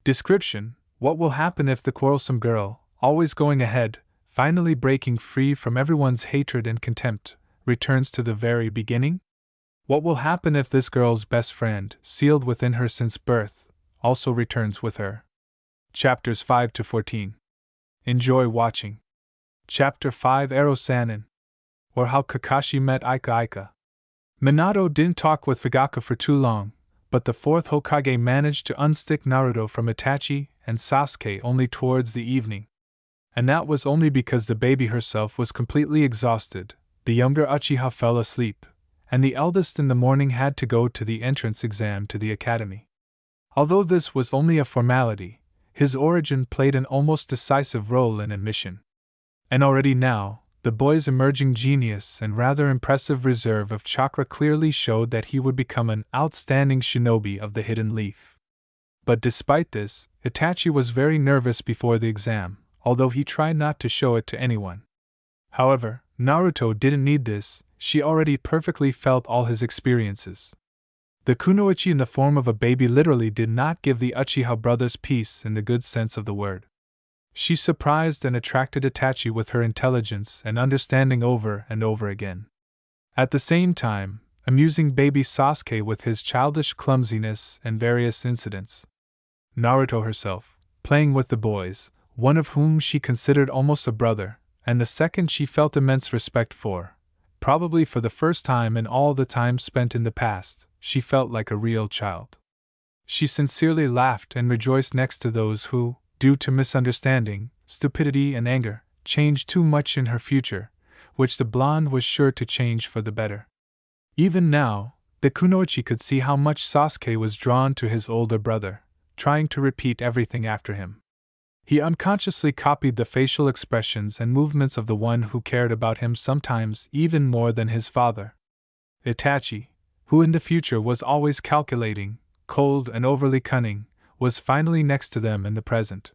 Description: what will happen if the quarrelsome girl, always going ahead, finally breaking free from everyone's hatred and contempt, returns to the very beginning? What will happen if this girl's best friend, sealed within her since birth, also returns with her? Chapters 5 to 14. Enjoy watching. Chapter 5: Ero Sanin, or How Kakashi Met Ika Ika. Minato didn't talk with Fugaka for too long, but the fourth Hokage managed to unstick Naruto from Itachi and Sasuke only towards the evening. And that was only because the baby herself was completely exhausted, the younger Uchiha fell asleep, and the eldest in the morning had to go to the entrance exam to the academy. Although this was only a formality, his origin played an almost decisive role in admission. And already now, the boy's emerging genius and rather impressive reserve of chakra clearly showed that he would become an outstanding shinobi of the Hidden Leaf. But despite this, Itachi was very nervous before the exam, although he tried not to show it to anyone. However, Naruto didn't need this, she already perfectly felt all his experiences. The kunoichi in the form of a baby literally did not give the Uchiha brothers peace in the good sense of the word. She surprised and attracted Itachi with her intelligence and understanding over and over again. At the same time, amusing baby Sasuke with his childish clumsiness and various incidents. Naruto herself, playing with the boys, one of whom she considered almost a brother, and the second she felt immense respect for. Probably for the first time in all the time spent in the past, she felt like a real child. She sincerely laughed and rejoiced next to those who, due to misunderstanding, stupidity and anger, changed too much in her future, which the blonde was sure to change for the better. Even now, the kunoichi could see how much Sasuke was drawn to his older brother, trying to repeat everything after him. He unconsciously copied the facial expressions and movements of the one who cared about him sometimes even more than his father. Itachi, who in the future was always calculating, cold and overly cunning, was finally next to them in the present.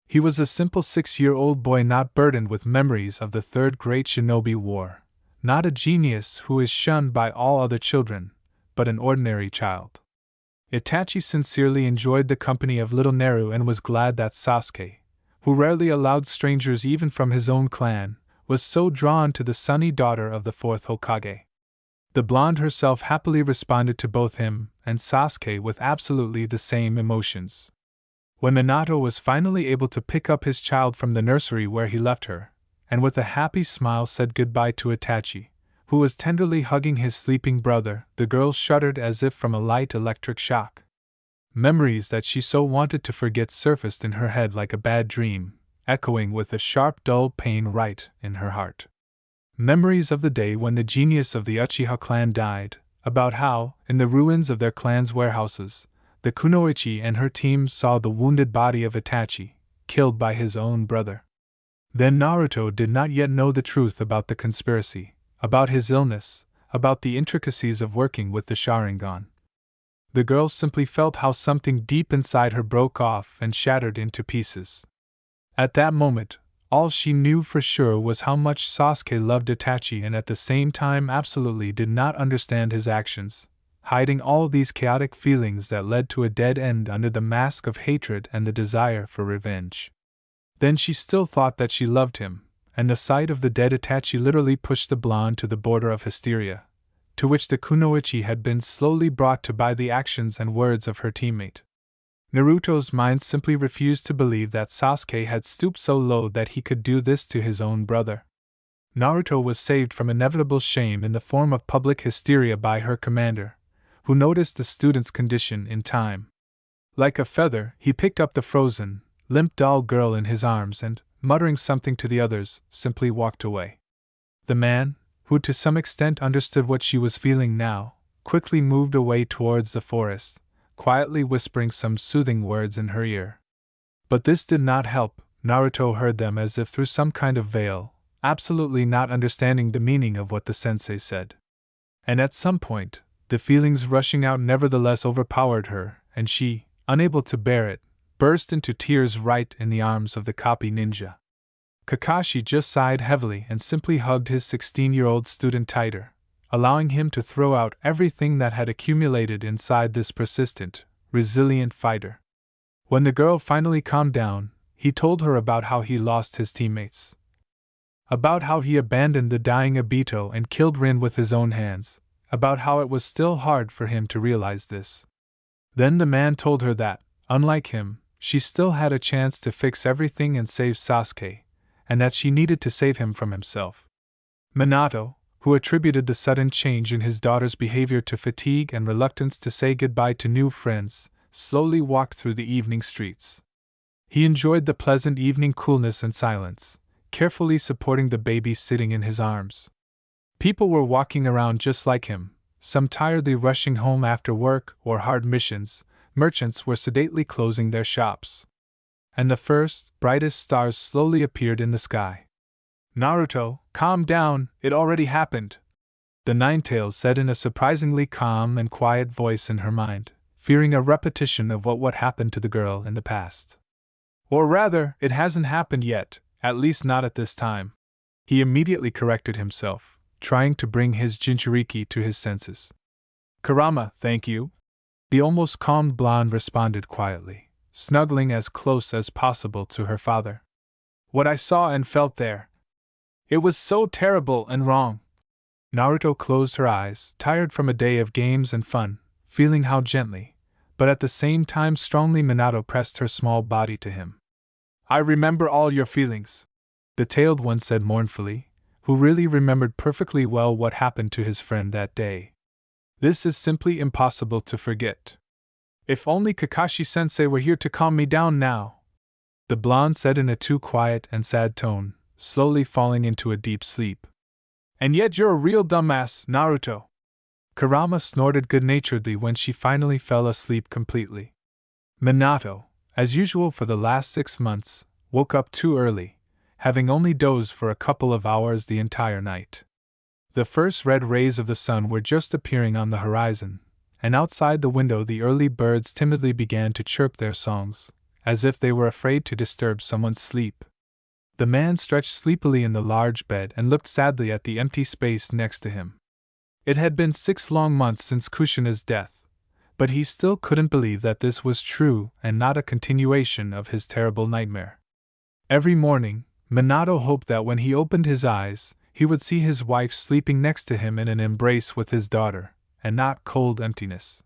He was a simple 6-year-old boy not burdened with memories of the Third Great Shinobi War, not a genius who is shunned by all other children, but an ordinary child. Itachi sincerely enjoyed the company of little Naru and was glad that Sasuke, who rarely allowed strangers even from his own clan, was so drawn to the sunny daughter of the fourth Hokage. The blonde herself happily responded to both him and Sasuke with absolutely the same emotions. When Minato was finally able to pick up his child from the nursery where he left her, and with a happy smile said goodbye to Itachi, who was tenderly hugging his sleeping brother, the girl shuddered as if from a light electric shock. Memories that she so wanted to forget surfaced in her head like a bad dream, echoing with a sharp dull pain right in her heart. Memories of the day when the genius of the Uchiha clan died, about how, in the ruins of their clan's warehouses, the kunoichi and her team saw the wounded body of Itachi, killed by his own brother. Then Naruto did not yet know the truth about the conspiracy, about his illness, about the intricacies of working with the Sharingan. The girl simply felt how something deep inside her broke off and shattered into pieces. At that moment, all she knew for sure was how much Sasuke loved Itachi and at the same time absolutely did not understand his actions, hiding all these chaotic feelings that led to a dead end under the mask of hatred and the desire for revenge. Then she still thought that she loved him, and the sight of the dead Itachi literally pushed the blonde to the border of hysteria, to which the kunoichi had been slowly brought to by the actions and words of her teammate. Naruto's mind simply refused to believe that Sasuke had stooped so low that he could do this to his own brother. Naruto was saved from inevitable shame in the form of public hysteria by her commander, who noticed the student's condition in time. Like a feather, he picked up the frozen, limp doll girl in his arms and, muttering something to the others, simply walked away. The man, who to some extent understood what she was feeling now, quickly moved away towards the forest, quietly whispering some soothing words in her ear. But this did not help. Naruto heard them as if through some kind of veil, absolutely not understanding the meaning of what the sensei said. And at some point, the feelings rushing out nevertheless overpowered her, and she, unable to bear it, burst into tears right in the arms of the copy ninja. Kakashi just sighed heavily and simply hugged his 16-year-old student tighter, allowing him to throw out everything that had accumulated inside this persistent, resilient fighter. When the girl finally calmed down, he told her about how he lost his teammates. About how he abandoned the dying Obito and killed Rin with his own hands. About how it was still hard for him to realize this. Then the man told her that, unlike him, she still had a chance to fix everything and save Sasuke, and that she needed to save him from himself. Minato, who attributed the sudden change in his daughter's behavior to fatigue and reluctance to say goodbye to new friends, slowly walked through the evening streets. He enjoyed the pleasant evening coolness and silence, carefully supporting the baby sitting in his arms. People were walking around just like him, some tiredly rushing home after work or hard missions. Merchants were sedately closing their shops. And the first, brightest stars slowly appeared in the sky. "Naruto, calm down, it already happened," the Ninetales said in a surprisingly calm and quiet voice in her mind, fearing a repetition of what happened to the girl in the past. "Or rather, it hasn't happened yet, at least not at this time." He immediately corrected himself, trying to bring his Jinchuriki to his senses. "Kurama, thank you," the almost calmed blonde responded quietly, snuggling as close as possible to her father. "What I saw and felt there, it was so terrible and wrong." Naruto closed her eyes, tired from a day of games and fun, feeling how gently, but at the same time strongly Minato pressed her small body to him. "I remember all your feelings," the tailed one said mournfully, who really remembered perfectly well what happened to his friend that day. "This is simply impossible to forget. If only Kakashi-sensei were here to calm me down now," the blonde said in a too quiet and sad tone, slowly falling into a deep sleep. "And yet you're a real dumbass, Naruto." Kurama snorted good-naturedly when she finally fell asleep completely. Minato, as usual for the last 6 months, woke up too early, having only dozed for a couple of hours the entire night. The first red rays of the sun were just appearing on the horizon, and outside the window the early birds timidly began to chirp their songs, as if they were afraid to disturb someone's sleep. The man stretched sleepily in the large bed and looked sadly at the empty space next to him. It had been 6 long months since Kushina's death, but he still couldn't believe that this was true and not a continuation of his terrible nightmare. Every morning, Minato hoped that when he opened his eyes, he would see his wife sleeping next to him in an embrace with his daughter, and not cold emptiness.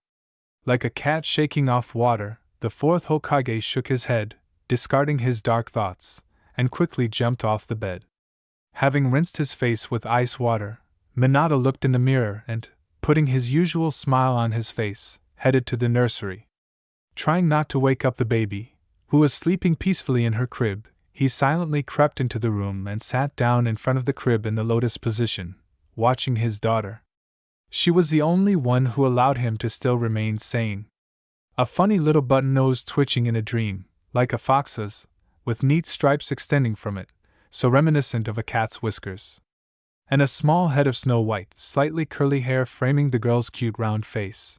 Like a cat shaking off water, the fourth Hokage shook his head, discarding his dark thoughts, and quickly jumped off the bed. Having rinsed his face with ice water, Minato looked in the mirror and, putting his usual smile on his face, headed to the nursery. Trying not to wake up the baby, who was sleeping peacefully in her crib, he silently crept into the room and sat down in front of the crib in the lotus position, watching his daughter. She was the only one who allowed him to still remain sane. A funny little button nose twitching in a dream, like a fox's, with neat stripes extending from it, so reminiscent of a cat's whiskers. And a small head of snow-white, slightly curly hair framing the girl's cute round face.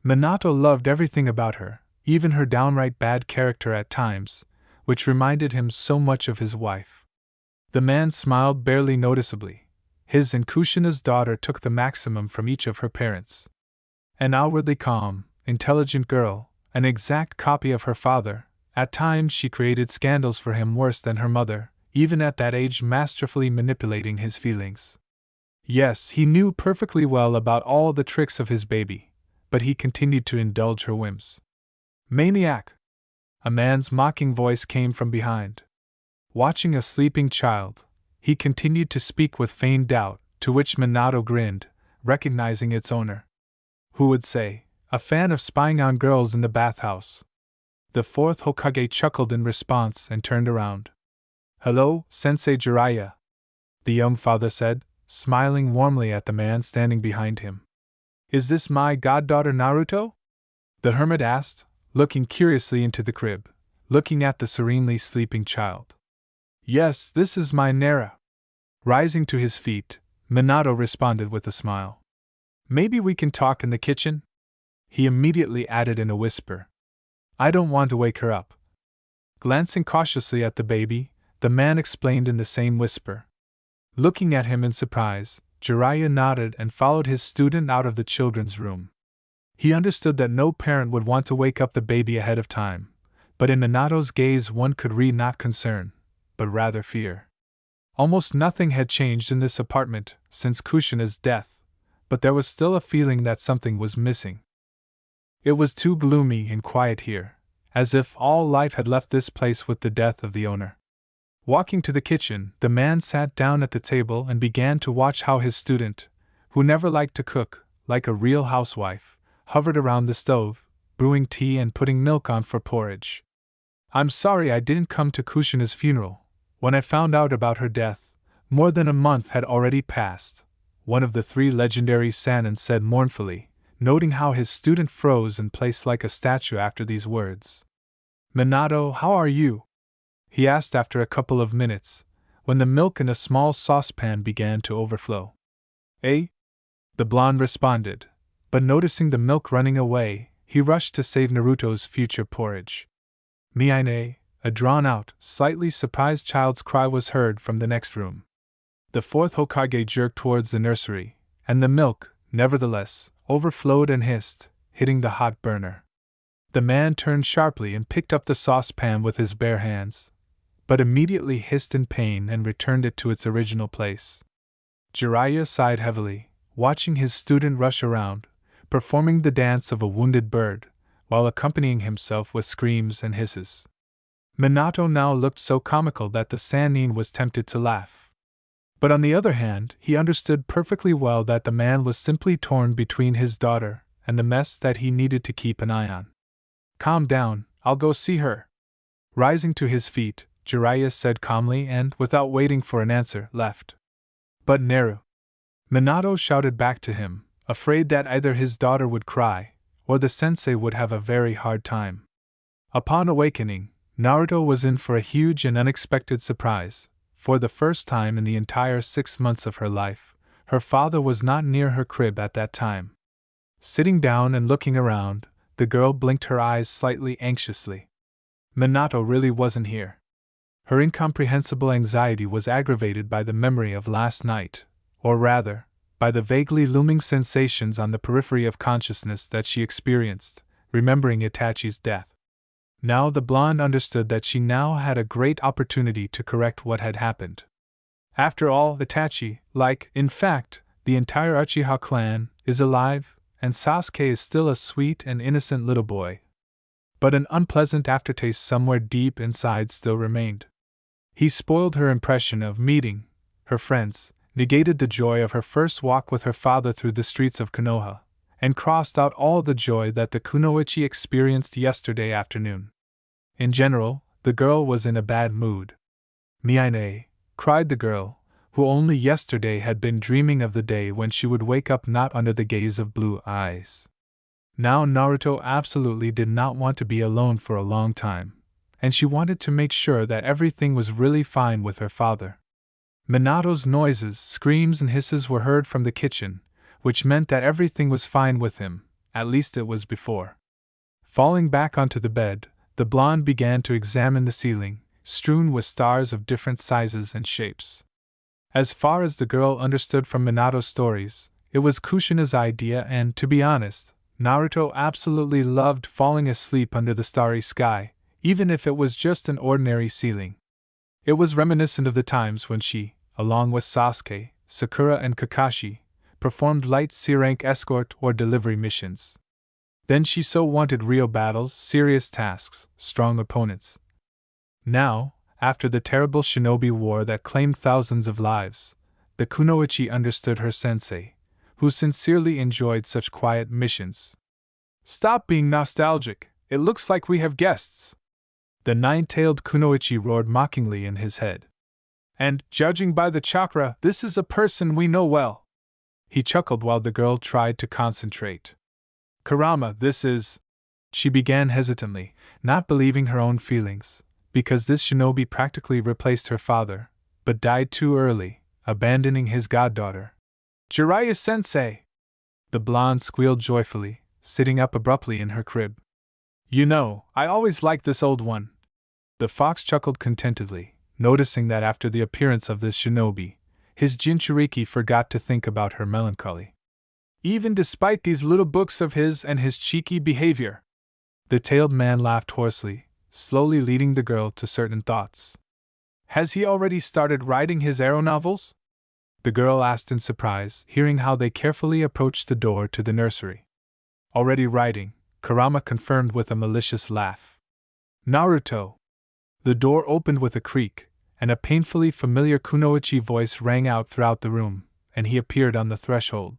Minato loved everything about her, even her downright bad character at times, which reminded him so much of his wife. The man smiled barely noticeably. His and Kushina's daughter took the maximum from each of her parents. An outwardly calm, intelligent girl, an exact copy of her father, at times she created scandals for him worse than her mother, even at that age masterfully manipulating his feelings. Yes, he knew perfectly well about all the tricks of his baby, but he continued to indulge her whims. "Maniac!" A man's mocking voice came from behind. Watching a sleeping child, he continued to speak with feigned doubt, to which Minato grinned, recognizing its owner. Who would say, a fan of spying on girls in the bathhouse? The fourth Hokage chuckled in response and turned around. "Hello, Sensei Jiraiya," the young father said, smiling warmly at the man standing behind him. "Is this my goddaughter Naruto?" the hermit asked, looking curiously into the crib, looking at the serenely sleeping child. "Yes, this is my Nara." Rising to his feet, Minato responded with a smile. "Maybe we can talk in the kitchen?" he immediately added in a whisper. "I don't want to wake her up." Glancing cautiously at the baby, the man explained in the same whisper. Looking at him in surprise, Jiraiya nodded and followed his student out of the children's room. He understood that no parent would want to wake up the baby ahead of time, but in Minato's gaze one could read not concern, but rather fear. Almost nothing had changed in this apartment since Kushina's death, but there was still a feeling that something was missing. It was too gloomy and quiet here, as if all life had left this place with the death of the owner. Walking to the kitchen, the man sat down at the table and began to watch how his student, who never liked to cook, like a real housewife, hovered around the stove, brewing tea and putting milk on for porridge. "I'm sorry I didn't come to Kushina's funeral. When I found out about her death, more than a month had already passed," one of the 3 legendary Sannin said mournfully, noting how his student froze in place like a statue after these words. "Minato, how are you?" he asked after a couple of minutes, when the milk in a small saucepan began to overflow. "Eh?" the blonde responded, but noticing the milk running away, he rushed to save Naruto's future porridge. "Miine," a drawn-out, slightly surprised child's cry was heard from the next room. The 4th Hokage jerked towards the nursery, and the milk, nevertheless, overflowed and hissed, hitting the hot burner. The man turned sharply and picked up the saucepan with his bare hands, but immediately hissed in pain and returned it to its original place. Jiraiya sighed heavily, watching his student rush around, performing the dance of a wounded bird, while accompanying himself with screams and hisses. Minato now looked so comical that the Sannin was tempted to laugh. But on the other hand, he understood perfectly well that the man was simply torn between his daughter and the mess that he needed to keep an eye on. "Calm down, I'll go see her." Rising to his feet, Jiraiya said calmly and, without waiting for an answer, left. "But Naru," Minato shouted back to him, afraid that either his daughter would cry, or the sensei would have a very hard time. Upon awakening, Naruto was in for a huge and unexpected surprise. For the first time in the entire 6 months of her life, her father was not near her crib at that time. Sitting down and looking around, the girl blinked her eyes slightly anxiously. Minato really wasn't here. Her incomprehensible anxiety was aggravated by the memory of last night, or rather, by the vaguely looming sensations on the periphery of consciousness that she experienced, remembering Itachi's death. Now the blonde understood that she now had a great opportunity to correct what had happened. After all, Itachi, in fact, the entire Uchiha clan, is alive, and Sasuke is still a sweet and innocent little boy. But an unpleasant aftertaste somewhere deep inside still remained. He spoiled her impression of meeting her friends, negated the joy of her first walk with her father through the streets of Konoha, and crossed out all the joy that the kunoichi experienced yesterday afternoon. In general, the girl was in a bad mood. "Miine," cried the girl, who only yesterday had been dreaming of the day when she would wake up not under the gaze of blue eyes. Now Naruto absolutely did not want to be alone for a long time, and she wanted to make sure that everything was really fine with her father. Minato's noises, screams and hisses were heard from the kitchen, which meant that everything was fine with him, at least it was before. Falling back onto the bed, the blonde began to examine the ceiling, strewn with stars of different sizes and shapes. As far as the girl understood from Minato's stories, it was Kushina's idea and, to be honest, Naruto absolutely loved falling asleep under the starry sky, even if it was just an ordinary ceiling. It was reminiscent of the times when she, along with Sasuke, Sakura and Kakashi, performed light C-rank escort or delivery missions. Then she so wanted real battles, serious tasks, strong opponents. Now, after the terrible shinobi war that claimed thousands of lives, the kunoichi understood her sensei, who sincerely enjoyed such quiet missions. "Stop being nostalgic, it looks like we have guests," the nine-tailed kunoichi roared mockingly in his head. "And, judging by the chakra, this is a person we know well." He chuckled while the girl tried to concentrate. "Kurama, this is..." She began hesitantly, not believing her own feelings, because this shinobi practically replaced her father, but died too early, abandoning his goddaughter. "Jiraiya-sensei!" The blonde squealed joyfully, sitting up abruptly in her crib. "You know, I always liked this old one." The fox chuckled contentedly, noticing that after the appearance of this shinobi, his Jinchuriki forgot to think about her melancholy. "Even despite these little books of his and his cheeky behavior." The tailed man laughed hoarsely, slowly leading the girl to certain thoughts. Has he already started writing his arrow novels? The girl asked in surprise, hearing how they carefully approached the door to the nursery. Already writing, Kurama confirmed with a malicious laugh. Naruto! The door opened with a creak, and a painfully familiar kunoichi voice rang out throughout the room, and he appeared on the threshold.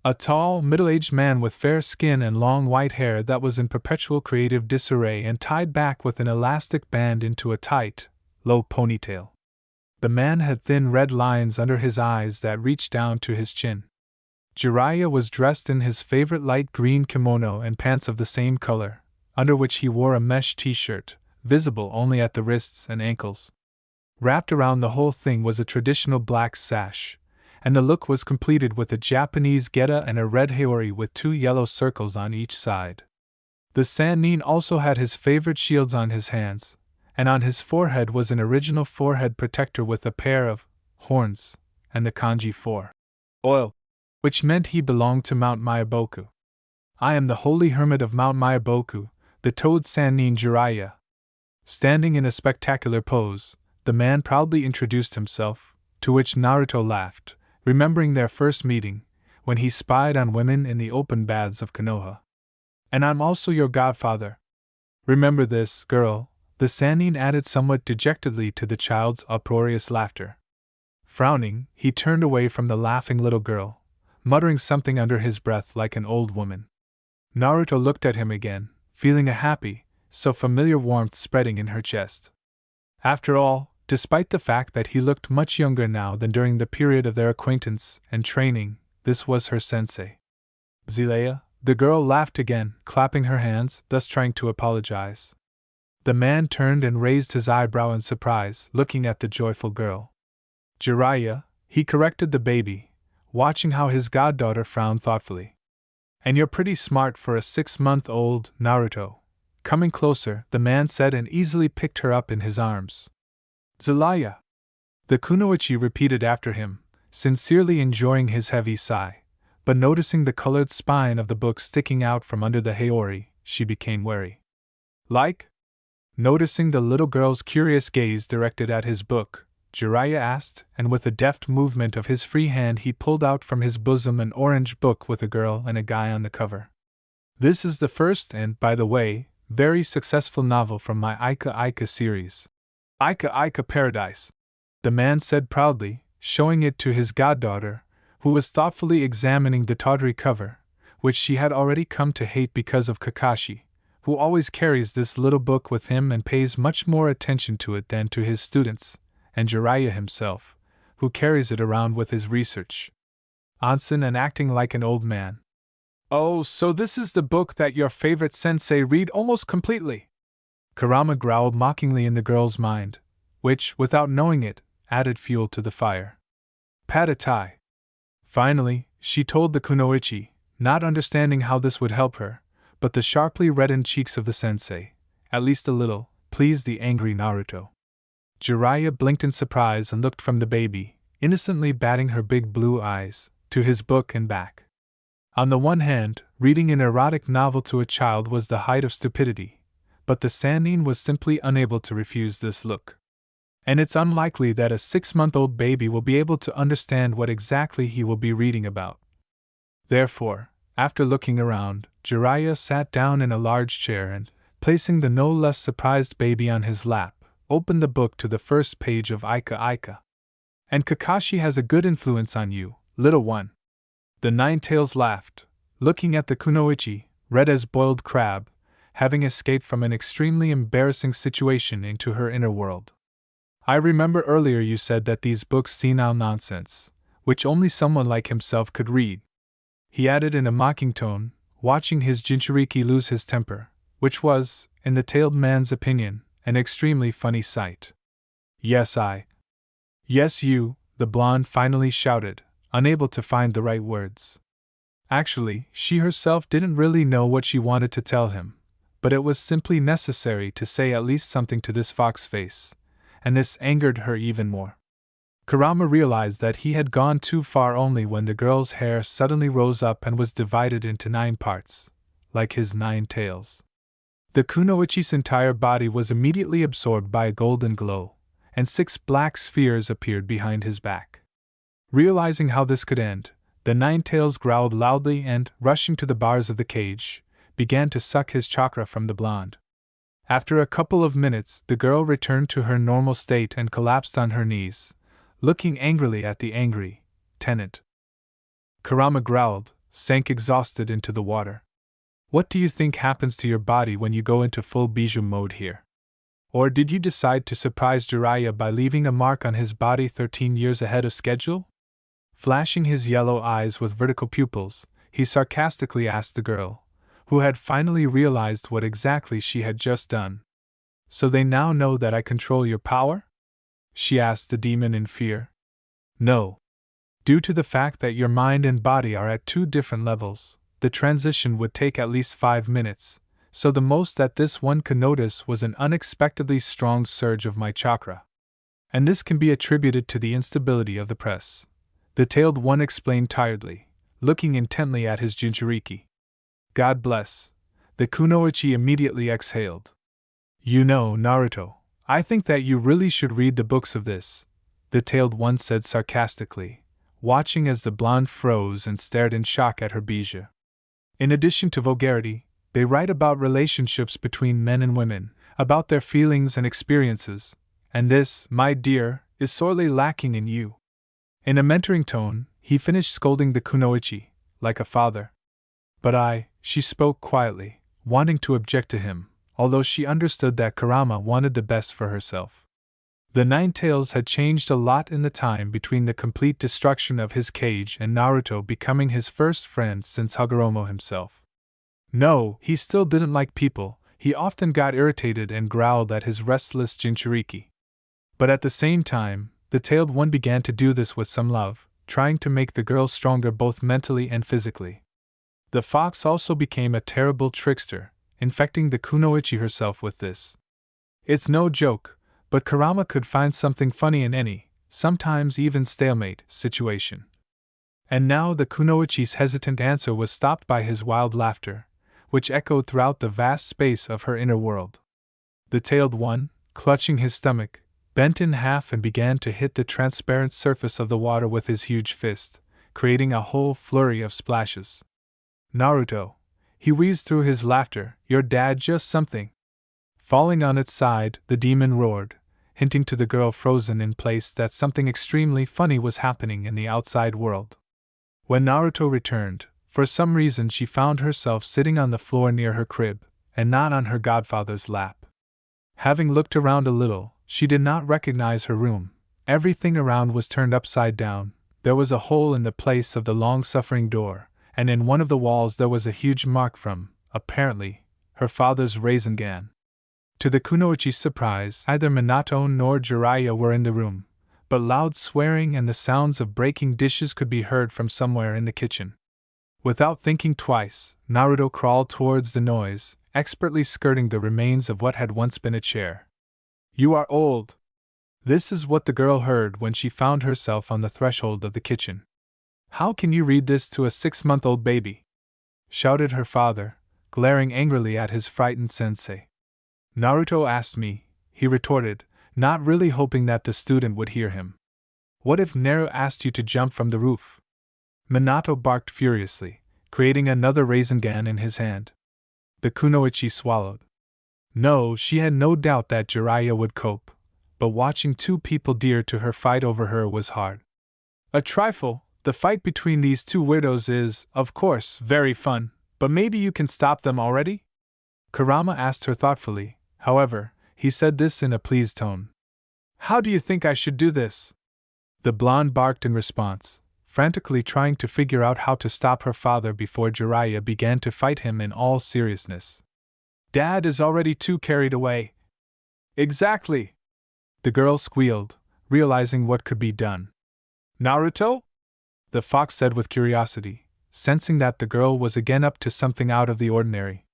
A tall, middle-aged man with fair skin and long white hair that was in perpetual creative disarray and tied back with an elastic band into a tight, low ponytail. The man had thin red lines under his eyes that reached down to his chin. Jiraiya was dressed in his favorite light green kimono and pants of the same color, under which he wore a mesh t-shirt, visible only at the wrists and ankles. Wrapped around the whole thing was a traditional black sash, and the look was completed with a Japanese geta and a red haori with 2 yellow circles on each side. The Sannin also had his favorite shields on his hands, and on his forehead was an original forehead protector with a pair of horns, and the kanji for oil, which meant he belonged to Mount Myaboku. I am the holy hermit of Mount Myaboku, the toad Sannin Jiraiya. Standing in a spectacular pose, the man proudly introduced himself, to which Naruto laughed, remembering their first meeting, when he spied on women in the open baths of Konoha. And I'm also your godfather. Remember this, girl, the Sannin added somewhat dejectedly to the child's uproarious laughter. Frowning, he turned away from the laughing little girl, muttering something under his breath like an old woman. Naruto looked at him again, feeling a happy, so familiar warmth spreading in her chest. After all, despite the fact that he looked much younger now than during the period of their acquaintance and training, this was her sensei. Zelaya, the girl laughed again, clapping her hands, thus trying to apologize. The man turned and raised his eyebrow in surprise, looking at the joyful girl. Jiraiya, he corrected the baby, watching how his goddaughter frowned thoughtfully. And you're pretty smart for a 6-month-old, Naruto. Coming closer, the man said and easily picked her up in his arms. Zelaya! The kunoichi repeated after him, sincerely enjoying his heavy sigh, but noticing the colored spine of the book sticking out from under the haori, she became wary. Like? Noticing the little girl's curious gaze directed at his book, Jiraiya asked, and with a deft movement of his free hand he pulled out from his bosom an orange book with a girl and a guy on the cover. This is the first and, by the way, very successful novel from my Aika Aika series. Aika Aika Paradise, the man said proudly, showing it to his goddaughter, who was thoughtfully examining the tawdry cover, which she had already come to hate because of Kakashi, who always carries this little book with him and pays much more attention to it than to his students, and Jiraiya himself, who carries it around with his research. Onsen and acting like an old man. Oh, so this is the book that your favorite sensei read almost completely? Kurama growled mockingly in the girl's mind, which, without knowing it, added fuel to the fire. Patatai. Finally, she told the kunoichi, not understanding how this would help her, but the sharply reddened cheeks of the sensei, at least a little, pleased the angry Naruto. Jiraiya blinked in surprise and looked from the baby, innocently batting her big blue eyes, to his book and back. On the one hand, reading an erotic novel to a child was the height of stupidity, but the Sannin was simply unable to refuse this look. And it's unlikely that a 6-month-old baby will be able to understand what exactly he will be reading about. Therefore, after looking around, Jiraiya sat down in a large chair and, placing the no less surprised baby on his lap, opened the book to the first page of Aika Aika. And Kakashi has a good influence on you, little one. The Nine-Tails laughed, looking at the kunoichi, red as boiled crab, having escaped from an extremely embarrassing situation into her inner world. I remember earlier you said that these books senile nonsense, which only someone like himself could read. He added in a mocking tone, watching his Jinchuriki lose his temper, which was, in the tailed man's opinion, an extremely funny sight. Yes, I. Yes, you, the blonde finally shouted, unable to find the right words. Actually, she herself didn't really know what she wanted to tell him, but it was simply necessary to say at least something to this fox face, and this angered her even more. Kurama realized that he had gone too far only when the girl's hair suddenly rose up and was divided into 9 parts, like his 9 tails. The kunoichi's entire body was immediately absorbed by a golden glow, and 6 black spheres appeared behind his back. Realizing how this could end, the Nine-Tails growled loudly and, rushing to the bars of the cage, began to suck his chakra from the blonde. After a couple of minutes, the girl returned to her normal state and collapsed on her knees, looking angrily at the angry tenant. Kurama growled, sank exhausted into the water. What do you think happens to your body when you go into full bijou mode here? Or did you decide to surprise Jiraiya by leaving a mark on his body 13 years ahead of schedule? Flashing his yellow eyes with vertical pupils, he sarcastically asked the girl, who had finally realized what exactly she had just done. So they now know that I control your power? She asked the demon in fear. No. Due to the fact that your mind and body are at 2 different levels, the transition would take at least 5 minutes, so the most that this one could notice was an unexpectedly strong surge of my chakra. And this can be attributed to the instability of the press. The tailed one explained tiredly, looking intently at his Jinchuriki. God bless. The kunoichi immediately exhaled. You know, Naruto, I think that you really should read the books of this, the tailed one said sarcastically, watching as the blonde froze and stared in shock at her bijou. In addition to vulgarity, they write about relationships between men and women, about their feelings and experiences, and this, my dear, is sorely lacking in you. In a mentoring tone, he finished scolding the kunoichi, like a father. But she spoke quietly, wanting to object to him, although she understood that Kurama wanted the best for herself. The Nine-Tails had changed a lot in the time between the complete destruction of his cage and Naruto becoming his first friend since Hagoromo himself. No, he still didn't like people, he often got irritated and growled at his restless Jinchuriki. But at the same time, the tailed one began to do this with some love, trying to make the girl stronger both mentally and physically. The fox also became a terrible trickster, infecting the kunoichi herself with this. It's no joke, but Kurama could find something funny in any, sometimes even stalemate, situation. And now the kunoichi's hesitant answer was stopped by his wild laughter, which echoed throughout the vast space of her inner world. The tailed one, clutching his stomach, bent in half and began to hit the transparent surface of the water with his huge fist, creating a whole flurry of splashes. Naruto, he wheezed through his laughter, your dad just something. Falling on its side, the demon roared, hinting to the girl frozen in place that something extremely funny was happening in the outside world. When Naruto returned, for some reason she found herself sitting on the floor near her crib, and not on her godfather's lap. Having looked around a little, she did not recognize her room. Everything around was turned upside down, there was a hole in the place of the long-suffering door, and in one of the walls there was a huge mark from, apparently, her father's Rasengan. To the kunoichi's surprise, neither Minato nor Jiraiya were in the room, but loud swearing and the sounds of breaking dishes could be heard from somewhere in the kitchen. Without thinking twice, Naruto crawled towards the noise, expertly skirting the remains of what had once been a chair. You are old. This is what the girl heard when she found herself on the threshold of the kitchen. How can you read this to a 6-month-old baby? Shouted her father, glaring angrily at his frightened sensei. Naruto asked me, he retorted, not really hoping that the student would hear him. What if Naru asked you to jump from the roof? Minato barked furiously, creating another Rasengan in his hand. The kunoichi swallowed. No, she had no doubt that Jiraiya would cope, but watching 2 people dear to her fight over her was hard. A trifle, the fight between these 2 weirdos is, of course, very fun, but maybe you can stop them already? Kurama asked her thoughtfully, however, he said this in a pleased tone. How do you think I should do this? The blonde barked in response, frantically trying to figure out how to stop her father before Jiraiya began to fight him in all seriousness. Dad is already too carried away. Exactly! The girl squealed, realizing what could be done. Naruto? The fox said with curiosity, sensing that the girl was again up to something out of the ordinary.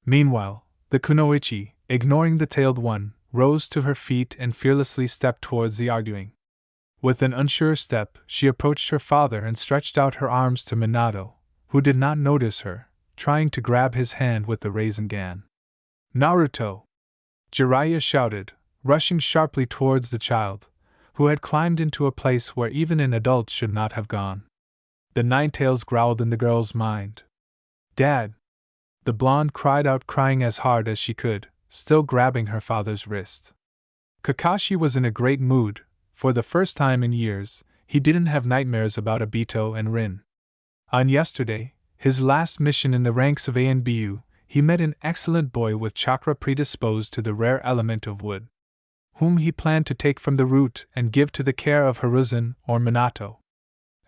Meanwhile, the kunoichi, ignoring the tailed one, rose to her feet and fearlessly stepped towards the arguing. With an unsure step, she approached her father and stretched out her arms to Minato, who did not notice her, trying to grab his hand with the Rasengan. Naruto! Jiraiya shouted, rushing sharply towards the child, who had climbed into a place where even an adult should not have gone. The Ninetales growled in the girl's mind. Dad! The blonde cried out, crying as hard as she could, still grabbing her father's wrist. Kakashi was in a great mood. For the first time in years, he didn't have nightmares about Obito and Rin. On yesterday, his last mission in the ranks of ANBU, he met an excellent boy with chakra predisposed to the rare element of wood, whom he planned to take from the root and give to the care of Hiruzen or Minato.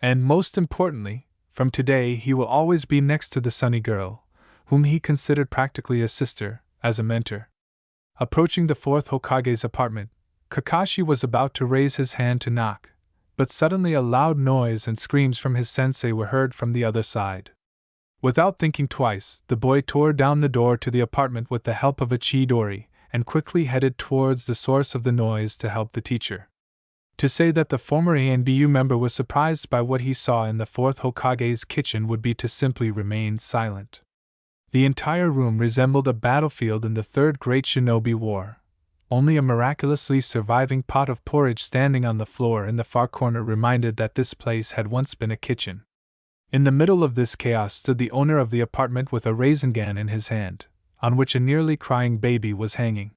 And most importantly, from today he will always be next to the sunny girl, whom he considered practically a sister, as a mentor. Approaching the fourth Hokage's apartment, Kakashi was about to raise his hand to knock, but suddenly a loud noise and screams from his sensei were heard from the other side. Without thinking twice, the boy tore down the door to the apartment with the help of a Chidori, and quickly headed towards the source of the noise to help the teacher. To say that the former ANBU member was surprised by what he saw in the fourth Hokage's kitchen would be to simply remain silent. The entire room resembled a battlefield in the Third Great Shinobi War. Only a miraculously surviving pot of porridge standing on the floor in the far corner reminded that this place had once been a kitchen. In the middle of this chaos stood the owner of the apartment with a raisin-gan in his hand, on which a nearly crying baby was hanging.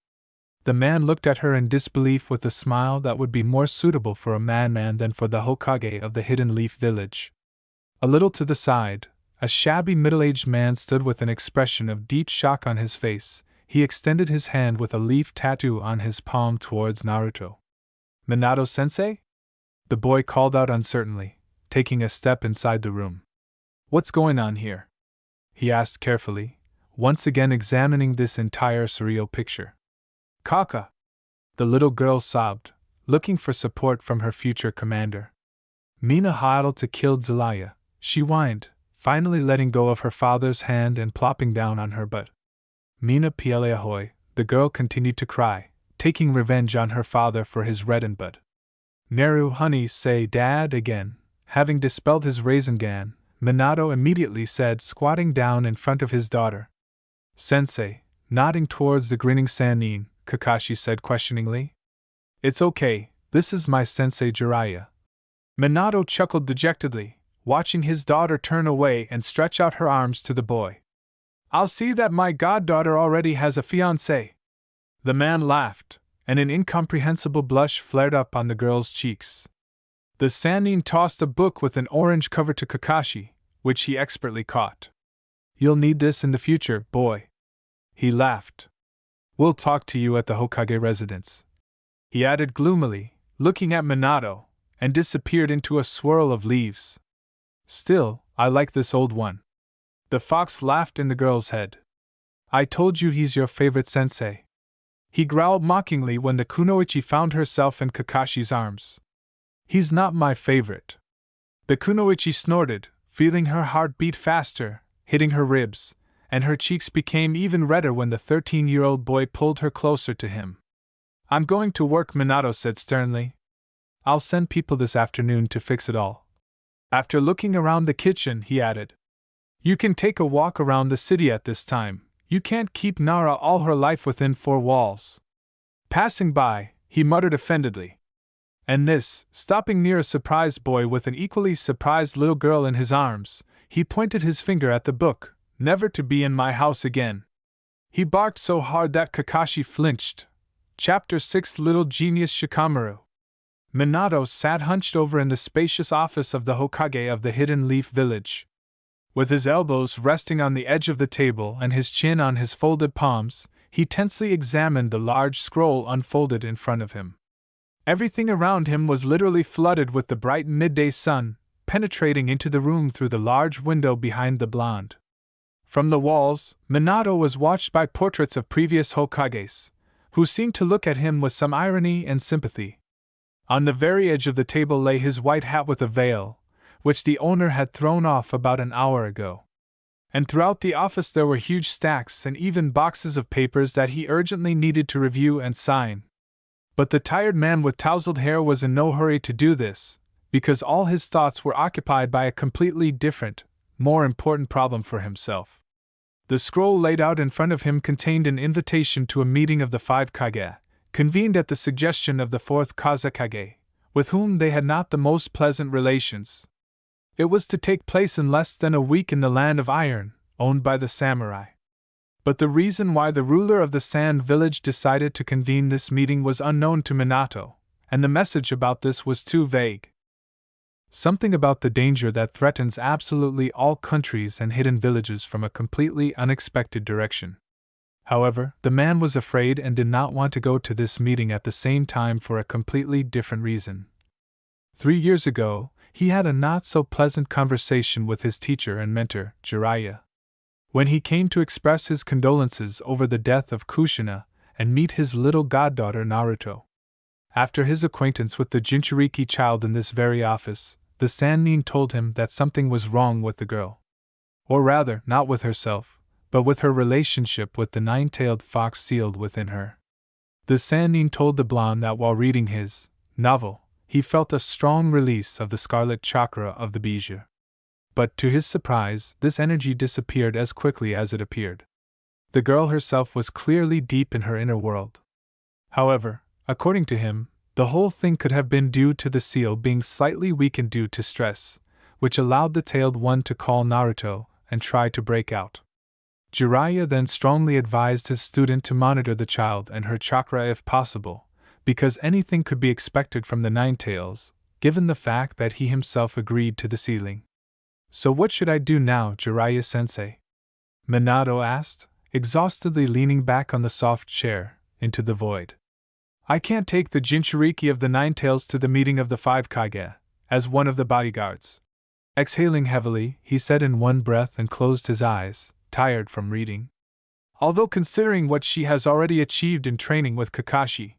The man looked at her in disbelief with a smile that would be more suitable for a madman than for the Hokage of the Hidden Leaf Village. A little to the side, a shabby middle-aged man stood with an expression of deep shock on his face. He extended his hand with a leaf tattoo on his palm towards Naruto. Minato-sensei? The boy called out uncertainly, taking a step inside the room. What's going on here? He asked carefully, once again examining this entire surreal picture. Kaka! The little girl sobbed, looking for support from her future commander. Mina Haidal to kill Zelaya, she whined, finally letting go of her father's hand and plopping down on her butt. Mina Piele ahoy, the girl continued to cry, taking revenge on her father for his reddened butt. Naru honey say dad again. Having dispelled his raisin-gan, Minato immediately said, squatting down in front of his daughter. Sensei, nodding towards the grinning Sannin, Kakashi said questioningly. It's okay, this is my sensei Jiraiya. Minato chuckled dejectedly, watching his daughter turn away and stretch out her arms to the boy. I'll see that my goddaughter already has a fiancé. The man laughed, and an incomprehensible blush flared up on the girl's cheeks. The Sannin tossed a book with an orange cover to Kakashi, which he expertly caught. You'll need this in the future, boy. He laughed. We'll talk to you at the Hokage residence. He added gloomily, looking at Minato, and disappeared into a swirl of leaves. Still, I like this old one. The fox laughed in the girl's head. I told you he's your favorite sensei. He growled mockingly when the kunoichi found herself in Kakashi's arms. He's not my favorite. The kunoichi snorted, feeling her heart beat faster, hitting her ribs, and her cheeks became even redder when the 13-year-old boy pulled her closer to him. I'm going to work, Minato said sternly. I'll send people this afternoon to fix it all. After looking around the kitchen, he added, You can take a walk around the city at this time. You can't keep Nara all her life within four walls. Passing by, he muttered offendedly. And this, stopping near a surprised boy with an equally surprised little girl in his arms, he pointed his finger at the book, Never to be in my house again. He barked so hard that Kakashi flinched. Chapter 6 Little Genius Shikamaru. Minato sat hunched over in the spacious office of the Hokage of the Hidden Leaf Village. With his elbows resting on the edge of the table and his chin on his folded palms, he tensely examined the large scroll unfolded in front of him. Everything around him was literally flooded with the bright midday sun, penetrating into the room through the large window behind the blonde. From the walls, Minato was watched by portraits of previous Hokages, who seemed to look at him with some irony and sympathy. On the very edge of the table lay his white hat with a veil, which the owner had thrown off about an hour ago. And throughout the office there were huge stacks and even boxes of papers that he urgently needed to review and sign. But the tired man with tousled hair was in no hurry to do this, because all his thoughts were occupied by a completely different, more important problem for himself. The scroll laid out in front of him contained an invitation to a meeting of the 5 Kage, convened at the suggestion of the 4th Kazekage, with whom they had not the most pleasant relations. It was to take place in less than a week in the Land of Iron, owned by the samurai. But the reason why the ruler of the Sand Village decided to convene this meeting was unknown to Minato, and the message about this was too vague. Something about the danger that threatens absolutely all countries and hidden villages from a completely unexpected direction. However, the man was afraid and did not want to go to this meeting at the same time for a completely different reason. 3 years ago, he had a not-so-pleasant conversation with his teacher and mentor, Jiraiya. When he came to express his condolences over the death of Kushina and meet his little goddaughter Naruto. After his acquaintance with the Jinchuriki child in this very office, the Sannin told him that something was wrong with the girl. Or rather, not with herself, but with her relationship with the nine-tailed fox sealed within her. The Sannin told the blonde that while reading his novel, he felt a strong release of the scarlet chakra of the Bijou. But to his surprise, this energy disappeared as quickly as it appeared. The girl herself was clearly deep in her inner world. However, according to him, the whole thing could have been due to the seal being slightly weakened due to stress, which allowed the tailed one to call Naruto and try to break out. Jiraiya then strongly advised his student to monitor the child and her chakra if possible, because anything could be expected from the Nine Tails, given the fact that he himself agreed to the sealing. So what should I do now, Jiraiya-sensei? Minato asked, exhaustedly leaning back on the soft chair, into the void. I can't take the Jinchuriki of the Nine Tails to the meeting of the 5 Kage, as one of the bodyguards. Exhaling heavily, he said in one breath and closed his eyes, tired from reading. Although considering what she has already achieved in training with Kakashi,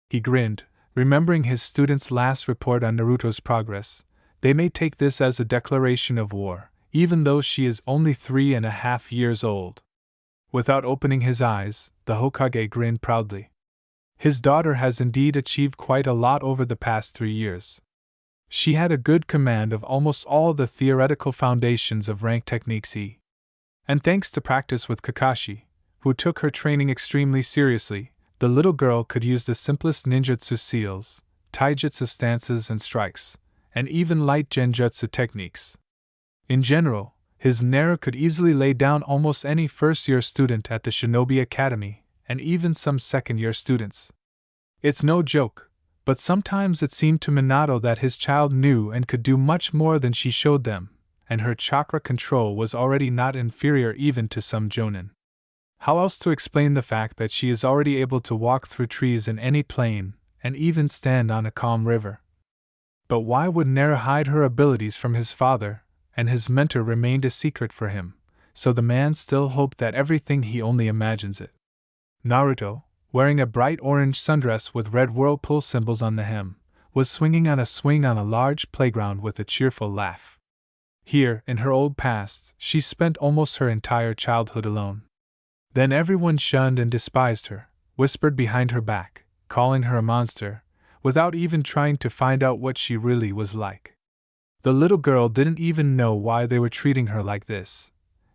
he grinned, remembering his student's last report on Naruto's progress. They may take this as a declaration of war, even though she is only 3.5 years old. Without opening his eyes, the Hokage grinned proudly. His daughter has indeed achieved quite a lot over the past 3 years. She had a good command of almost all the theoretical foundations of rank techniques and thanks to practice with Kakashi, who took her training extremely seriously, the little girl could use the simplest ninjutsu seals, taijutsu stances and strikes, and even light genjutsu techniques. In general, his Naru could easily lay down almost any first-year student at the Shinobi Academy, and even some second-year students. It's no joke, but sometimes it seemed to Minato that his child knew and could do much more than she showed them, and her chakra control was already not inferior even to some jonin. How else to explain the fact that she is already able to walk through trees in any plain, and even stand on a calm river? But why would Naru hide her abilities from his father, and his mentor remained a secret for him, so the man still hoped that everything he only imagines it. Naruto, wearing a bright orange sundress with red whirlpool symbols on the hem, was swinging on a swing on a large playground with a cheerful laugh. Here, in her old past, she spent almost her entire childhood alone. Then everyone shunned and despised her, whispered behind her back, calling her a monster, without even trying to find out what she really was like. The little girl didn't even know why they were treating her like this,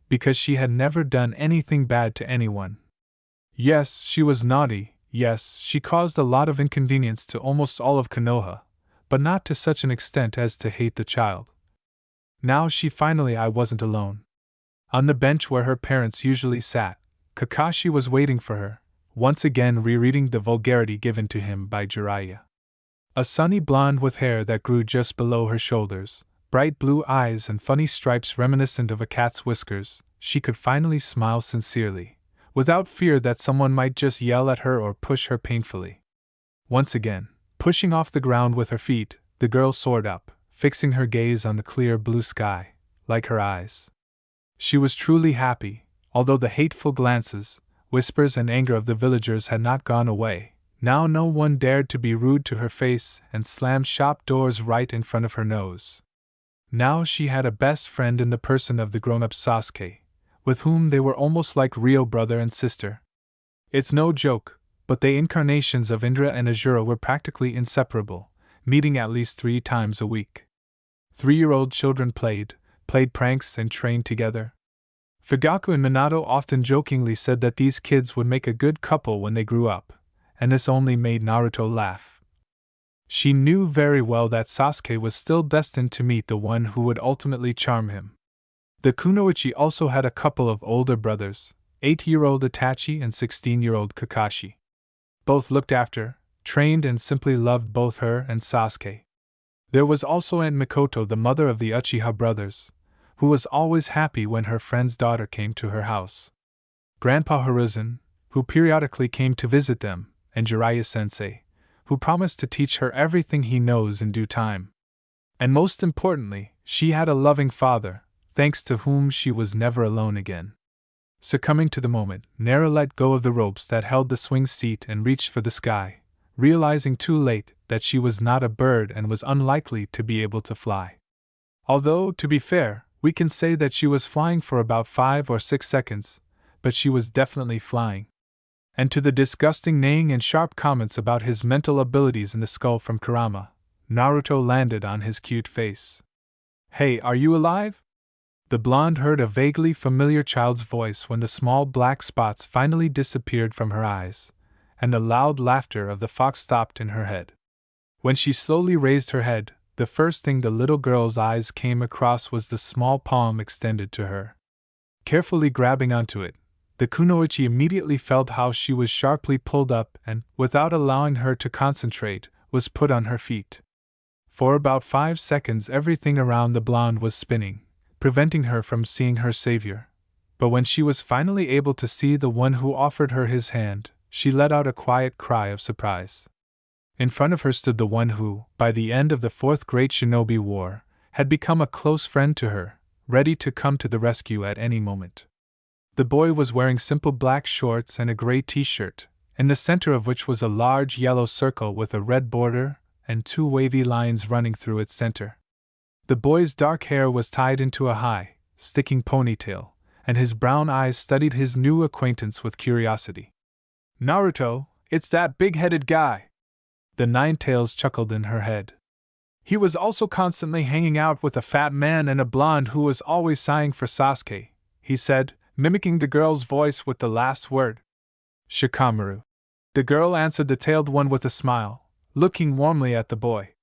because she had never done anything bad to anyone. Yes, she was naughty, yes, she caused a lot of inconvenience to almost all of Konoha, but not to such an extent as to hate the child. Now I wasn't alone. On the bench where her parents usually sat, Kakashi was waiting for her, once again rereading the vulgarity given to him by Jiraiya. A sunny blonde with hair that grew just below her shoulders, bright blue eyes and funny stripes reminiscent of a cat's whiskers, she could finally smile sincerely, without fear that someone might just yell at her or push her painfully. Once again, pushing off the ground with her feet, the girl soared up, fixing her gaze on the clear blue sky, like her eyes. She was truly happy, although the hateful glances, whispers and anger of the villagers had not gone away. Now no one dared to be rude to her face and slammed shop doors right in front of her nose. Now she had a best friend in the person of the grown-up Sasuke, with whom they were almost like real brother and sister. It's no joke, but the incarnations of Indra and Azura were practically inseparable, meeting at least 3 times a week. 3-year-old children played pranks and trained together. Fugaku and Minato often jokingly said that these kids would make a good couple when they grew up, and this only made Naruto laugh. She knew very well that Sasuke was still destined to meet the one who would ultimately charm him. The Kunoichi also had a couple of older brothers, 8-year-old Itachi and 16-year-old Kakashi. Both looked after, trained, and simply loved both her and Sasuke. There was also Aunt Mikoto, the mother of the Uchiha brothers, who was always happy when her friend's daughter came to her house. Grandpa Hiruzen, who periodically came to visit them, and Jiraiya-sensei, who promised to teach her everything he knows in due time. And most importantly, she had a loving father, thanks to whom she was never alone again. Succumbing to the moment, Nara let go of the ropes that held the swing seat and reached for the sky, realizing too late that she was not a bird and was unlikely to be able to fly. Although, to be fair, we can say that she was flying for about 5 or 6 seconds, but she was definitely flying. And to the disgusting neighing and sharp comments about his mental abilities in the skull from Kurama, Naruto landed on his cute face. "Hey, are you alive?" The blonde heard a vaguely familiar child's voice when the small black spots finally disappeared from her eyes, and the loud laughter of the fox stopped in her head. When she slowly raised her head, the first thing the little girl's eyes came across was the small palm extended to her. Carefully grabbing onto it, the Kunoichi immediately felt how she was sharply pulled up and, without allowing her to concentrate, was put on her feet. For about 5 seconds everything around the blonde was spinning, preventing her from seeing her savior. But when she was finally able to see the one who offered her his hand, she let out a quiet cry of surprise. In front of her stood the one who, by the end of the Fourth Great Shinobi War, had become a close friend to her, ready to come to the rescue at any moment. The boy was wearing simple black shorts and a gray t-shirt, in the center of which was a large yellow circle with a red border and 2 wavy lines running through its center. The boy's dark hair was tied into a high, sticking ponytail, and his brown eyes studied his new acquaintance with curiosity. "Naruto, it's that big-headed guy!" The Nine-Tails chuckled in her head. He was also constantly hanging out with a fat man and a blonde who was always sighing for Sasuke, he said, mimicking the girl's voice with the last word. "Shikamaru." The girl answered the tailed one with a smile, looking warmly at the boy.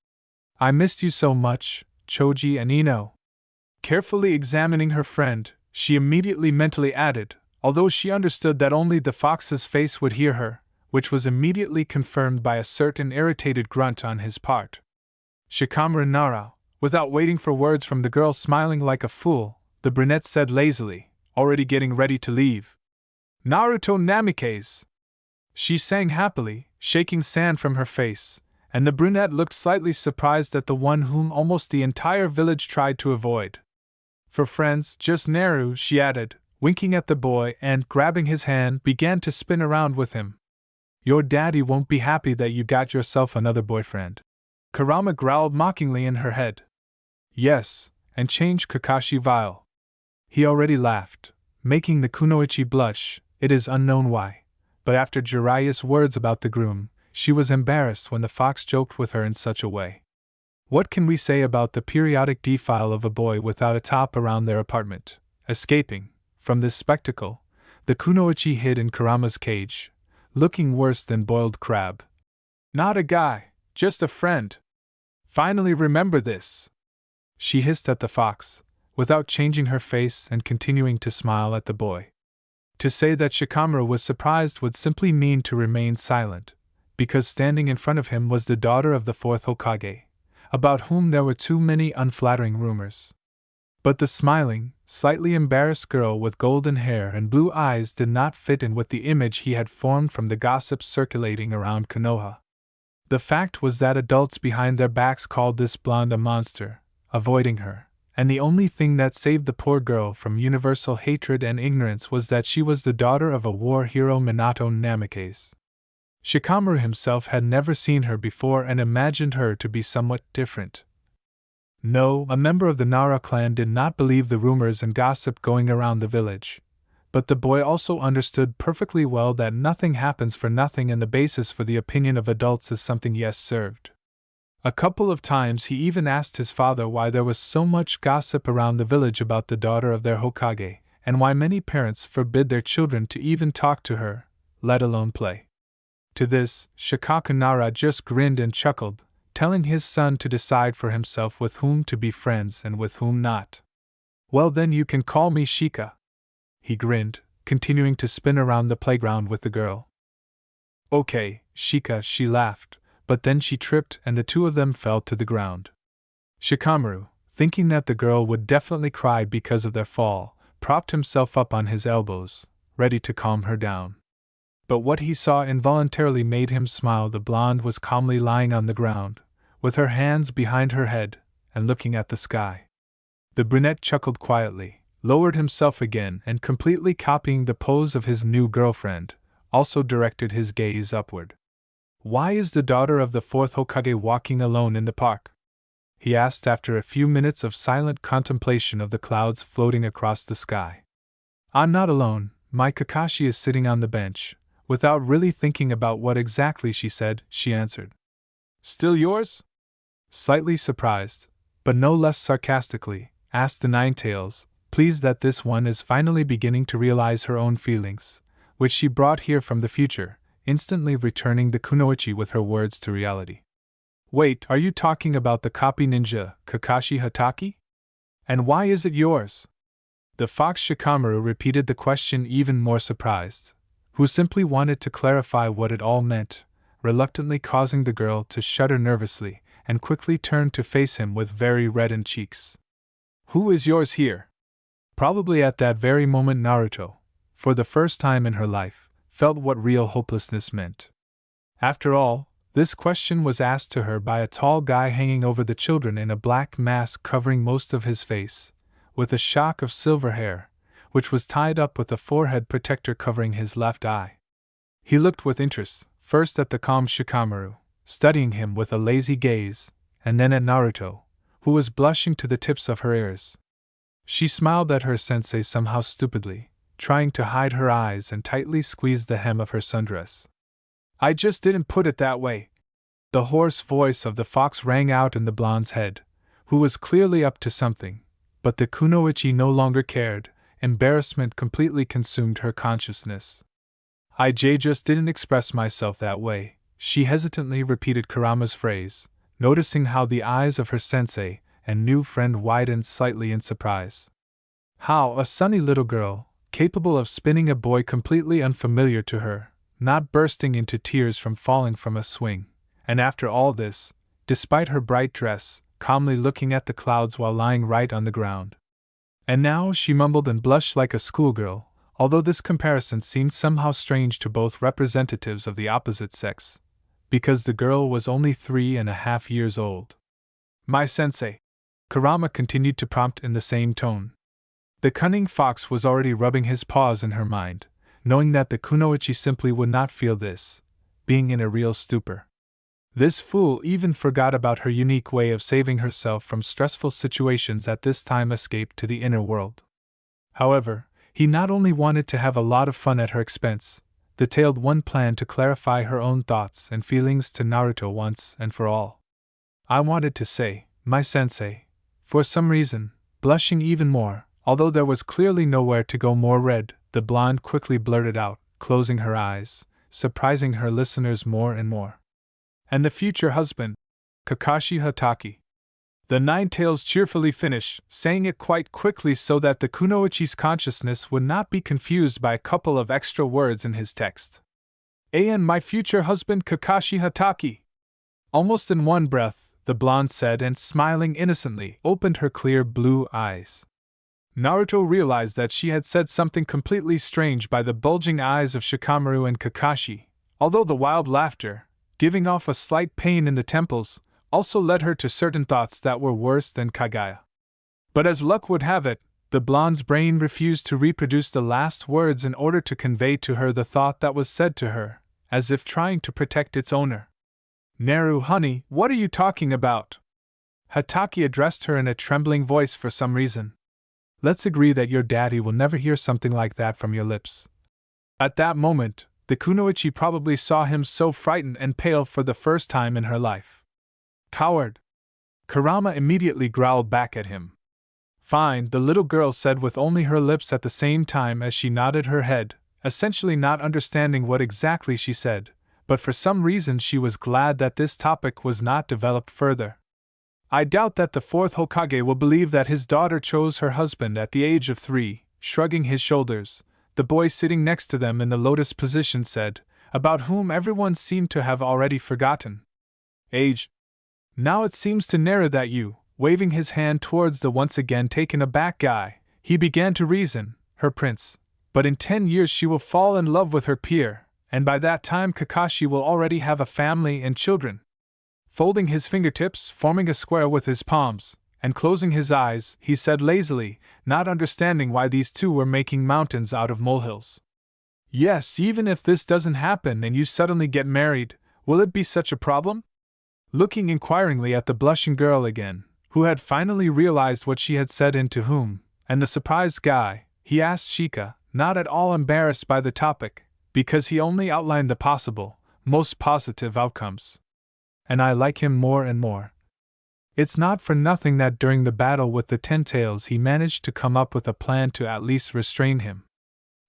"I missed you so much, Choji and Ino." Carefully examining her friend, she immediately mentally added, although she understood that only the fox's face would hear her, which was immediately confirmed by a certain irritated grunt on his part. "Shikamaru Nara." Without waiting for words from the girl smiling like a fool, the brunette said lazily, already getting ready to leave. "Naruto Namikaze!" She sang happily, shaking sand from her face, and the brunette looked slightly surprised at the one whom almost the entire village tried to avoid. "For friends, just Naru," she added, winking at the boy and, grabbing his hand, began to spin around with him. "Your daddy won't be happy that you got yourself another boyfriend." Kurama growled mockingly in her head. "Yes, and change Kakashi vile." He already laughed, making the Kunoichi blush, it is unknown why, but after Jiraiya's words about the groom, she was embarrassed when the fox joked with her in such a way. What can we say about the periodic defile of a boy without a top around their apartment? Escaping from this spectacle, the Kunoichi hid in Kurama's cage, looking worse than boiled crab. "Not a guy, just a friend. Finally remember this," she hissed at the fox, without changing her face and continuing to smile at the boy. To say that Shikamaru was surprised would simply mean to remain silent, because standing in front of him was the daughter of the 4th Hokage, about whom there were too many unflattering rumors. But the smiling, slightly embarrassed girl with golden hair and blue eyes did not fit in with the image he had formed from the gossips circulating around Konoha. The fact was that adults behind their backs called this blonde a monster, avoiding her, and the only thing that saved the poor girl from universal hatred and ignorance was that she was the daughter of a war hero, Minato Namikaze. Shikamaru himself had never seen her before and imagined her to be somewhat different. No, a member of the Nara clan did not believe the rumors and gossip going around the village. But the boy also understood perfectly well that nothing happens for nothing, and the basis for the opinion of adults is something yes served. A couple of times he even asked his father why there was so much gossip around the village about the daughter of their Hokage, and why many parents forbid their children to even talk to her, let alone play. To this, Shikaku Nara just grinned and chuckled, telling his son to decide for himself with whom to be friends and with whom not. Well, then you can call me Shika. He grinned, continuing to spin around the playground with the girl. Okay, Shika, she laughed, but then she tripped and the two of them fell to the ground. Shikamaru, thinking that the girl would definitely cry because of their fall, propped himself up on his elbows, ready to calm her down. But what he saw involuntarily made him smile. The blonde was calmly lying on the ground, with her hands behind her head, and looking at the sky. The brunette chuckled quietly, lowered himself again, and completely copying the pose of his new girlfriend, also directed his gaze upward. Why is the daughter of the fourth Hokage walking alone in the park? He asked after a few minutes of silent contemplation of the clouds floating across the sky. I'm not alone, my Kakashi is sitting on the bench. Without really thinking about what exactly she said, she answered. Still yours? Slightly surprised, but no less sarcastically, asked the Ninetales, pleased that this one is finally beginning to realize her own feelings, which she brought here from the future, instantly returning the kunoichi with her words to reality. Wait, are you talking about the copy ninja, Kakashi Hatake? And why is it yours? The fox Shikamaru repeated the question, even more surprised, who simply wanted to clarify what it all meant, reluctantly causing the girl to shudder nervously and quickly turn to face him with very reddened cheeks. Who is yours here? Probably at that very moment Naruto, for the first time in her life, felt what real hopelessness meant. After all, this question was asked to her by a tall guy hanging over the children in a black mask covering most of his face, with a shock of silver hair, which was tied up with a forehead protector covering his left eye. He looked with interest, first at the calm Shikamaru, studying him with a lazy gaze, and then at Naruto, who was blushing to the tips of her ears. She smiled at her sensei somehow stupidly, trying to hide her eyes, and tightly squeezed the hem of her sundress. I just didn't put it that way. The hoarse voice of the fox rang out in the blonde's head, who was clearly up to something, but the kunoichi no longer cared. Embarrassment completely consumed her consciousness. I just didn't express myself that way, she hesitantly repeated Kurama's phrase, noticing how the eyes of her sensei and new friend widened slightly in surprise. How a sunny little girl, capable of spinning a boy completely unfamiliar to her, not bursting into tears from falling from a swing, and after all this, despite her bright dress, calmly looking at the clouds while lying right on the ground. And now she mumbled and blushed like a schoolgirl, although this comparison seemed somehow strange to both representatives of the opposite sex, because the girl was only 3.5 years old. My sensei, Kurama continued to prompt in the same tone. The cunning fox was already rubbing his paws in her mind, knowing that the kunoichi simply would not feel this, being in a real stupor. This fool even forgot about her unique way of saving herself from stressful situations, at this time escaped to the inner world. However, he not only wanted to have a lot of fun at her expense, detailed one plan to clarify her own thoughts and feelings to Naruto once and for all. I wanted to say, my sensei, for some reason, blushing even more, although there was clearly nowhere to go more red, the blonde quickly blurted out, closing her eyes, surprising her listeners more and more. And the future husband, Kakashi Hatake. The Ninetales cheerfully finished, saying it quite quickly so that the kunoichi's consciousness would not be confused by a couple of extra words in his text. And my future husband Kakashi Hatake. Almost in one breath, the blonde said, and smiling innocently, opened her clear blue eyes. Naruto realized that she had said something completely strange by the bulging eyes of Shikamaru and Kakashi, although the wild laughter, giving off a slight pain in the temples, also led her to certain thoughts that were worse than Kagaya. But as luck would have it, the blonde's brain refused to reproduce the last words in order to convey to her the thought that was said to her, as if trying to protect its owner. Naru, honey, what are you talking about? Hatake addressed her in a trembling voice for some reason. Let's agree that your daddy will never hear something like that from your lips. At that moment, the kunoichi probably saw him so frightened and pale for the first time in her life. Coward! Kurama immediately growled back at him. Fine, the little girl said with only her lips at the same time as she nodded her head, essentially not understanding what exactly she said, but for some reason she was glad that this topic was not developed further. I doubt that the fourth Hokage will believe that his daughter chose her husband at the age of 3, shrugging his shoulders. The boy sitting next to them in the lotus position said, about whom everyone seemed to have already forgotten. Age. Now it seems to narrow that you, waving his hand towards the once again taken aback guy, he began to reason, her prince, but in 10 years she will fall in love with her peer, and by that time Kakashi will already have a family and children. Folding his fingertips, forming a square with his palms, and closing his eyes, he said lazily, not understanding why these two were making mountains out of molehills. Yes, even if this doesn't happen and you suddenly get married, will it be such a problem? Looking inquiringly at the blushing girl again, who had finally realized what she had said and to whom, and the surprised guy, he asked Shika, not at all embarrassed by the topic, because he only outlined the possible, most positive outcomes. And I like him more and more. It's not for nothing that during the battle with the 10 tails he managed to come up with a plan to at least restrain him.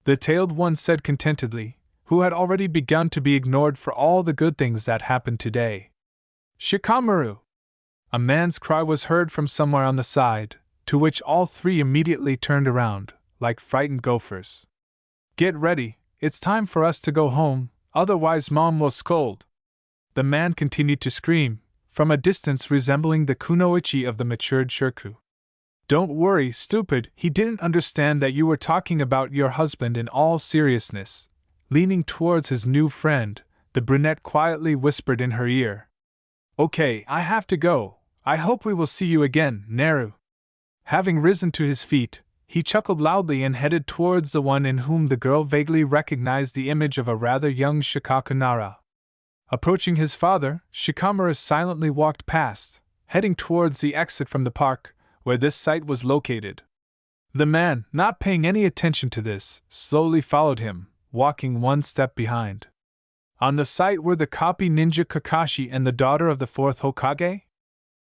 The tailed one said contentedly, who had already begun to be ignored for all the good things that happened today. Shikamaru! A man's cry was heard from somewhere on the side, to which all three immediately turned around, like frightened gophers. Get ready, it's time for us to go home, otherwise Mom will scold. The man continued to scream, from a distance resembling the kunoichi of the matured shirku. Don't worry, stupid, he didn't understand that you were talking about your husband in all seriousness. Leaning towards his new friend, the brunette quietly whispered in her ear. Okay, I have to go. I hope we will see you again, Naru. Having risen to his feet, he chuckled loudly and headed towards the one in whom the girl vaguely recognized the image of a rather young Shikaku Nara. Approaching his father, Shikamaru silently walked past, heading towards the exit from the park, where this site was located. The man, not paying any attention to this, slowly followed him, walking one step behind. On the site were the copy ninja Kakashi and the daughter of the fourth Hokage?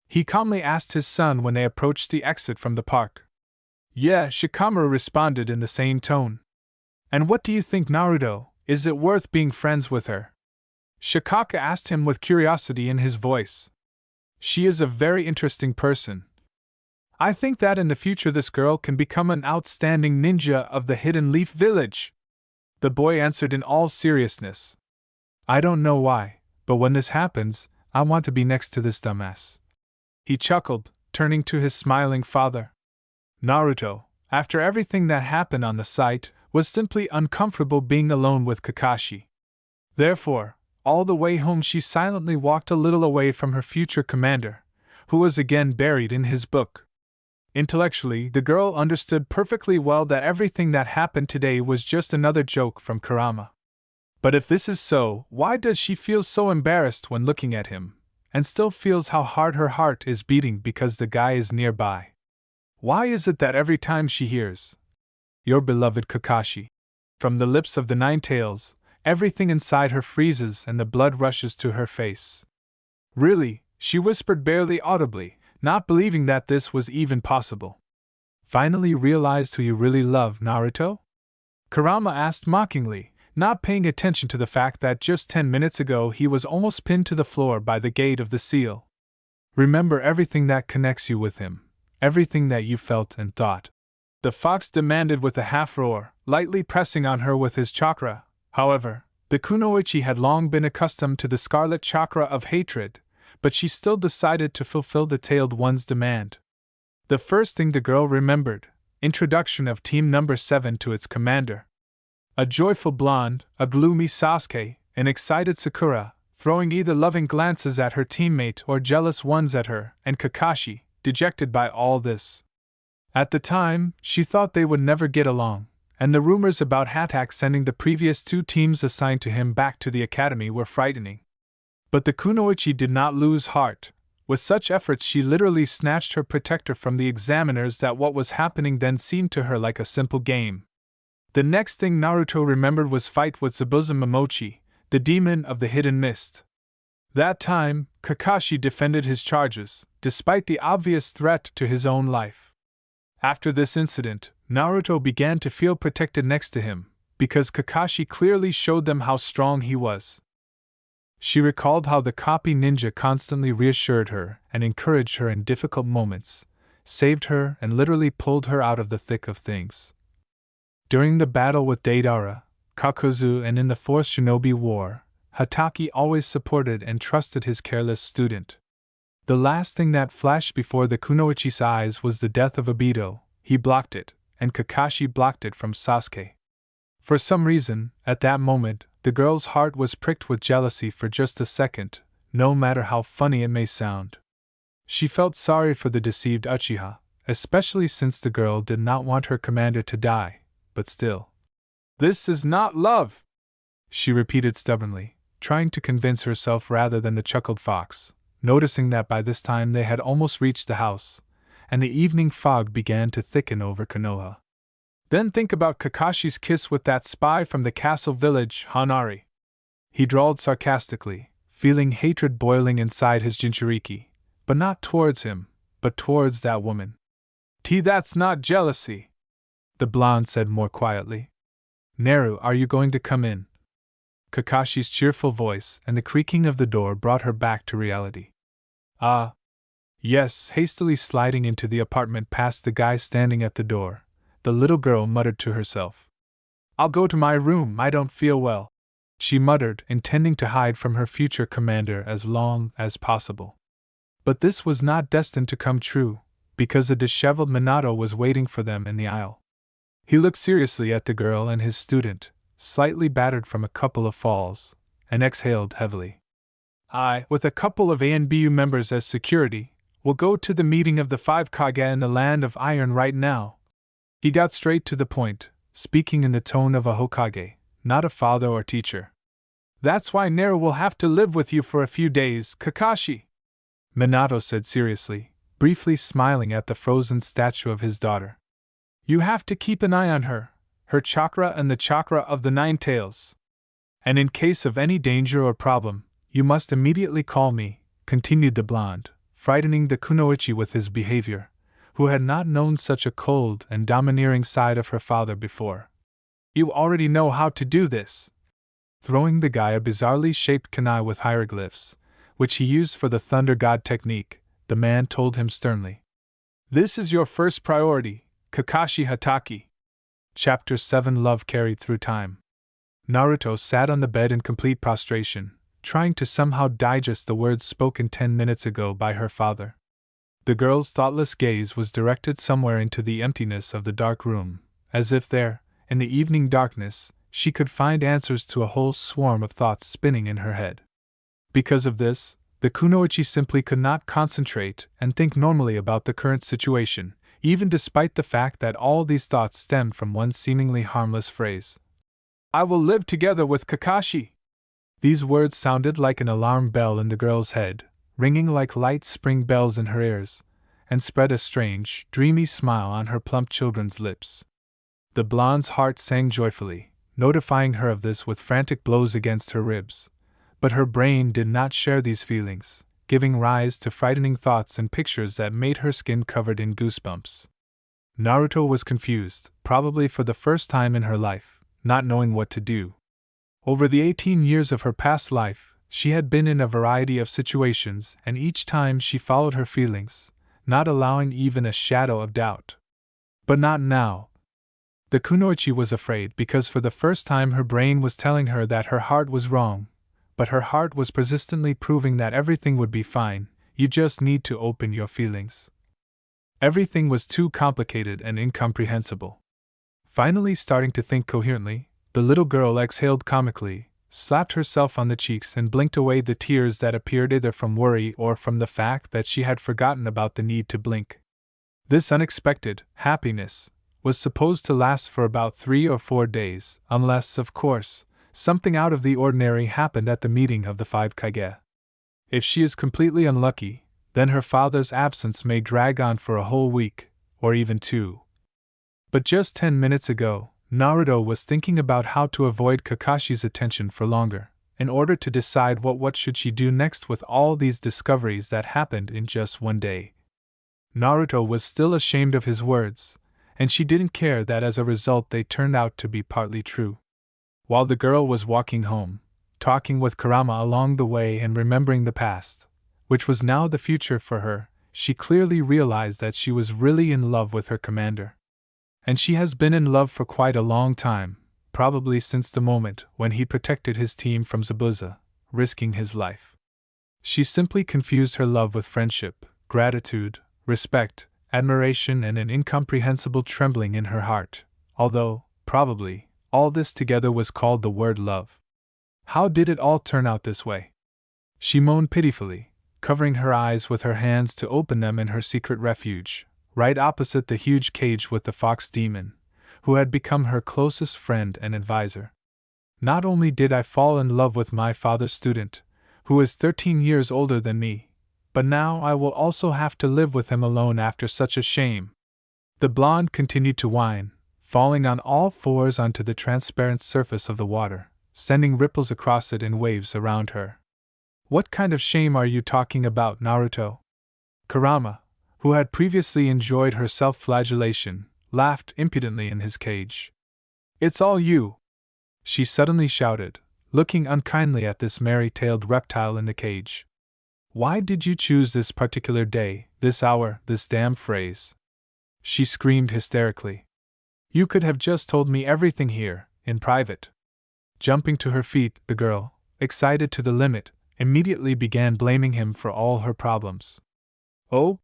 He calmly asked his son when they approached the exit from the park. Yeah, Shikamaru responded in the same tone. And what do you think, Naruto? Is it worth being friends with her? Shikaka asked him with curiosity in his voice. She is a very interesting person. I think that in the future this girl can become an outstanding ninja of the Hidden Leaf Village. The boy answered in all seriousness. I don't know why, but when this happens, I want to be next to this dumbass. He chuckled, turning to his smiling father. Naruto, after everything that happened on the site, was simply uncomfortable being alone with Kakashi. Therefore, all the way home she silently walked a little away from her future commander, who was again buried in his book. Intellectually, the girl understood perfectly well that everything that happened today was just another joke from Kurama. But if this is so, why does she feel so embarrassed when looking at him, and still feels how hard her heart is beating because the guy is nearby? Why is it that every time she hears, "Your beloved Kakashi," from the lips of the Nine Tails, everything inside her freezes and the blood rushes to her face? Really, she whispered barely audibly, not believing that this was even possible. Finally realized who you really love, Naruto? Kurama asked mockingly, not paying attention to the fact that just 10 minutes ago he was almost pinned to the floor by the gate of the seal. Remember everything that connects you with him, everything that you felt and thought. The fox demanded with a half-roar, lightly pressing on her with his chakra. However, the kunoichi had long been accustomed to the scarlet chakra of hatred, but she still decided to fulfill the tailed one's demand. The first thing the girl remembered, introduction of Team Number 7 to its commander. A joyful blonde, a gloomy Sasuke, an excited Sakura, throwing either loving glances at her teammate or jealous ones at her, and Kakashi, dejected by all this. At the time, she thought they would never get along, and the rumors about Hatak sending the previous 2 teams assigned to him back to the academy were frightening. But the kunoichi did not lose heart. With such efforts she literally snatched her protector from the examiners that what was happening then seemed to her like a simple game. The next thing Naruto remembered was fight with Zabuza Momochi, the demon of the hidden mist. That time, Kakashi defended his charges, despite the obvious threat to his own life. After this incident, Naruto began to feel protected next to him, because Kakashi clearly showed them how strong he was. She recalled how the copy ninja constantly reassured her and encouraged her in difficult moments, saved her and literally pulled her out of the thick of things. During the battle with Deidara, Kakuzu, and in the Fourth Shinobi War, Hatake always supported and trusted his careless student. The last thing that flashed before the kunoichi's eyes was the death of Obito. He blocked it, and Kakashi blocked it from Sasuke. For some reason, at that moment, the girl's heart was pricked with jealousy for just a second, no matter how funny it may sound. She felt sorry for the deceived Uchiha, especially since the girl did not want her commander to die, but still. "This is not love," she repeated stubbornly, trying to convince herself rather than the chuckled fox, noticing that by this time they had almost reached the house, and the evening fog began to thicken over Konoha. "Then think about Kakashi's kiss with that spy from the castle village, Hanari," he drawled sarcastically, feeling hatred boiling inside his Jinchuriki, but not towards him, but towards that woman. That's not jealousy," the blonde said more quietly. "Naru, are you going to come in?" Kakashi's cheerful voice and the creaking of the door brought her back to reality. Yes," hastily sliding into the apartment past the guy standing at the door, the little girl muttered to herself. "I'll go to my room, I don't feel well," she muttered, intending to hide from her future commander as long as possible. But this was not destined to come true, because the disheveled Minato was waiting for them in the aisle. He looked seriously at the girl and his student, slightly battered from a couple of falls, and exhaled heavily. "I, with a couple of ANBU members as security, will go to the meeting of the 5 Kage in the Land of Iron right now." He got straight to the point, speaking in the tone of a Hokage, not a father or teacher. "That's why Naru will have to live with you for a few days, Kakashi," Minato said seriously, briefly smiling at the frozen statue of his daughter. "You have to keep an eye on her, her chakra and the chakra of the 9 tails. And in case of any danger or problem, you must immediately call me," continued the blonde, frightening the kunoichi with his behavior, who had not known such a cold and domineering side of her father before. "You already know how to do this." Throwing the guy a bizarrely shaped kunai with hieroglyphs, which he used for the Thunder God technique, the man told him sternly. "This is your first priority, Kakashi Hatake." Chapter 7 Love Carried Through Time. Naruto sat on the bed in complete prostration, trying to somehow digest the words spoken 10 minutes ago by her father. The girl's thoughtless gaze was directed somewhere into the emptiness of the dark room, as if there, in the evening darkness, she could find answers to a whole swarm of thoughts spinning in her head. Because of this, the kunoichi simply could not concentrate and think normally about the current situation, even despite the fact that all these thoughts stemmed from one seemingly harmless phrase. "I will live together with Kakashi." These words sounded like an alarm bell in the girl's head, ringing like light spring bells in her ears, and spread a strange, dreamy smile on her plump children's lips. The blonde's heart sang joyfully, notifying her of this with frantic blows against her ribs, but her brain did not share these feelings, giving rise to frightening thoughts and pictures that made her skin covered in goosebumps. Naruto was confused, probably for the first time in her life, not knowing what to do. Over the 18 years of her past life, she had been in a variety of situations, and each time she followed her feelings, not allowing even a shadow of doubt. But not now. The kunoichi was afraid because for the first time her brain was telling her that her heart was wrong, but her heart was persistently proving that everything would be fine, you just need to open your feelings. Everything was too complicated and incomprehensible. Finally starting to think coherently, the little girl exhaled comically, slapped herself on the cheeks and blinked away the tears that appeared either from worry or from the fact that she had forgotten about the need to blink. This unexpected happiness was supposed to last for about 3 or 4 days, unless, of course, something out of the ordinary happened at the meeting of the 5 Kage. If she is completely unlucky, then her father's absence may drag on for a whole week, or even 2. But just 10 minutes ago, Naruto was thinking about how to avoid Kakashi's attention for longer, in order to decide what should she do next with all these discoveries that happened in just one day. Naruto was still ashamed of his words, and she didn't care that as a result they turned out to be partly true. While the girl was walking home, talking with Kurama along the way and remembering the past, which was now the future for her, she clearly realized that she was really in love with her commander. And she has been in love for quite a long time, probably since the moment when he protected his team from Zabuza, risking his life. She simply confused her love with friendship, gratitude, respect, admiration, and an incomprehensible trembling in her heart, although, probably, all this together was called the word love. How did it all turn out this way? She moaned pitifully, covering her eyes with her hands to open them in her secret refuge, right opposite the huge cage with the fox demon, who had become her closest friend and advisor. Not only did I fall in love with my father's student, who is 13 years older than me, but now I will also have to live with him alone after such a shame. The blonde continued to whine, falling on all fours onto the transparent surface of the water, sending ripples across it in waves around her. What kind of shame are you talking about, Naruto? Kurama, who had previously enjoyed her self-flagellation, laughed impudently in his cage. It's all you! She suddenly shouted, looking unkindly at this merry-tailed reptile in the cage. Why did you choose this particular day, this hour, this damn phrase? She screamed hysterically. You could have just told me everything here, in private. Jumping to her feet, the girl, excited to the limit, immediately began blaming him for all her problems. Oh?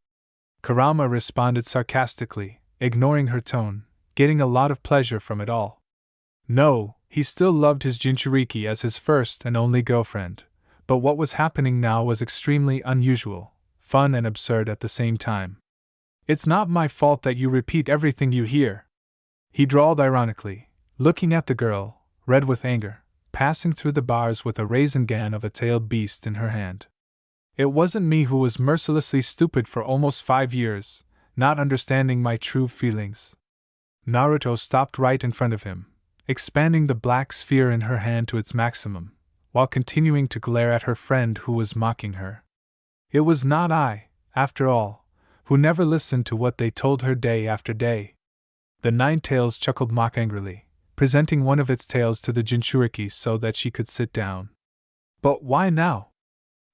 Kurama responded sarcastically, ignoring her tone, getting a lot of pleasure from it all. No, he still loved his Jinchuriki as his first and only girlfriend, but what was happening now was extremely unusual, fun and absurd at the same time. It's not my fault that you repeat everything you hear, he drawled ironically, looking at the girl, red with anger, passing through the bars with a Rasengan of a tailed beast in her hand. It wasn't me who was mercilessly stupid for almost 5 years, not understanding my true feelings. Naruto stopped right in front of him, expanding the black sphere in her hand to its maximum, while continuing to glare at her friend who was mocking her. It was not I, after all, who never listened to what they told her day after day. The Nine Tails chuckled mock angrily, presenting one of its tails to the Jinchuriki so that she could sit down. But why now?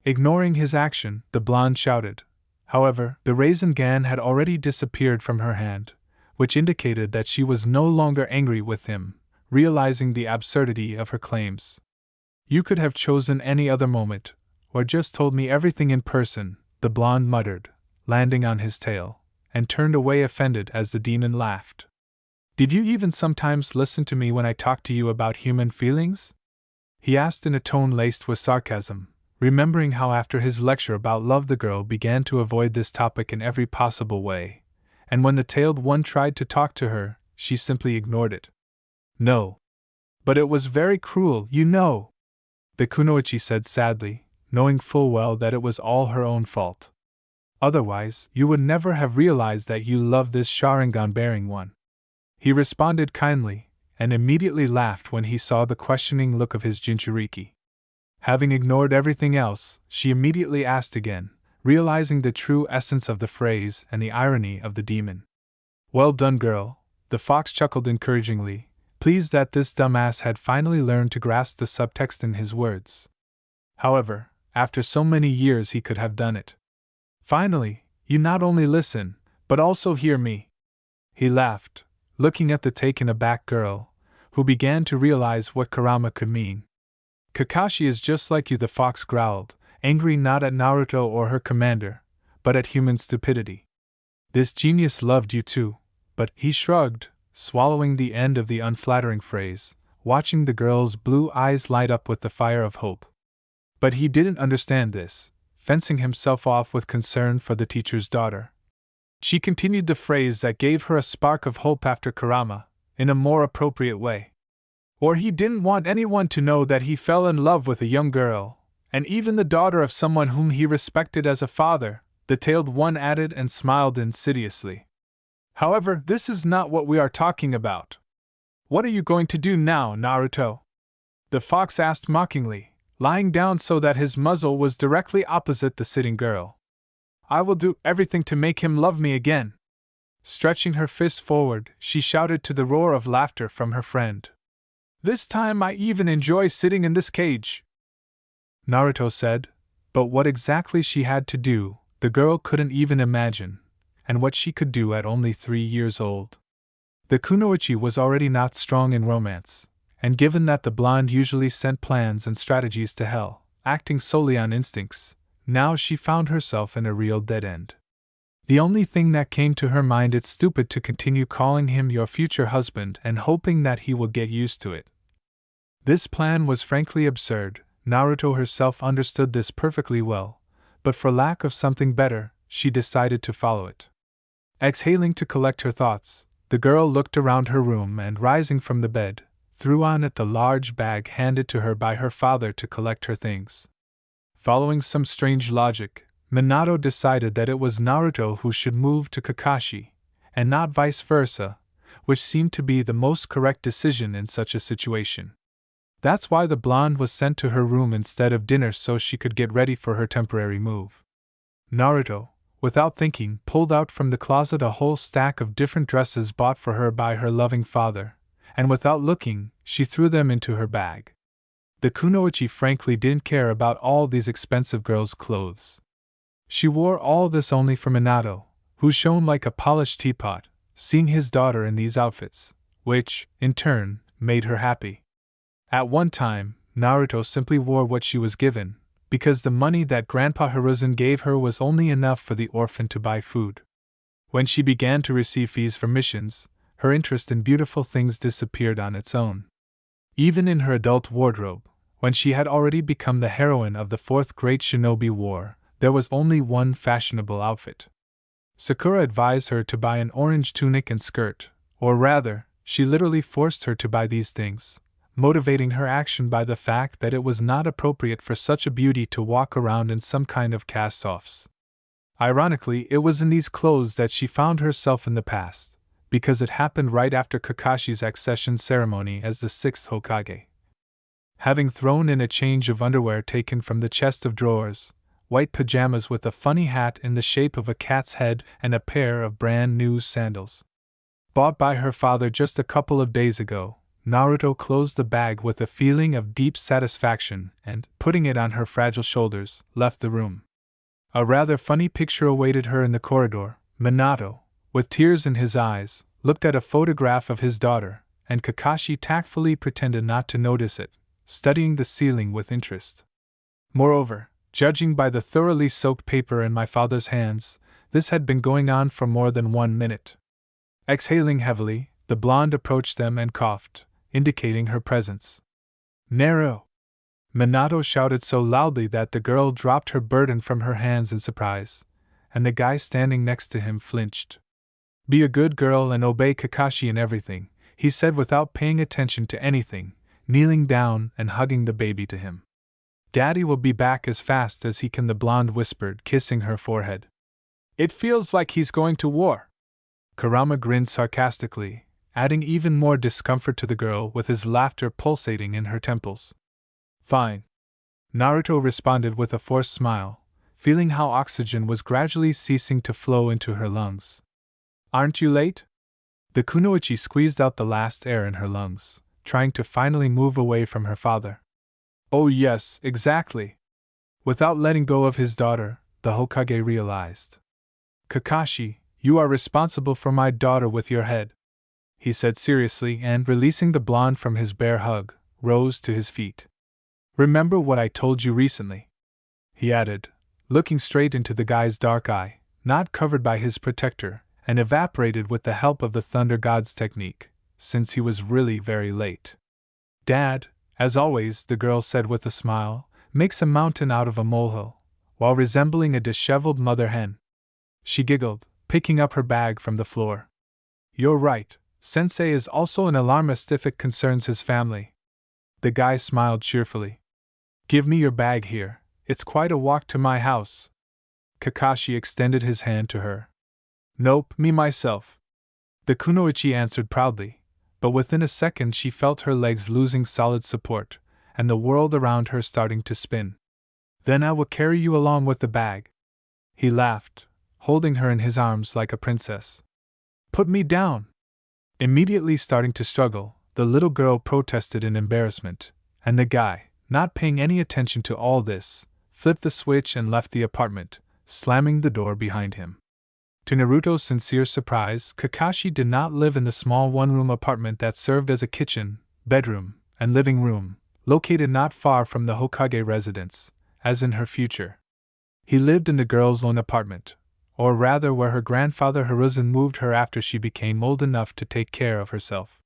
Ignoring his action, the blonde shouted. However, the Rasengan had already disappeared from her hand, which indicated that she was no longer angry with him, realizing the absurdity of her claims. You could have chosen any other moment, or just told me everything in person, the blonde muttered, landing on his tail, and turned away offended as the demon laughed. Did you even sometimes listen to me when I talked to you about human feelings? He asked in a tone laced with sarcasm, remembering how after his lecture about love the girl began to avoid this topic in every possible way, and when the tailed one tried to talk to her, she simply ignored it. No. But it was very cruel, you know, the kunoichi said sadly, knowing full well that it was all her own fault. Otherwise, you would never have realized that you loved this Sharingan-bearing one. He responded kindly, and immediately laughed when he saw the questioning look of his Jinchuriki. Having ignored everything else, she immediately asked again, realizing the true essence of the phrase and the irony of the demon. Well done, girl, the fox chuckled encouragingly, pleased that this dumbass had finally learned to grasp the subtext in his words. However, after so many years he could have done it. Finally, you not only listen, but also hear me. He laughed, looking at the taken aback girl, who began to realize what Kurama could mean. Kakashi is just like you, the fox growled, angry not at Naruto or her commander, but at human stupidity. This genius loved you too, but he shrugged, swallowing the end of the unflattering phrase, watching the girl's blue eyes light up with the fire of hope. But he didn't understand this, fencing himself off with concern for the teacher's daughter. She continued the phrase that gave her a spark of hope after Kurama, in a more appropriate way. Or he didn't want anyone to know that he fell in love with a young girl, and even the daughter of someone whom he respected as a father, the tailed one added and smiled insidiously. However, this is not what we are talking about. What are you going to do now, Naruto? The fox asked mockingly, lying down so that his muzzle was directly opposite the sitting girl. I will do everything to make him love me again. Stretching her fist forward, she shouted to the roar of laughter from her friend. This time I even enjoy sitting in this cage. Naruto said, but what exactly she had to do, the girl couldn't even imagine, and what she could do at only 3 years old. The kunoichi was already not strong in romance, and given that the blonde usually sent plans and strategies to hell, acting solely on instincts, now she found herself in a real dead end. The only thing that came to her mind, it's stupid to continue calling him your future husband and hoping that he will get used to it. This plan was frankly absurd. Naruto herself understood this perfectly well, but for lack of something better, she decided to follow it. Exhaling to collect her thoughts, the girl looked around her room and, rising from the bed, threw on it the large bag handed to her by her father to collect her things. Following some strange logic, Minato decided that it was Naruto who should move to Kakashi, and not vice versa, which seemed to be the most correct decision in such a situation. That's why the blonde was sent to her room instead of dinner, so she could get ready for her temporary move. Naruto, without thinking, pulled out from the closet a whole stack of different dresses bought for her by her loving father, and without looking, she threw them into her bag. The kunoichi frankly didn't care about all these expensive girls' clothes. She wore all this only for Minato, who shone like a polished teapot, seeing his daughter in these outfits, which, in turn, made her happy. At one time, Naruto simply wore what she was given, because the money that Grandpa Hiruzen gave her was only enough for the orphan to buy food. When she began to receive fees for missions, her interest in beautiful things disappeared on its own. Even in her adult wardrobe, when she had already become the heroine of the Fourth Great Shinobi War, there was only one fashionable outfit. Sakura advised her to buy an orange tunic and skirt, or rather, she literally forced her to buy these things, motivating her action by the fact that it was not appropriate for such a beauty to walk around in some kind of cast-offs. Ironically, it was in these clothes that she found herself in the past, because it happened right after Kakashi's accession ceremony as the 6th Hokage. Having thrown in a change of underwear taken from the chest of drawers, white pajamas with a funny hat in the shape of a cat's head, and a pair of brand new sandals, bought by her father just a couple of days ago, Naruto closed the bag with a feeling of deep satisfaction and, putting it on her fragile shoulders, left the room. A rather funny picture awaited her in the corridor. Minato, with tears in his eyes, looked at a photograph of his daughter, and Kakashi tactfully pretended not to notice it, studying the ceiling with interest. Moreover, judging by the thoroughly soaked paper in my father's hands, this had been going on for more than 1 minute. Exhaling heavily, the blonde approached them and coughed, indicating her presence. Nero! Minato shouted so loudly that the girl dropped her burden from her hands in surprise, and the guy standing next to him flinched. Be a good girl and obey Kakashi in everything, he said without paying attention to anything, kneeling down and hugging the baby to him. Daddy will be back as fast as he can, the blonde whispered, kissing her forehead. It feels like he's going to war. Kurama grinned sarcastically, adding even more discomfort to the girl with his laughter pulsating in her temples. Fine. Naruto responded with a forced smile, feeling how oxygen was gradually ceasing to flow into her lungs. Aren't you late? The kunoichi squeezed out the last air in her lungs, trying to finally move away from her father. Oh yes, exactly. Without letting go of his daughter, the Hokage realized. Kakashi, you are responsible for my daughter with your head, he said seriously and, releasing the blonde from his bear hug, rose to his feet. Remember what I told you recently? He added, looking straight into the guy's dark eye, not covered by his protector, and evaporated with the help of the Thunder God's technique, since he was really very late. Dad, as always, the girl said with a smile, makes a mountain out of a molehill, while resembling a disheveled mother hen. She giggled, picking up her bag from the floor. You're right, Sensei is also an alarmist if it concerns his family. The guy smiled cheerfully. Give me your bag here, it's quite a walk to my house. Kakashi extended his hand to her. Nope, me myself. The kunoichi answered proudly, but within a second she felt her legs losing solid support, and the world around her starting to spin. Then I will carry you along with the bag. He laughed, holding her in his arms like a princess. Put me down! Immediately starting to struggle, the little girl protested in embarrassment, and the guy, not paying any attention to all this, flipped the switch and left the apartment, slamming the door behind him. To Naruto's sincere surprise, Kakashi did not live in the small one-room apartment that served as a kitchen, bedroom, and living room, located not far from the Hokage residence, as in her future. He lived in the girl's own apartment, or rather where her grandfather Hiruzen moved her after she became old enough to take care of herself.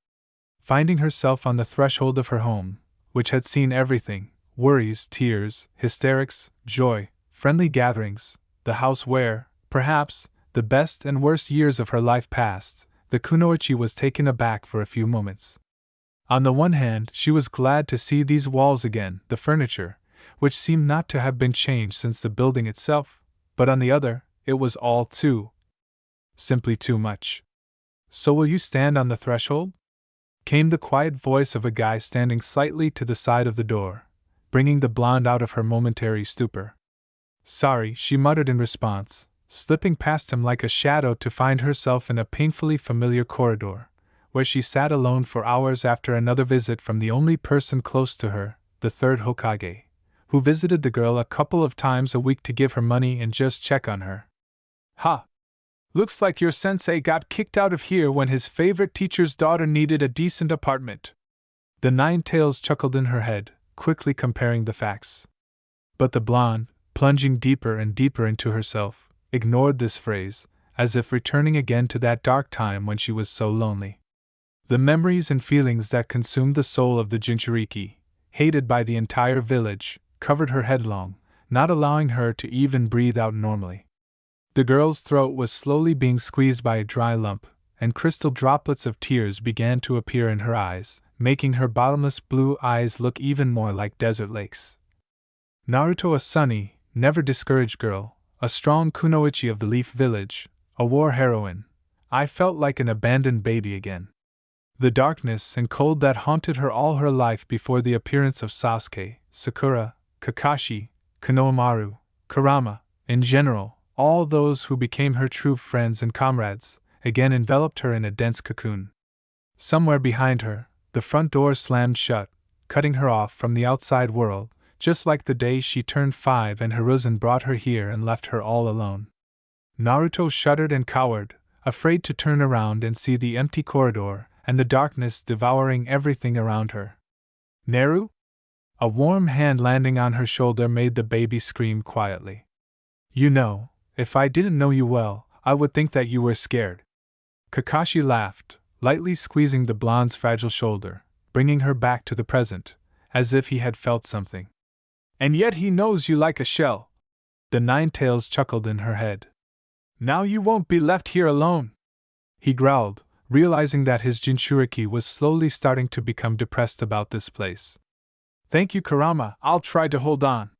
Finding herself on the threshold of her home, which had seen everything, worries, tears, hysterics, joy, friendly gatherings, the house where, perhaps, the best and worst years of her life passed, the kunoichi was taken aback for a few moments. On the one hand, she was glad to see these walls again, the furniture, which seemed not to have been changed since the building itself, but on the other, it was all simply too much. So will you stand on the threshold? Came the quiet voice of a guy standing slightly to the side of the door, bringing the blonde out of her momentary stupor. Sorry, she muttered in response, slipping past him like a shadow to find herself in a painfully familiar corridor, where she sat alone for hours after another visit from the only person close to her, the third Hokage, who visited the girl a couple of times a week to give her money and just check on her. Ha! Looks like your sensei got kicked out of here when his favorite teacher's daughter needed a decent apartment. The Nine-Tails chuckled in her head, quickly comparing the facts. But the blonde, plunging deeper and deeper into herself, ignored this phrase, as if returning again to that dark time when she was so lonely. The memories and feelings that consumed the soul of the Jinchuriki, hated by the entire village, covered her headlong, not allowing her to even breathe out normally. The girl's throat was slowly being squeezed by a dry lump, and crystal droplets of tears began to appear in her eyes, making her bottomless blue eyes look even more like desert lakes. Naruto, a sunny, never discouraged girl, a strong kunoichi of the Leaf Village, a war heroine, I felt like an abandoned baby again. The darkness and cold that haunted her all her life before the appearance of Sasuke, Sakura, Kakashi, Konohamaru, Kurama, in general, all those who became her true friends and comrades, again enveloped her in a dense cocoon. Somewhere behind her, the front door slammed shut, cutting her off from the outside world, just like the day she turned 5 and Hiruzen brought her here and left her all alone. Naruto shuddered and cowered, afraid to turn around and see the empty corridor and the darkness devouring everything around her. Neru? A warm hand landing on her shoulder made the baby scream quietly. You know, if I didn't know you well, I would think that you were scared. Kakashi laughed, lightly squeezing the blonde's fragile shoulder, bringing her back to the present, as if he had felt something. And yet he knows you like a shell. The Nine-Tails chuckled in her head. Now you won't be left here alone, he growled, realizing that his Jinchuriki was slowly starting to become depressed about this place. Thank you, Kurama, I'll try to hold on.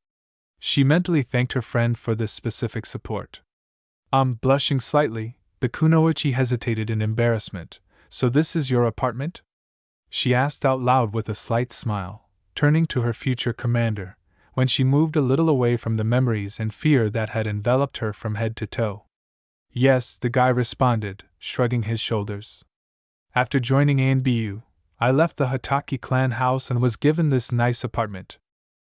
She mentally thanked her friend for this specific support. Blushing slightly, the kunoichi hesitated in embarrassment. So this is your apartment? She asked out loud with a slight smile, turning to her future commander, when she moved a little away from the memories and fear that had enveloped her from head to toe. Yes, the guy responded, shrugging his shoulders. After joining ANBU, I left the Hatake clan house and was given this nice apartment.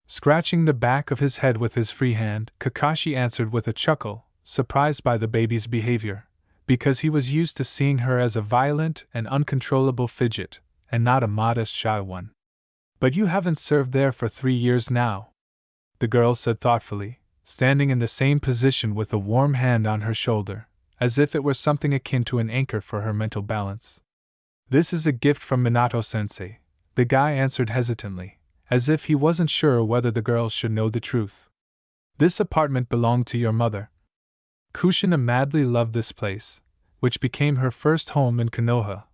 Scratching the back of his head with his free hand, Kakashi answered with a chuckle, surprised by the baby's behavior, because he was used to seeing her as a violent and uncontrollable fidget, and not a modest, shy one. But you haven't served there for 3 years now, the girl said thoughtfully, standing in the same position with a warm hand on her shoulder, as if it were something akin to an anchor for her mental balance. This is a gift from Minato-sensei, the guy answered hesitantly, as if he wasn't sure whether the girl should know the truth. This apartment belonged to your mother. Kushina madly loved this place, which became her first home in Konoha,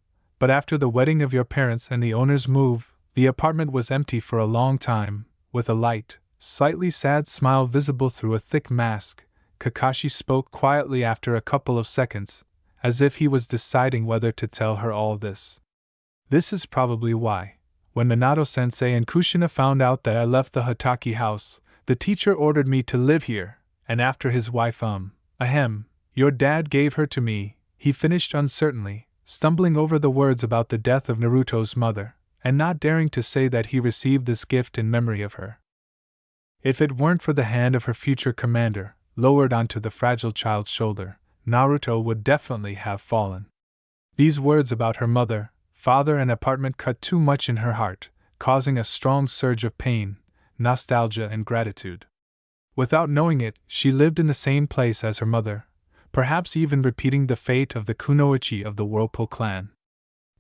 but after the wedding of your parents and the owner's move, the apartment was empty for a long time. With a light, slightly sad smile visible through a thick mask, Kakashi spoke quietly after a couple of seconds, as if he was deciding whether to tell her all this. This is probably why, when Minato-sensei and Kushina found out that I left the Hatake house, the teacher ordered me to live here, and after his wife ahem, your dad gave her to me, he finished uncertainly, stumbling over the words about the death of Naruto's mother, and not daring to say that he received this gift in memory of her. If it weren't for the hand of her future commander, lowered onto the fragile child's shoulder, Naruto would definitely have fallen. These words about her mother, father, and apartment cut too much in her heart, causing a strong surge of pain, nostalgia, and gratitude. Without knowing it, she lived in the same place as her mother, perhaps even repeating the fate of the Kunoichi of the Whirlpool clan.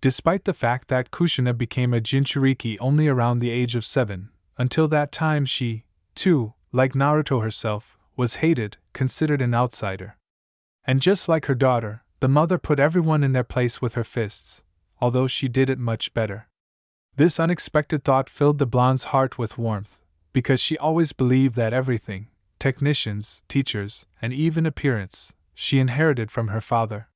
Despite the fact that Kushina became a Jinchuriki only around the age of 7, until that time she, too, like Naruto herself, was hated, considered an outsider. And just like her daughter, the mother put everyone in their place with her fists, although she did it much better. This unexpected thought filled the blonde's heart with warmth, because she always believed that everything, technicians, teachers, and even appearance, she inherited from her father.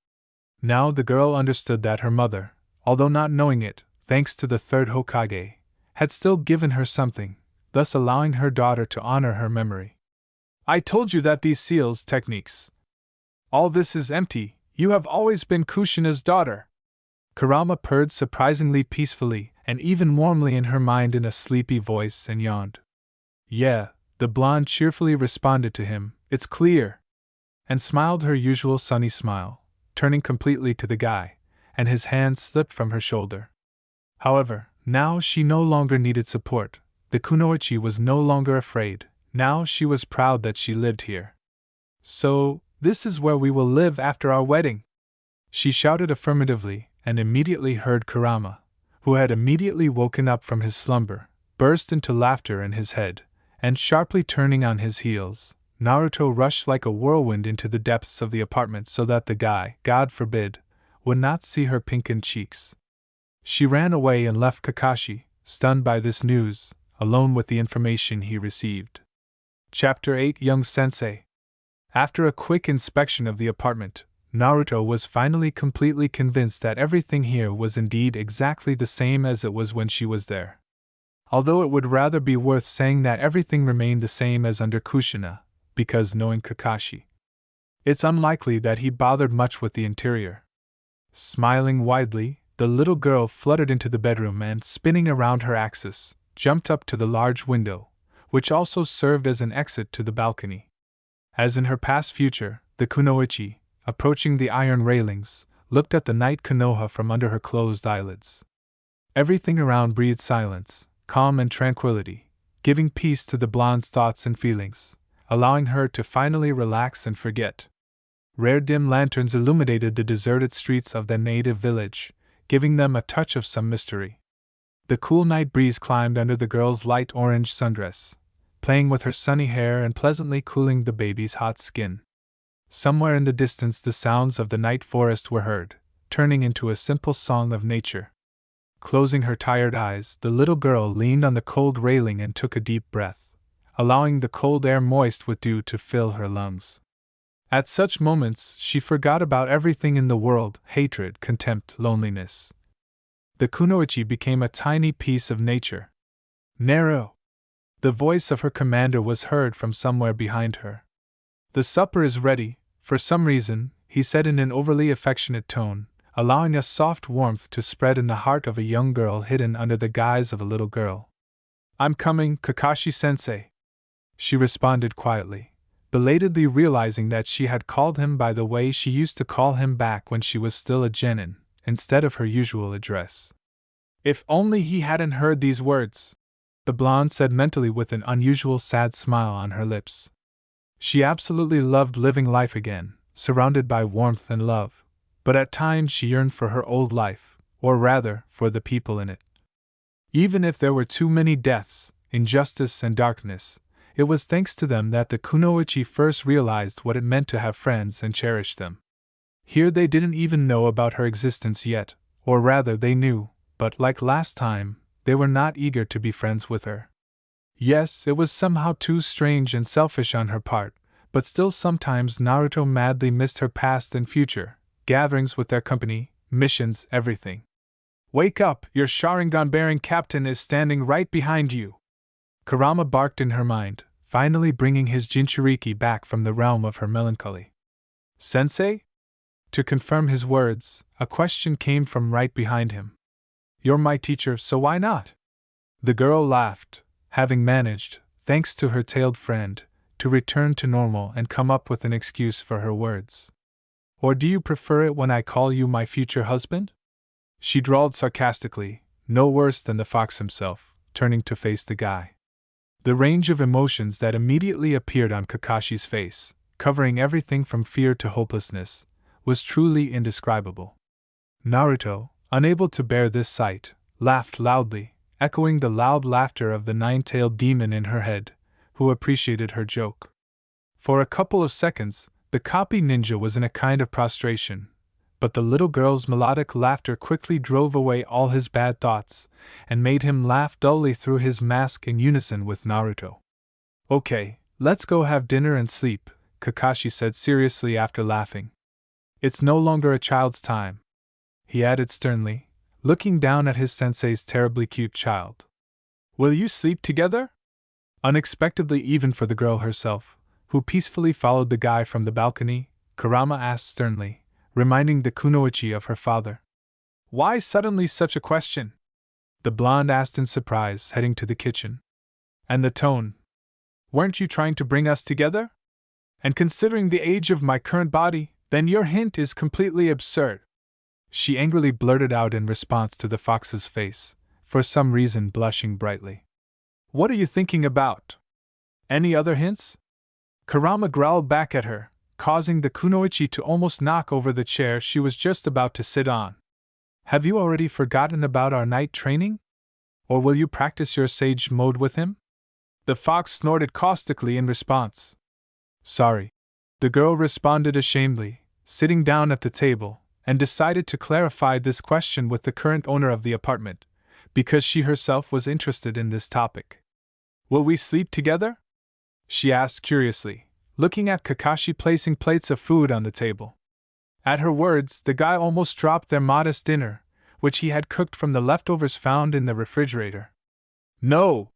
Now the girl understood that her mother, although not knowing it, thanks to the third Hokage, had still given her something, thus allowing her daughter to honor her memory. I told you that these seals techniques. All this is empty, you have always been Kushina's daughter. Kurama purred surprisingly peacefully and even warmly in her mind in a sleepy voice and yawned. Yeah, the blonde cheerfully responded to him, it's clear. And smiled her usual sunny smile, turning completely to the guy, and his hand slipped from her shoulder. However, now she no longer needed support, the Kunoichi was no longer afraid, now she was proud that she lived here. So, this is where we will live after our wedding. She shouted affirmatively, and immediately heard Kurama, who had immediately woken up from his slumber, burst into laughter in his head, and sharply turning on his heels, Naruto rushed like a whirlwind into the depths of the apartment so that the guy, God forbid, would not see her pinkened cheeks. She ran away and left Kakashi, stunned by this news, alone with the information he received. Chapter 8 Young Sensei. After a quick inspection of the apartment, Naruto was finally completely convinced that everything here was indeed exactly the same as it was when she was there. Although it would rather be worth saying that everything remained the same as under Kushina, because knowing Kakashi, it's unlikely that he bothered much with the interior. Smiling widely, the little girl fluttered into the bedroom and, spinning around her axis, jumped up to the large window, which also served as an exit to the balcony. As in her past future, the Kunoichi, approaching the iron railings, looked at the night Konoha from under her closed eyelids. Everything around breathed silence, calm and tranquility, giving peace to the blonde's thoughts and feelings, allowing her to finally relax and forget. Rare dim lanterns illuminated the deserted streets of their native village, giving them a touch of some mystery. The cool night breeze climbed under the girl's light orange sundress, playing with her sunny hair and pleasantly cooling the baby's hot skin. Somewhere in the distance the sounds of the night forest were heard, turning into a simple song of nature. Closing her tired eyes, the little girl leaned on the cold railing and took a deep breath, allowing the cold air moist with dew to fill her lungs. At such moments, she forgot about everything in the world, hatred, contempt, loneliness. The Kunoichi became a tiny piece of nature. Nero! The voice of her commander was heard from somewhere behind her. The supper is ready, for some reason, he said in an overly affectionate tone, allowing a soft warmth to spread in the heart of a young girl hidden under the guise of a little girl. I'm coming, Kakashi-sensei. She responded quietly, belatedly realizing that she had called him by the way she used to call him back when she was still a genin, instead of her usual address. If only he hadn't heard these words, the blonde said mentally with an unusual sad smile on her lips. She absolutely loved living life again, surrounded by warmth and love, but at times she yearned for her old life, or rather, for the people in it. Even if there were too many deaths, injustice, and darkness, it was thanks to them that the Kunoichi first realized what it meant to have friends and cherish them. Here they didn't even know about her existence yet, or rather they knew, but like last time, they were not eager to be friends with her. Yes, it was somehow too strange and selfish on her part, but still sometimes Naruto madly missed her past and future, gatherings with their company, missions, everything. Wake up, your Sharingan-bearing captain is standing right behind you! Kurama barked in her mind, finally bringing his Jinchuriki back from the realm of her melancholy. Sensei? To confirm his words, a question came from right behind him. You're my teacher, so why not? The girl laughed, having managed, thanks to her tailed friend, to return to normal and come up with an excuse for her words. Or do you prefer it when I call you my future husband? She drawled sarcastically, no worse than the fox himself, turning to face the guy. The range of emotions that immediately appeared on Kakashi's face, covering everything from fear to hopelessness, was truly indescribable. Naruto, unable to bear this sight, laughed loudly, echoing the loud laughter of the nine-tailed demon in her head, who appreciated her joke. For a couple of seconds, the copy ninja was in a kind of prostration, but the little girl's melodic laughter quickly drove away all his bad thoughts, and made him laugh dully through his mask in unison with Naruto. Okay, let's go have dinner and sleep, Kakashi said seriously after laughing. It's no longer a child's time, he added sternly, looking down at his sensei's terribly cute child. Will you sleep together? Unexpectedly even for the girl herself, who peacefully followed the guy from the balcony, Kurama asked sternly, reminding the kunoichi of her father. Why suddenly such a question? The blonde asked in surprise, heading to the kitchen. And the tone. Weren't you trying to bring us together? And considering the age of my current body, then your hint is completely absurd. She angrily blurted out in response to the fox's face, for some reason blushing brightly. What are you thinking about? Any other hints? Kurama growled back at her, causing the kunoichi to almost knock over the chair she was just about to sit on. Have you already forgotten about our night training? Or will you practice your sage mode with him? The fox snorted caustically in response. Sorry. The girl responded ashamedly, sitting down at the table, and decided to clarify this question with the current owner of the apartment, because she herself was interested in this topic. Will we sleep together? She asked curiously, looking at Kakashi placing plates of food on the table. At her words, the guy almost dropped their modest dinner, which he had cooked from the leftovers found in the refrigerator. No!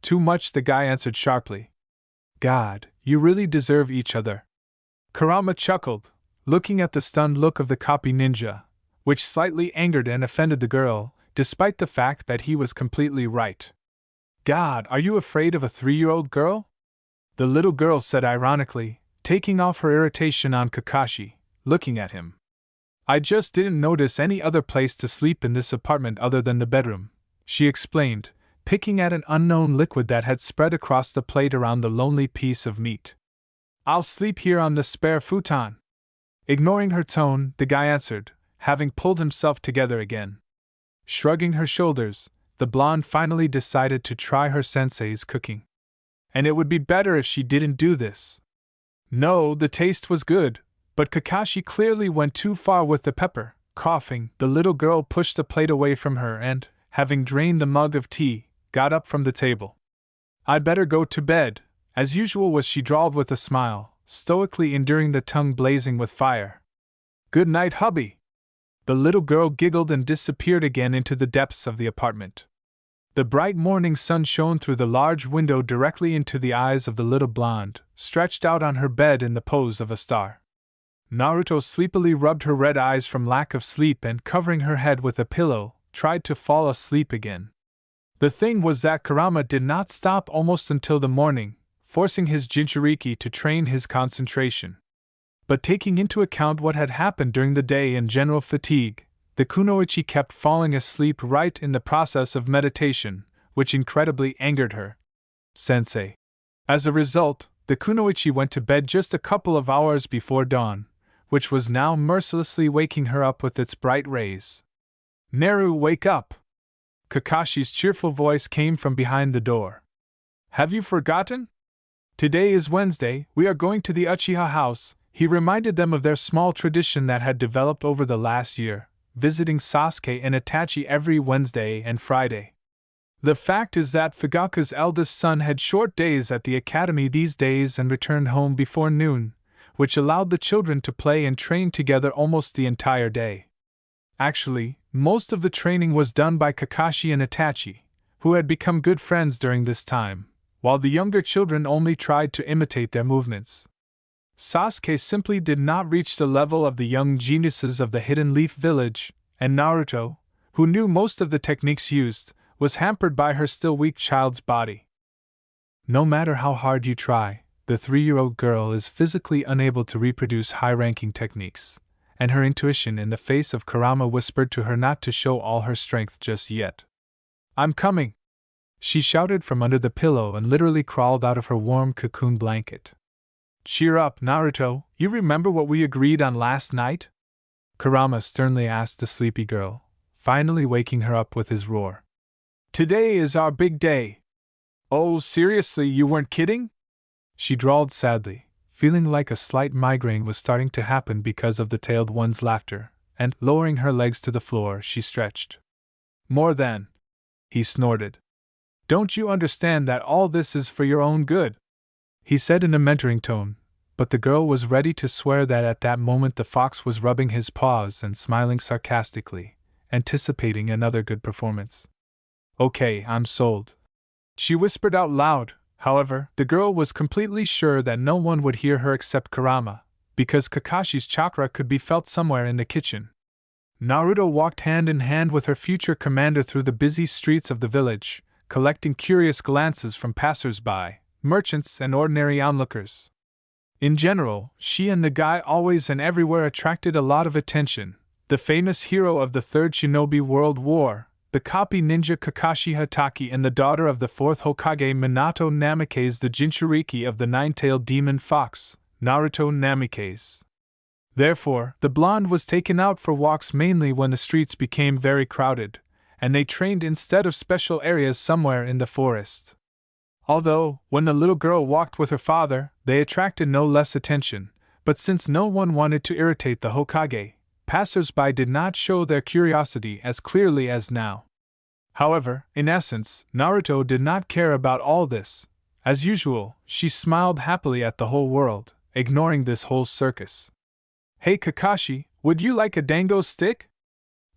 Too much, the guy answered sharply. God, you really deserve each other. Kurama chuckled, looking at the stunned look of the copy ninja, which slightly angered and offended the girl, despite the fact that he was completely right. God, are you afraid of a 3-year-old girl? The little girl said ironically, taking off her irritation on Kakashi, looking at him. I just didn't notice any other place to sleep in this apartment other than the bedroom, she explained, picking at an unknown liquid that had spread across the plate around the lonely piece of meat. I'll sleep here on the spare futon. Ignoring her tone, the guy answered, having pulled himself together again. Shrugging her shoulders, the blonde finally decided to try her sensei's cooking. And it would be better if she didn't do this. No, the taste was good, but Kakashi clearly went too far with the pepper. Coughing, the little girl pushed the plate away from her and, having drained the mug of tea, got up from the table. I'd better go to bed, as usual, was she drawled with a smile, stoically enduring the tongue blazing with fire. Good night, hubby. The little girl giggled and disappeared again into the depths of the apartment. The bright morning sun shone through the large window directly into the eyes of the little blonde, stretched out on her bed in the pose of a star. Naruto sleepily rubbed her red eyes from lack of sleep and, covering her head with a pillow, tried to fall asleep again. The thing was that Kurama did not stop almost until the morning, forcing his Jinchuriki to train his concentration. But taking into account what had happened during the day and general fatigue, the kunoichi kept falling asleep right in the process of meditation, which incredibly angered her sensei. As a result, the kunoichi went to bed just a couple of hours before dawn, which was now mercilessly waking her up with its bright rays. Naru, wake up! Kakashi's cheerful voice came from behind the door. Have you forgotten? Today is Wednesday, we are going to the Uchiha house. He reminded them of their small tradition that had developed over the last year, visiting Sasuke and Itachi every Wednesday and Friday. The fact is that Fugaku's eldest son had short days at the academy these days and returned home before noon, which allowed the children to play and train together almost the entire day. Actually, most of the training was done by Kakashi and Itachi, who had become good friends during this time, while the younger children only tried to imitate their movements. Sasuke simply did not reach the level of the young geniuses of the Hidden Leaf Village, and Naruto, who knew most of the techniques used, was hampered by her still weak child's body. No matter how hard you try, the 3-year-old girl is physically unable to reproduce high-ranking techniques, and her intuition in the face of Kurama whispered to her not to show all her strength just yet. "I'm coming!" she shouted from under the pillow and literally crawled out of her warm cocoon blanket. "Cheer up, Naruto, you remember what we agreed on last night?" Kurama sternly asked the sleepy girl, finally waking her up with his roar. "Today is our big day." "Oh, seriously, you weren't kidding?" she drawled sadly, feeling like a slight migraine was starting to happen because of the tailed one's laughter, and, lowering her legs to the floor, she stretched. "More than," he snorted. "Don't you understand that all this is for your own good?" he said in a mentoring tone, but the girl was ready to swear that at that moment the fox was rubbing his paws and smiling sarcastically, anticipating another good performance. "Okay, I'm sold," she whispered out loud. However, the girl was completely sure that no one would hear her except Kurama, because Kakashi's chakra could be felt somewhere in the kitchen. Naruto walked hand in hand with her future commander through the busy streets of the village, collecting curious glances from passers-by, merchants, and ordinary onlookers. In general, she and the guy always and everywhere attracted a lot of attention. The famous hero of the Third Shinobi World War, the copy ninja Kakashi Hatake, and the daughter of the fourth Hokage Minato Namikaze, the Jinchuriki of the nine-tailed demon fox, Naruto Namikaze. Therefore, the blonde was taken out for walks mainly when the streets became very crowded, and they trained instead of special areas somewhere in the forest. Although, when the little girl walked with her father, they attracted no less attention, but since no one wanted to irritate the Hokage, passers-by did not show their curiosity as clearly as now. However, in essence, Naruto did not care about all this. As usual, she smiled happily at the whole world, ignoring this whole circus. "Hey Kakashi, would you like a dango stick?"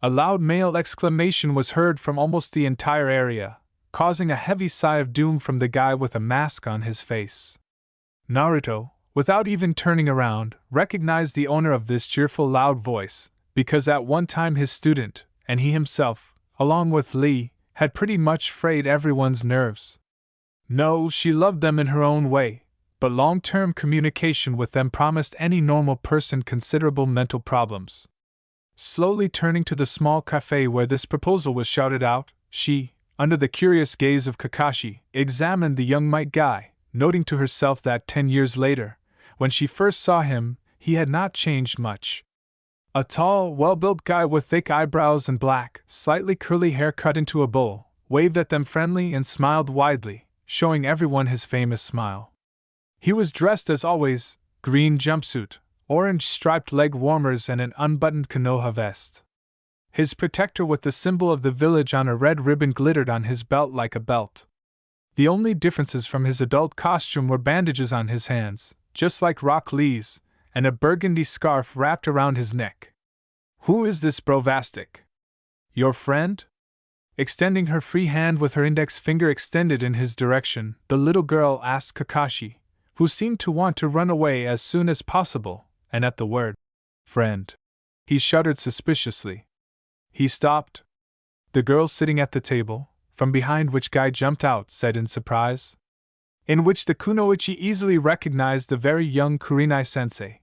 A loud male exclamation was heard from almost the entire area, causing a heavy sigh of doom from the guy with a mask on his face. Naruto, without even turning around, recognized the owner of this cheerful loud voice, because at one time his student, and he himself, along with Lee, had pretty much frayed everyone's nerves. No, she loved them in her own way, but long-term communication with them promised any normal person considerable mental problems. Slowly turning to the small cafe where this proposal was shouted out, she, under the curious gaze of Kakashi, examined the young mite guy, noting to herself that 10 years later, when she first saw him, he had not changed much. A tall, well-built guy with thick eyebrows and black, slightly curly hair cut into a bowl, waved at them friendly and smiled widely, showing everyone his famous smile. He was dressed as always, green jumpsuit, orange striped leg warmers and an unbuttoned Konoha vest. His protector with the symbol of the village on a red ribbon glittered on his belt like a belt. The only differences from his adult costume were bandages on his hands, just like Rock Lee's, and a burgundy scarf wrapped around his neck. "Who is this Brovastic? Your friend?" Extending her free hand with her index finger extended in his direction, the little girl asked Kakashi, who seemed to want to run away as soon as possible, and at the word, "friend," he shuddered suspiciously. He stopped. The girl sitting at the table, from behind which Guy jumped out, said in surprise. In which the kunoichi easily recognized the very young Kurenai-sensei.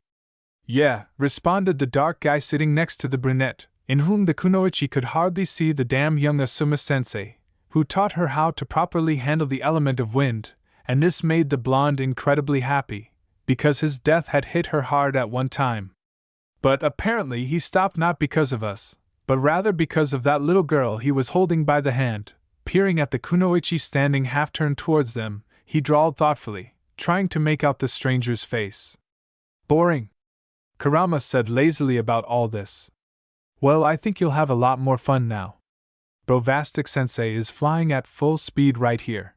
"Yeah," responded the dark guy sitting next to the brunette, in whom the kunoichi could hardly see the damn young Asuma-sensei, who taught her how to properly handle the element of wind, and this made the blonde incredibly happy, because his death had hit her hard at one time. But apparently he stopped not because of us, but rather because of that little girl he was holding by the hand. Peering at the kunoichi standing half-turned towards them, he drawled thoughtfully, trying to make out the stranger's face. "Boring," Kurama said lazily about all this. "Well, I think you'll have a lot more fun now. Brovastic-sensei is flying at full speed right here."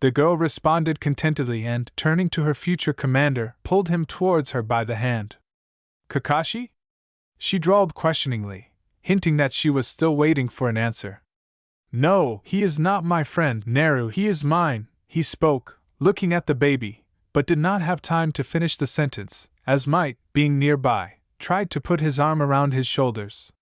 The girl responded contentedly and, turning to her future commander, pulled him towards her by the hand. "Kakashi?" she drawled questioningly, hinting that she was still waiting for an answer. "No, he is not my friend, Naru, he is mine," he spoke, looking at the baby, but did not have time to finish the sentence, as Might, being nearby, tried to put his arm around his shoulders.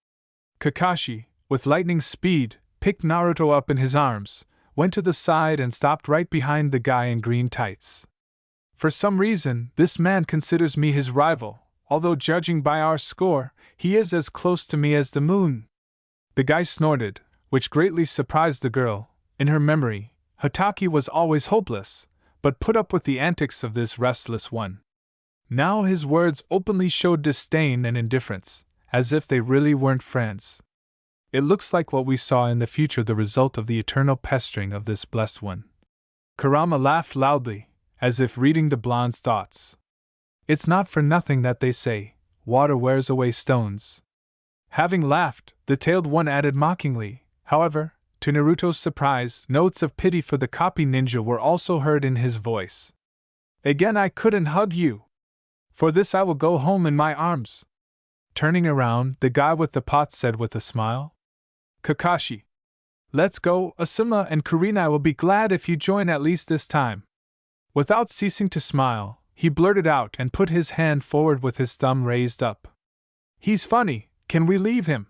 Kakashi, with lightning speed, picked Naruto up in his arms, went to the side and stopped right behind the guy in green tights. For some reason, this man considers me his rival, although judging by our score, he is as close to me as the moon. The guy snorted, which greatly surprised the girl. In her memory, Hatake was always hopeless, but put up with the antics of this restless one. Now his words openly showed disdain and indifference, as if they really weren't friends. It looks like what we saw in the future, the result of the eternal pestering of this blessed one. Kurama laughed loudly, as if reading the blonde's thoughts. It's not for nothing that they say, water wears away stones. Having laughed, the tailed one added mockingly, however, to Naruto's surprise, notes of pity for the copy ninja were also heard in his voice. Again, I couldn't hug you. For this I will go home in my arms. Turning around, the guy with the pot said with a smile. Kakashi. Let's go, Asuma and Kurenai will be glad if you join at least this time. Without ceasing to smile, he blurted out and put his hand forward with his thumb raised up. He's funny, can we leave him?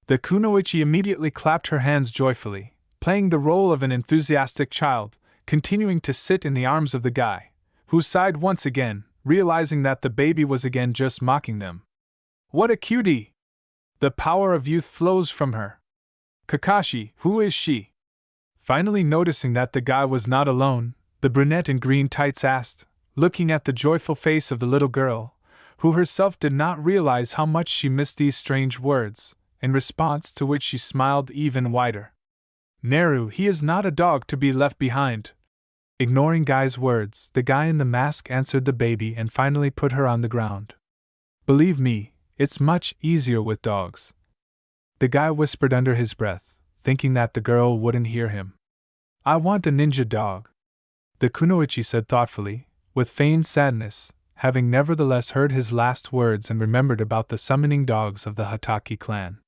The kunoichi immediately clapped her hands joyfully, playing the role of an enthusiastic child, continuing to sit in the arms of the guy, who sighed once again, realizing that the baby was again just mocking them. What a cutie! The power of youth flows from her. Kakashi, who is she? Finally noticing that the guy was not alone, the brunette in green tights asked, looking at the joyful face of the little girl, who herself did not realize how much she missed these strange words, in response to which she smiled even wider. Naru, he is not a dog to be left behind. Ignoring Guy's words, the guy in the mask answered the baby and finally put her on the ground. Believe me, it's much easier with dogs. The guy whispered under his breath, thinking that the girl wouldn't hear him. I want a ninja dog. The kunoichi said thoughtfully, with feigned sadness, having nevertheless heard his last words and remembered about the summoning dogs of the Hatake clan.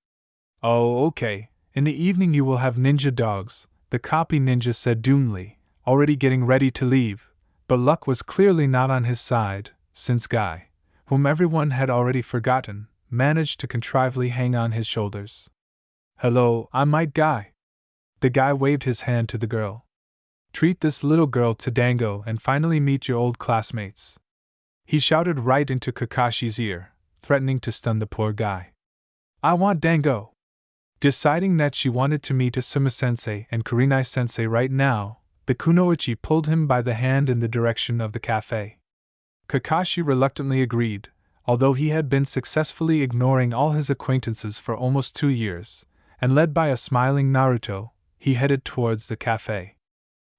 Oh, okay, in the evening you will have ninja dogs, the copy ninja said doomly, already getting ready to leave, but luck was clearly not on his side, since Guy, whom everyone had already forgotten, managed to contrively hang on his shoulders. Hello, I'm Might Guy. The guy waved his hand to the girl. Treat this little girl to dango and finally meet your old classmates. He shouted right into Kakashi's ear, threatening to stun the poor guy. I want dango. Deciding that she wanted to meet Asuma-sensei and Kurenai-sensei right now, the kunoichi pulled him by the hand in the direction of the cafe. Kakashi reluctantly agreed, although he had been successfully ignoring all his acquaintances for almost 2 years, and led by a smiling Naruto, he headed towards the cafe.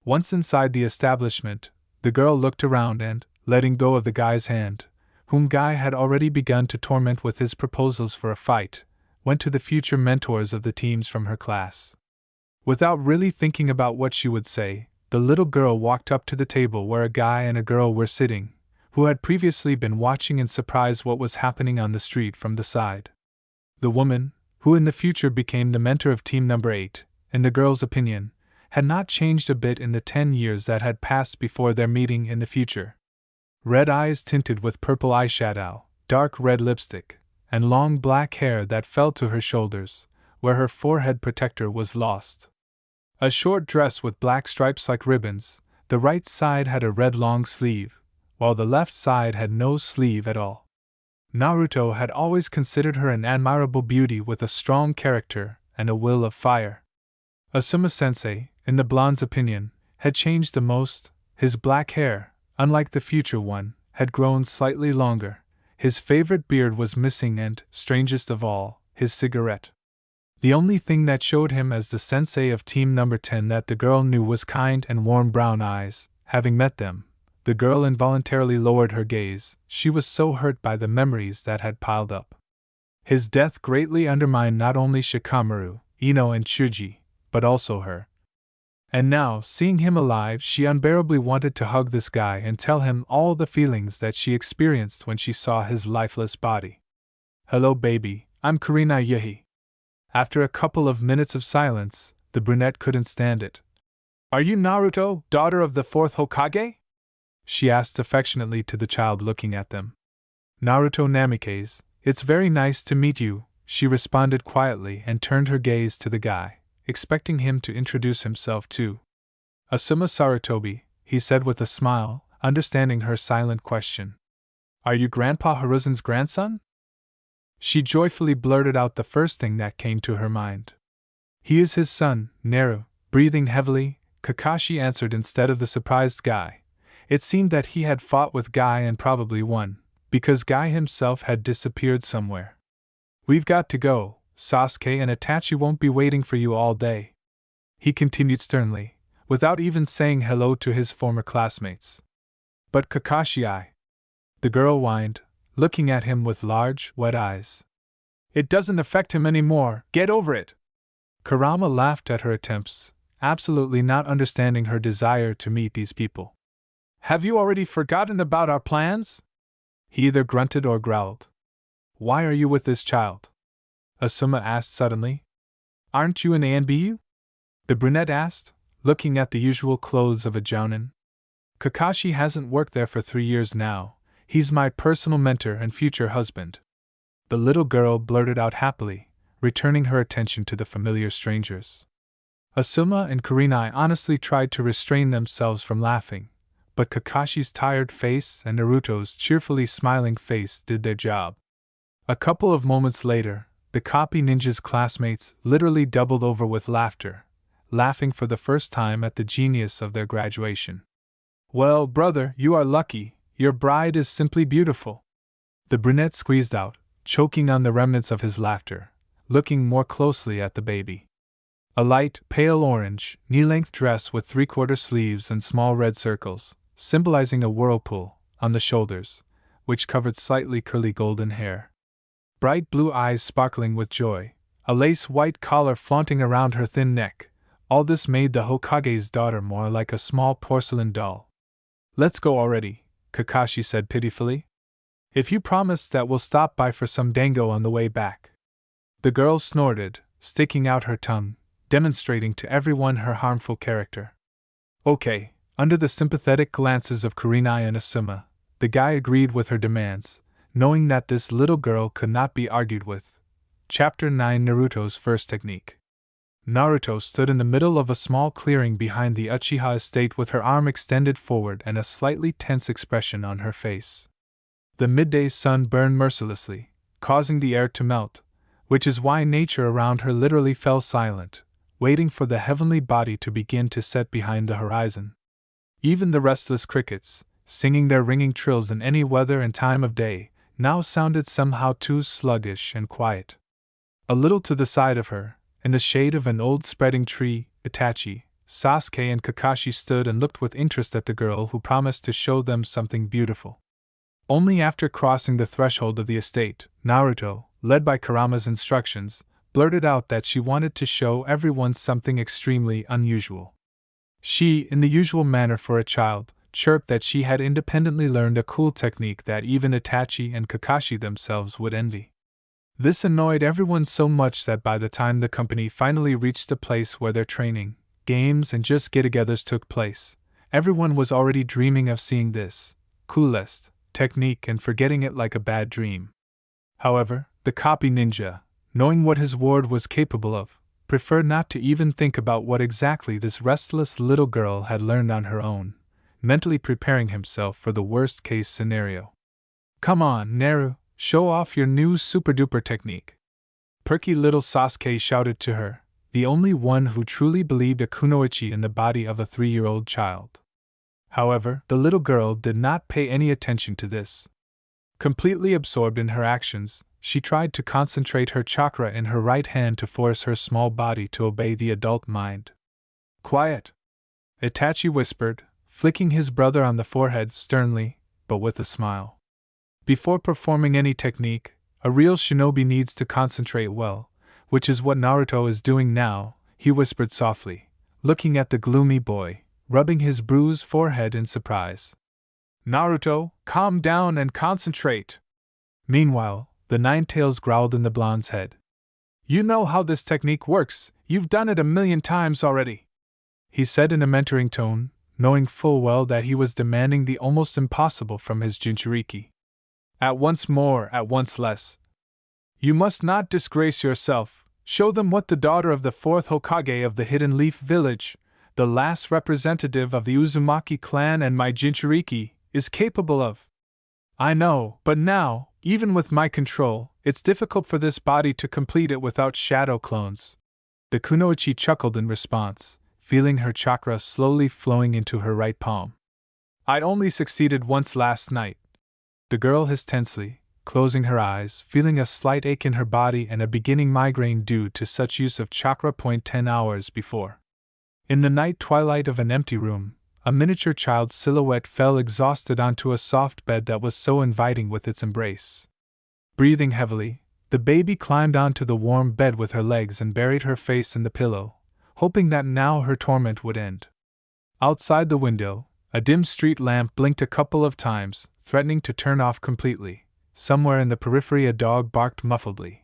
Once inside the establishment, the girl looked around and, letting go of the guy's hand, whom Guy had already begun to torment with his proposals for a fight, went to the future mentors of the teams from her class. Without really thinking about what she would say, the little girl walked up to the table where a guy and a girl were sitting, who had previously been watching in surprise what was happening on the street from the side. The woman, who in the future became the mentor of Team Number 8, in the girl's opinion, had not changed a bit in the 10 years that had passed before their meeting in the future. Red eyes tinted with purple eyeshadow, dark red lipstick, and long black hair that fell to her shoulders, where her forehead protector was lost. A short dress with black stripes like ribbons, the right side had a red long sleeve, while the left side had no sleeve at all. Naruto had always considered her an admirable beauty with a strong character and a will of fire. Asuma-sensei, in the blonde's opinion, had changed the most. His black hair, unlike the future one, had grown slightly longer, his favorite beard was missing and, strangest of all, his cigarette. The only thing that showed him as the sensei of Team Number 10 that the girl knew was kind and warm brown eyes. Having met them, the girl involuntarily lowered her gaze, she was so hurt by the memories that had piled up. His death greatly undermined not only Shikamaru, Ino and Chuji, but also her. And now, seeing him alive, she unbearably wanted to hug this guy and tell him all the feelings that she experienced when she saw his lifeless body. Hello baby, I'm Kurenai Yehi. After a couple of minutes of silence, the brunette couldn't stand it. Are you Naruto, daughter of the fourth Hokage? She asked affectionately to the child looking at them. Naruto Namikaze, it's very nice to meet you, she responded quietly and turned her gaze to the guy, expecting him to introduce himself too. Asuma Sarutobi, he said with a smile, understanding her silent question. Are you Grandpa Hiruzen's grandson? She joyfully blurted out the first thing that came to her mind. He is his son, Naru. Breathing heavily, Kakashi answered instead of the surprised guy. It seemed that he had fought with Guy and probably won, because Guy himself had disappeared somewhere. We've got to go, Sasuke and Itachi won't be waiting for you all day, he continued sternly, without even saying hello to his former classmates. But Kakashi, the girl whined, looking at him with large, wet eyes. It doesn't affect him anymore, get over it! Kurama laughed at her attempts, absolutely not understanding her desire to meet these people. Have you already forgotten about our plans? He either grunted or growled. Why are you with this child? Asuma asked suddenly. Aren't you an ANBU? The brunette asked, looking at the usual clothes of a jounin. Kakashi hasn't worked there for 3 years now. He's my personal mentor and future husband. The little girl blurted out happily, returning her attention to the familiar strangers. Asuma and Kurenai honestly tried to restrain themselves from laughing, but Kakashi's tired face and Naruto's cheerfully smiling face did their job. A couple of moments later, the Copy Ninja's classmates literally doubled over with laughter, laughing for the first time at the genius of their graduation. Well, brother, you are lucky. Your bride is simply beautiful. The brunette squeezed out, choking on the remnants of his laughter, looking more closely at the baby. A light, pale orange, knee-length dress with three-quarter sleeves and small red circles, symbolizing a whirlpool, on the shoulders, which covered slightly curly golden hair. Bright blue eyes sparkling with joy, a lace-white collar flaunting around her thin neck, all this made the Hokage's daughter more like a small porcelain doll. Let's go already, Kakashi said pitifully. If you promise that we'll stop by for some dango on the way back. The girl snorted, sticking out her tongue, demonstrating to everyone her harmful character. Okay, under the sympathetic glances of Kurenai and Asuma, the guy agreed with her demands, knowing that this little girl could not be argued with. Chapter 9 Naruto's First Technique. Naruto stood in the middle of a small clearing behind the Uchiha estate with her arm extended forward and a slightly tense expression on her face. The midday sun burned mercilessly, causing the air to melt, which is why nature around her literally fell silent, waiting for the heavenly body to begin to set behind the horizon. Even the restless crickets, singing their ringing trills in any weather and time of day, now sounded somehow too sluggish and quiet. A little to the side of her, in the shade of an old spreading tree, Itachi, Sasuke and Kakashi stood and looked with interest at the girl who promised to show them something beautiful. Only after crossing the threshold of the estate, Naruto, led by Kurama's instructions, blurted out that she wanted to show everyone something extremely unusual. She, in the usual manner for a child, chirped that she had independently learned a cool technique that even Itachi and Kakashi themselves would envy. This annoyed everyone so much that by the time the company finally reached a place where their training, games and just get-togethers took place, everyone was already dreaming of seeing this coolest technique and forgetting it like a bad dream. However, the Copy Ninja, knowing what his ward was capable of, preferred not to even think about what exactly this restless little girl had learned on her own, mentally preparing himself for the worst-case scenario. Come on, Naru, show off your new super-duper technique. Perky little Sasuke shouted to her, the only one who truly believed a kunoichi in the body of a 3-year-old child. However, the little girl did not pay any attention to this. Completely absorbed in her actions, she tried to concentrate her chakra in her right hand to force her small body to obey the adult mind. Quiet! Itachi whispered, flicking his brother on the forehead sternly, but with a smile. Before performing any technique, a real shinobi needs to concentrate well, which is what Naruto is doing now, he whispered softly, looking at the gloomy boy, rubbing his bruised forehead in surprise. Naruto, calm down and concentrate! Meanwhile, the Nine-Tails growled in the blonde's head. You know how this technique works, you've done it 1,000,000 times already. he said in a mentoring tone, knowing full well that he was demanding the almost impossible from his Jinchuriki. At once more, at once less. You must not disgrace yourself. Show them what the daughter of the fourth Hokage of the Hidden Leaf Village, the last representative of the Uzumaki clan and my Jinchuriki, is capable of. I know, but now, even with my control, it's difficult for this body to complete it without shadow clones. The Kunoichi chuckled in response, feeling her chakra slowly flowing into her right palm. I'd only succeeded once last night. The girl hissed tensely, closing her eyes, feeling a slight ache in her body and a beginning migraine due to such use of chakra. 10 hours before. In the night twilight of an empty room, a miniature child's silhouette fell exhausted onto a soft bed that was so inviting with its embrace. Breathing heavily, the baby climbed onto the warm bed with her legs and buried her face in the pillow, hoping that now her torment would end. Outside the window, a dim street lamp blinked a couple of times, threatening to turn off completely. Somewhere in the periphery a dog barked muffledly,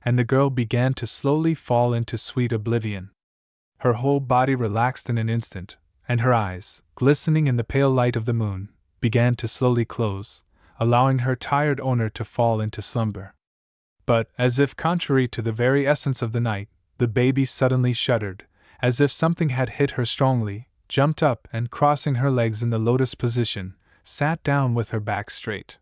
and the girl began to slowly fall into sweet oblivion. Her whole body relaxed in an instant, and her eyes, glistening in the pale light of the moon, began to slowly close, allowing her tired owner to fall into slumber. But, as if contrary to the very essence of the night, the baby suddenly shuddered, as if something had hit her strongly, jumped up and, crossing her legs in the lotus position, sat down with her back straight.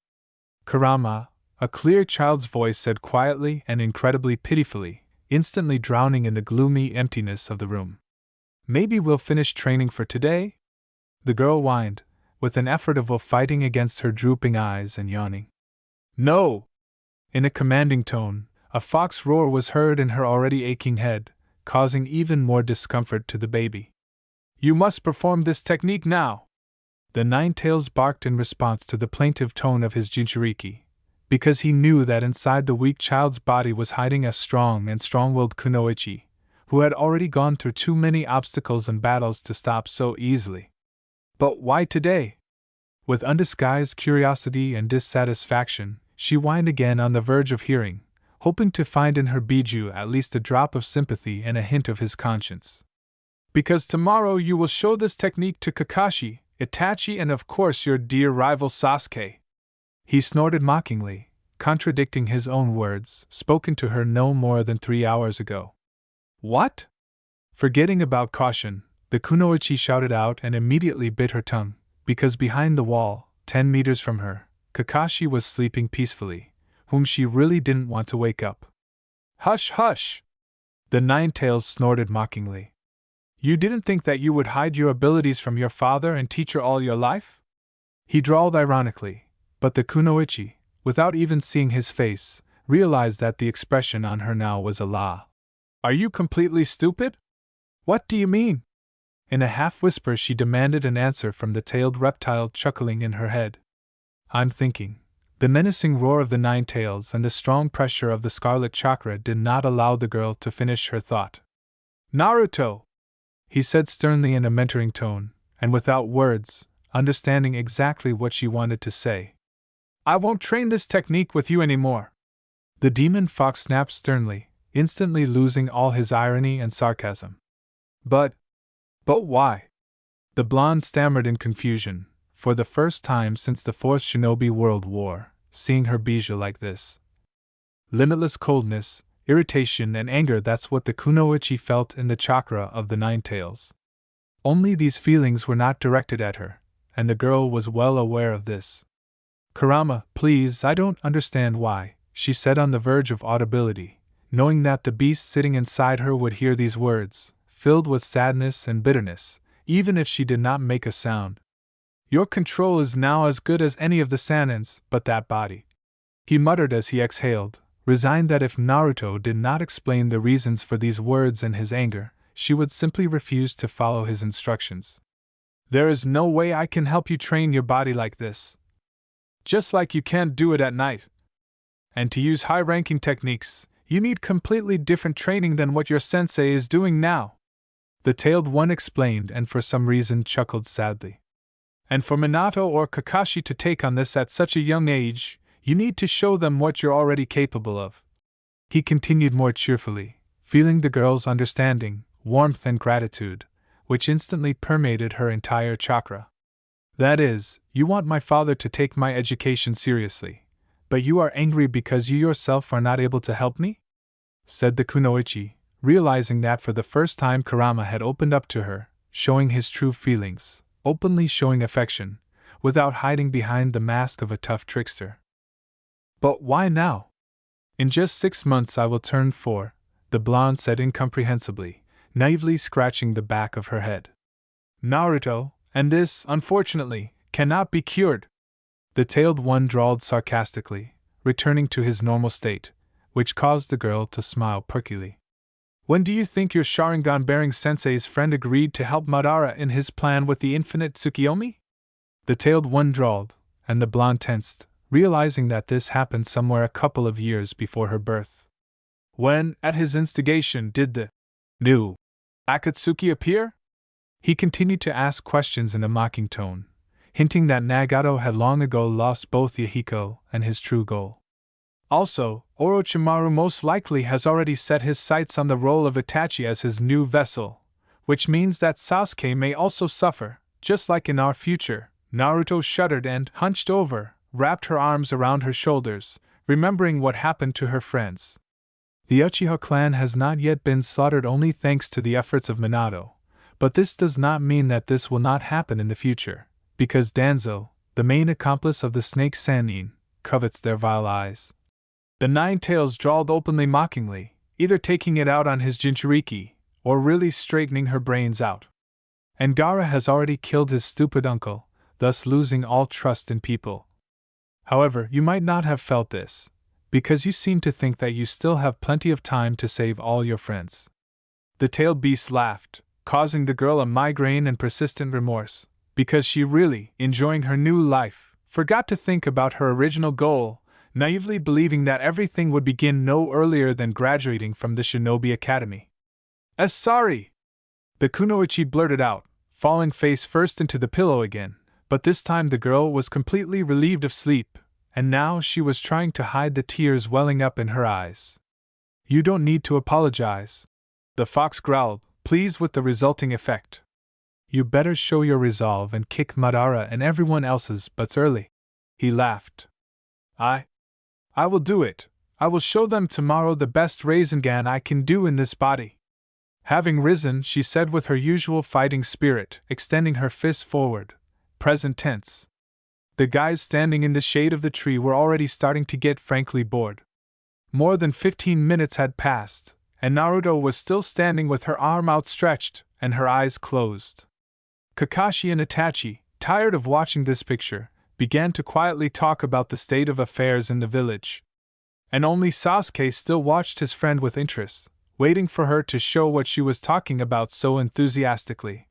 Kurama, a clear child's voice said quietly and incredibly pitifully, instantly drowning in the gloomy emptiness of the room. Maybe we'll finish training for today? The girl whined, with an effort of will fighting against her drooping eyes and yawning. No! In a commanding tone, a fox roar was heard in her already aching head, causing even more discomfort to the baby. You must perform this technique now! The Nine-Tails barked in response to the plaintive tone of his Jinchuriki, because he knew that inside the weak child's body was hiding a strong and strong-willed Kunoichi, who had already gone through too many obstacles and battles to stop so easily. But why today? With undisguised curiosity and dissatisfaction, she whined again on the verge of hearing, hoping to find in her Biju at least a drop of sympathy and a hint of his conscience. Because tomorrow you will show this technique to Kakashi, Itachi, and of course your dear rival Sasuke. He snorted mockingly, contradicting his own words, spoken to her no more than 3 hours ago. What? Forgetting about caution, the Kunoichi shouted out and immediately bit her tongue, because behind the wall, 10 meters from her, Kakashi was sleeping peacefully, whom she really didn't want to wake up. Hush, hush! The Nine-Tails snorted mockingly. You didn't think that you would hide your abilities from your father and teacher all your life? He drawled ironically, but the Kunoichi, without even seeing his face, realized that the expression on her now was a lie. Are you completely stupid? What do you mean? In a half-whisper she demanded an answer from the tailed reptile chuckling in her head. I'm thinking. The menacing roar of the Nine-Tails and the strong pressure of the scarlet chakra did not allow the girl to finish her thought. Naruto! He said sternly in a mentoring tone, and without words, understanding exactly what she wanted to say. I won't train this technique with you anymore. The demon fox snapped sternly, instantly losing all his irony and sarcasm. But why? The blonde stammered in confusion, for the first time since the Fourth Shinobi World War, seeing her Bijou like this. Limitless coldness, irritation and anger, that's what the Kunoichi felt in the chakra of the Nine-Tails. Only these feelings were not directed at her, and the girl was well aware of this. Kurama, please, I don't understand why, she said on the verge of audibility, knowing that the beast sitting inside her would hear these words, filled with sadness and bitterness, even if she did not make a sound. Your control is now as good as any of the Sanins, but that body. He muttered as he exhaled, resigned that if Naruto did not explain the reasons for these words and his anger, she would simply refuse to follow his instructions. There is no way I can help you train your body like this. Just like you can't do it at night. And to use high-ranking techniques, you need completely different training than what your sensei is doing now. The tailed one explained and for some reason chuckled sadly. And for Minato or Kakashi to take on this at such a young age, you need to show them what you're already capable of. He continued more cheerfully, feeling the girl's understanding, warmth and gratitude, which instantly permeated her entire chakra. That is, you want my father to take my education seriously, but you are angry because you yourself are not able to help me? Said the kunoichi, realizing that for the first time Kurama had opened up to her, showing his true feelings, openly showing affection, without hiding behind the mask of a tough trickster. But why now? In just 6 months I will turn 4, the blonde said incomprehensibly, naively scratching the back of her head. Naruto, and this, unfortunately, cannot be cured. The tailed one drawled sarcastically, returning to his normal state, which caused the girl to smile perkily. When do you think your Sharingan-bearing sensei's friend agreed to help Madara in his plan with the infinite Tsukiyomi? The tailed one drawled, and the blonde tensed, realizing that this happened somewhere a couple of years before her birth. When, at his instigation, did the new Akatsuki appear? He continued to ask questions in a mocking tone, hinting that Nagato had long ago lost both Yahiko and his true goal. Also, Orochimaru most likely has already set his sights on the role of Itachi as his new vessel, which means that Sasuke may also suffer, just like in our future. Naruto shuddered and, hunched over, wrapped her arms around her shoulders, remembering what happened to her friends. The Uchiha clan has not yet been slaughtered only thanks to the efforts of Minato, but this does not mean that this will not happen in the future, because Danzo, the main accomplice of the snake Sannin, covets their vile eyes. The Nine-Tails drawled openly mockingly, either taking it out on his Jinchuriki, or really straightening her brains out. And Gaara has already killed his stupid uncle, thus losing all trust in people. However, you might not have felt this, because you seem to think that you still have plenty of time to save all your friends. The tailed beast laughed, causing the girl a migraine and persistent remorse, because she really, enjoying her new life, forgot to think about her original goal, naively believing that everything would begin no earlier than graduating from the Shinobi Academy. Sorry! The kunoichi blurted out, falling face first into the pillow again, but this time the girl was completely relieved of sleep, and now she was trying to hide the tears welling up in her eyes. You don't need to apologize. The fox growled, pleased with the resulting effect. You better show your resolve and kick Madara and everyone else's butts early. He laughed. I will do it. I will show them tomorrow the best Rasengan I can do in this body. Having risen, she said with her usual fighting spirit, extending her fists forward, present tense. The guys standing in the shade of the tree were already starting to get frankly bored. More than 15 minutes had passed, and Naruto was still standing with her arm outstretched and her eyes closed. Kakashi and Itachi, tired of watching this picture, began to quietly talk about the state of affairs in the village. And only Sasuke still watched his friend with interest, waiting for her to show what she was talking about so enthusiastically.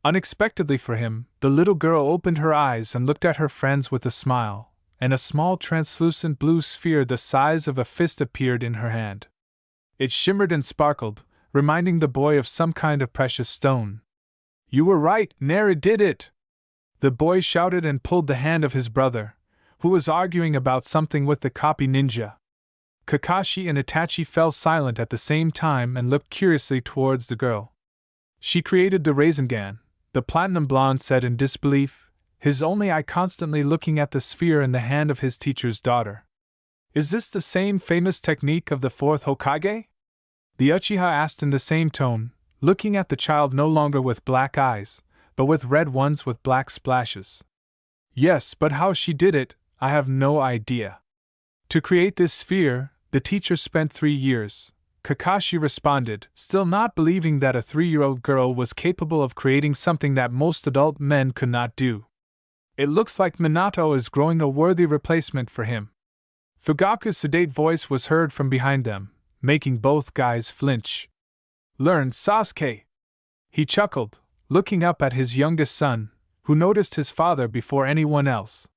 Unexpectedly for him, the little girl opened her eyes and looked at her friends with a smile, and a small translucent blue sphere the size of a fist appeared in her hand. It shimmered and sparkled, reminding the boy of some kind of precious stone. You were right, Nara did it! The boy shouted and pulled the hand of his brother, who was arguing about something with the copy ninja. Kakashi and Itachi fell silent at the same time and looked curiously towards the girl. She created the Rasengan, the platinum blonde said in disbelief, his only eye constantly looking at the sphere in the hand of his teacher's daughter. Is this the same famous technique of the fourth Hokage? The Uchiha asked in the same tone, looking at the child no longer with black eyes, but with red ones with black splashes. Yes, but how she did it, I have no idea. To create this sphere, the teacher spent 3 years, Kakashi responded, still not believing that a 3-year-old girl was capable of creating something that most adult men could not do. It looks like Minato is growing a worthy replacement for him. Fugaku's sedate voice was heard from behind them, making both guys flinch. Learn, Sasuke! He chuckled, looking up at his youngest son, who noticed his father before anyone else.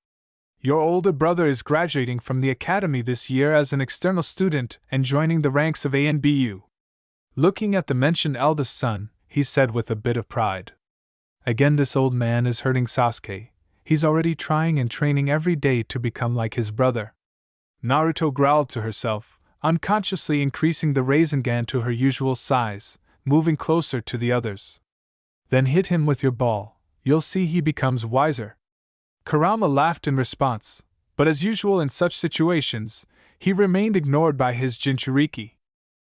Your older brother is graduating from the academy this year as an external student and joining the ranks of ANBU. Looking at the mentioned eldest son, he said with a bit of pride. Again this old man is hurting Sasuke. He's already trying and training every day to become like his brother. Naruto growled to herself, unconsciously increasing the Rasengan to her usual size, moving closer to the others. Then hit him with your ball, you'll see he becomes wiser. Kurama laughed in response, but as usual in such situations, he remained ignored by his Jinchuriki.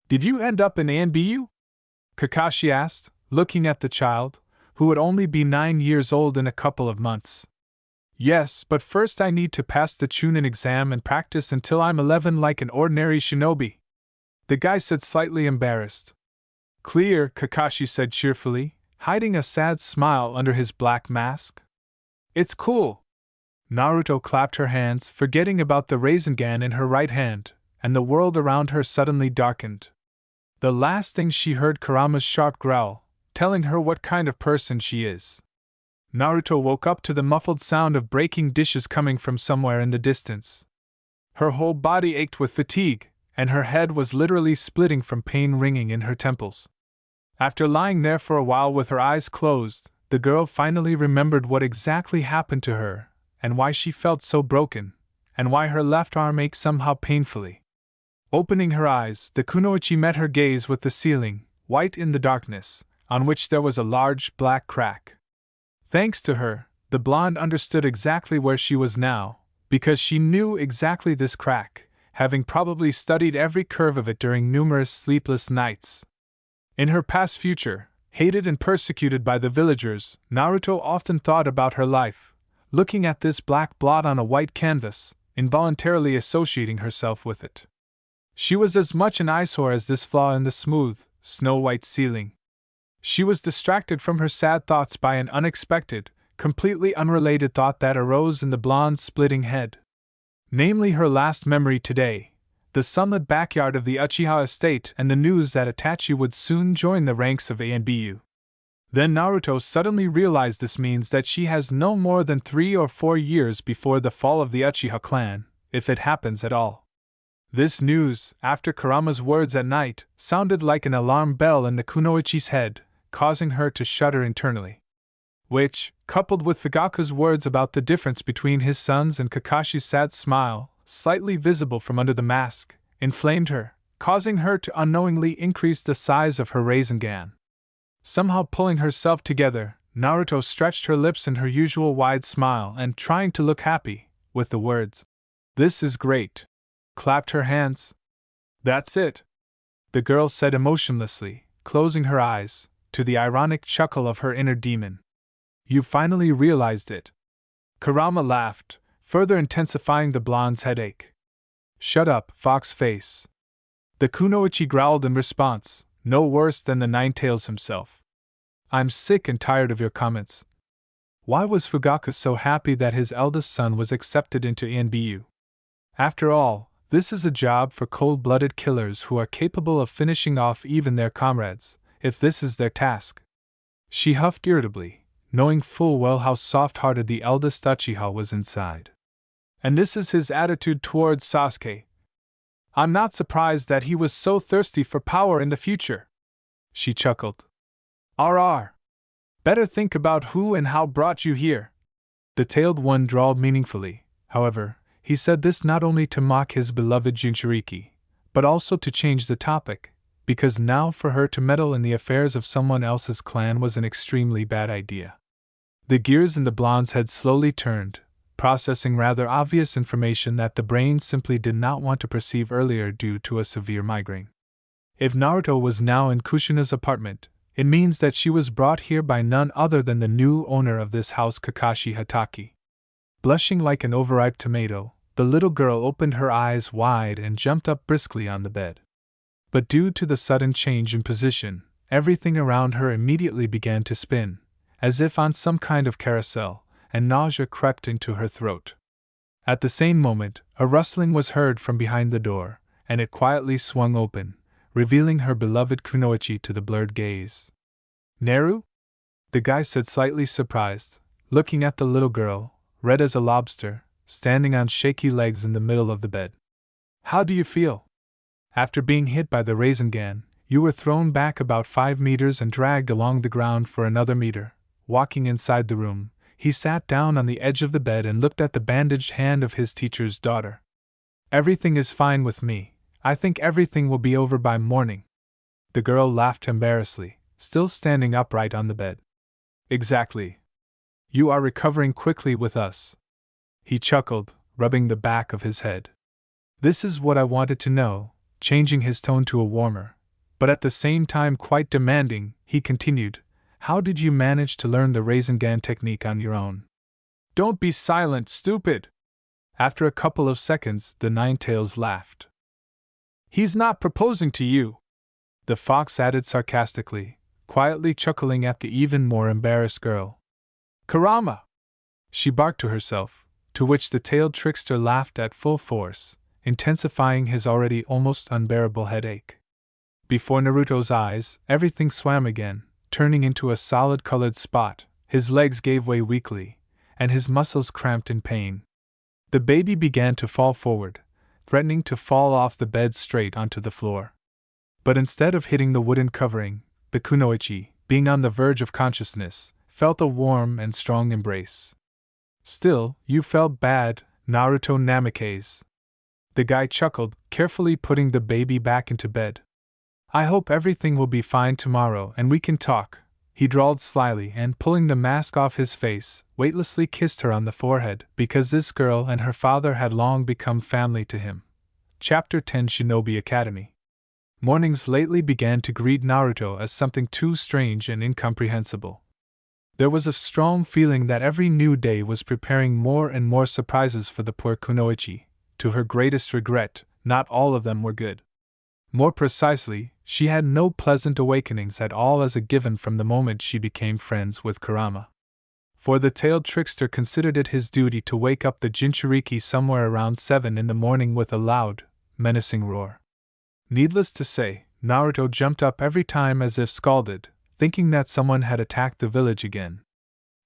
Did you end up in ANBU? Kakashi asked, looking at the child, who would only be 9 years old in a couple of months. Yes, but first I need to pass the Chunin exam and practice until I'm 11 like an ordinary shinobi. The guy said, slightly embarrassed. Clear, Kakashi said cheerfully, hiding a sad smile under his black mask. It's cool. Naruto clapped her hands, forgetting about the Rasengan in her right hand, and the world around her suddenly darkened. The last thing she heard Kurama's sharp growl, telling her what kind of person she is. Naruto woke up to the muffled sound of breaking dishes coming from somewhere in the distance. Her whole body ached with fatigue, and her head was literally splitting from pain ringing in her temples. After lying there for a while with her eyes closed, the girl finally remembered what exactly happened to her, and why she felt so broken, and why her left arm ached somehow painfully. Opening her eyes, the kunoichi met her gaze with the ceiling, white in the darkness, on which there was a large black crack. Thanks to her, the blonde understood exactly where she was now, because she knew exactly this crack, having probably studied every curve of it during numerous sleepless nights. In her past future, hated and persecuted by the villagers, Naruto often thought about her life, looking at this black blot on a white canvas, involuntarily associating herself with it. She was as much an eyesore as this flaw in the smooth, snow-white ceiling. She was distracted from her sad thoughts by an unexpected, completely unrelated thought that arose in the blonde's splitting head. Namely her last memory today, the sunlit backyard of the Uchiha estate and the news that Itachi would soon join the ranks of ANBU. Then Naruto suddenly realized this means that she has no more than 3 or 4 years before the fall of the Uchiha clan, if it happens at all. This news, after Kurama's words at night, sounded like an alarm bell in the kunoichi's head, causing her to shudder internally. Which, coupled with Fugaku's words about the difference between his sons and Kakashi's sad smile, slightly visible from under the mask, inflamed her, causing her to unknowingly increase the size of her Rasengan. Somehow pulling herself together, Naruto stretched her lips in her usual wide smile and, trying to look happy, with the words, "This is great," clapped her hands. "That's it," the girl said emotionlessly, closing her eyes, to the ironic chuckle of her inner demon. "You finally realized it." Kurama laughed, further intensifying the blonde's headache. "Shut up, fox face." The kunoichi growled in response, no worse than the Ninetales himself. "I'm sick and tired of your comments." Why was Fugaku so happy that his eldest son was accepted into ANBU? After all, this is a job for cold-blooded killers who are capable of finishing off even their comrades, if this is their task. She huffed irritably, knowing full well how soft-hearted the eldest Uchiha was inside. And this is his attitude towards Sasuke. I'm not surprised that he was so thirsty for power in the future. She chuckled. RR. Better think about who and how brought you here. The tailed one drawled meaningfully. However, he said this not only to mock his beloved Jinchuriki, but also to change the topic, because now for her to meddle in the affairs of someone else's clan was an extremely bad idea. The gears in the blonde's head slowly turned, processing rather obvious information that the brain simply did not want to perceive earlier due to a severe migraine. If Naruto was now in Kushina's apartment, it means that she was brought here by none other than the new owner of this house, Kakashi Hatake. Blushing like an overripe tomato, the little girl opened her eyes wide and jumped up briskly on the bed. But due to the sudden change in position, everything around her immediately began to spin, as if on some kind of carousel, and nausea crept into her throat. At the same moment, a rustling was heard from behind the door, and it quietly swung open, revealing her beloved kunoichi to the blurred gaze. "Neru?" the guy said, slightly surprised, looking at the little girl, red as a lobster, standing on shaky legs in the middle of the bed. "How do you feel? After being hit by the Rasengan, you were thrown back about 5 meters and dragged along the ground for another meter." Walking inside the room, he sat down on the edge of the bed and looked at the bandaged hand of his teacher's daughter. "Everything is fine with me. I think everything will be over by morning." The girl laughed embarrassedly, still standing upright on the bed. Exactly. You are recovering quickly with us. He chuckled, rubbing the back of his head. This is what I wanted to know, changing his tone to a warmer, but at the same time quite demanding, he continued, how did you manage to learn the Rasengan technique on your own? Don't be silent, stupid! After a couple of seconds, the Ninetales laughed. He's not proposing to you, the fox added sarcastically, quietly chuckling at the even more embarrassed girl. Kurama! She barked to herself, to which the tailed trickster laughed at full force, intensifying his already almost unbearable headache. Before Naruto's eyes, everything swam again, turning into a solid-colored spot. His legs gave way weakly, and his muscles cramped in pain. The baby began to fall forward, threatening to fall off the bed straight onto the floor. But instead of hitting the wooden covering, the kunoichi, being on the verge of consciousness, felt a warm and strong embrace. Still, you felt bad, Naruto Namikaze. The guy chuckled, carefully putting the baby back into bed. I hope everything will be fine tomorrow and we can talk, he drawled slyly and pulling the mask off his face, weightlessly kissed her on the forehead because this girl and her father had long become family to him. Chapter 10 Shinobi Academy. Mornings lately began to greet Naruto as something too strange and incomprehensible. There was a strong feeling that every new day was preparing more and more surprises for the poor kunoichi. To her greatest regret, not all of them were good. More precisely, she had no pleasant awakenings at all as a given from the moment she became friends with Kurama. For the tailed trickster considered it his duty to wake up the Jinchuriki somewhere around 7 in the morning with a loud, menacing roar. Needless to say, Naruto jumped up every time as if scalded, thinking that someone had attacked the village again.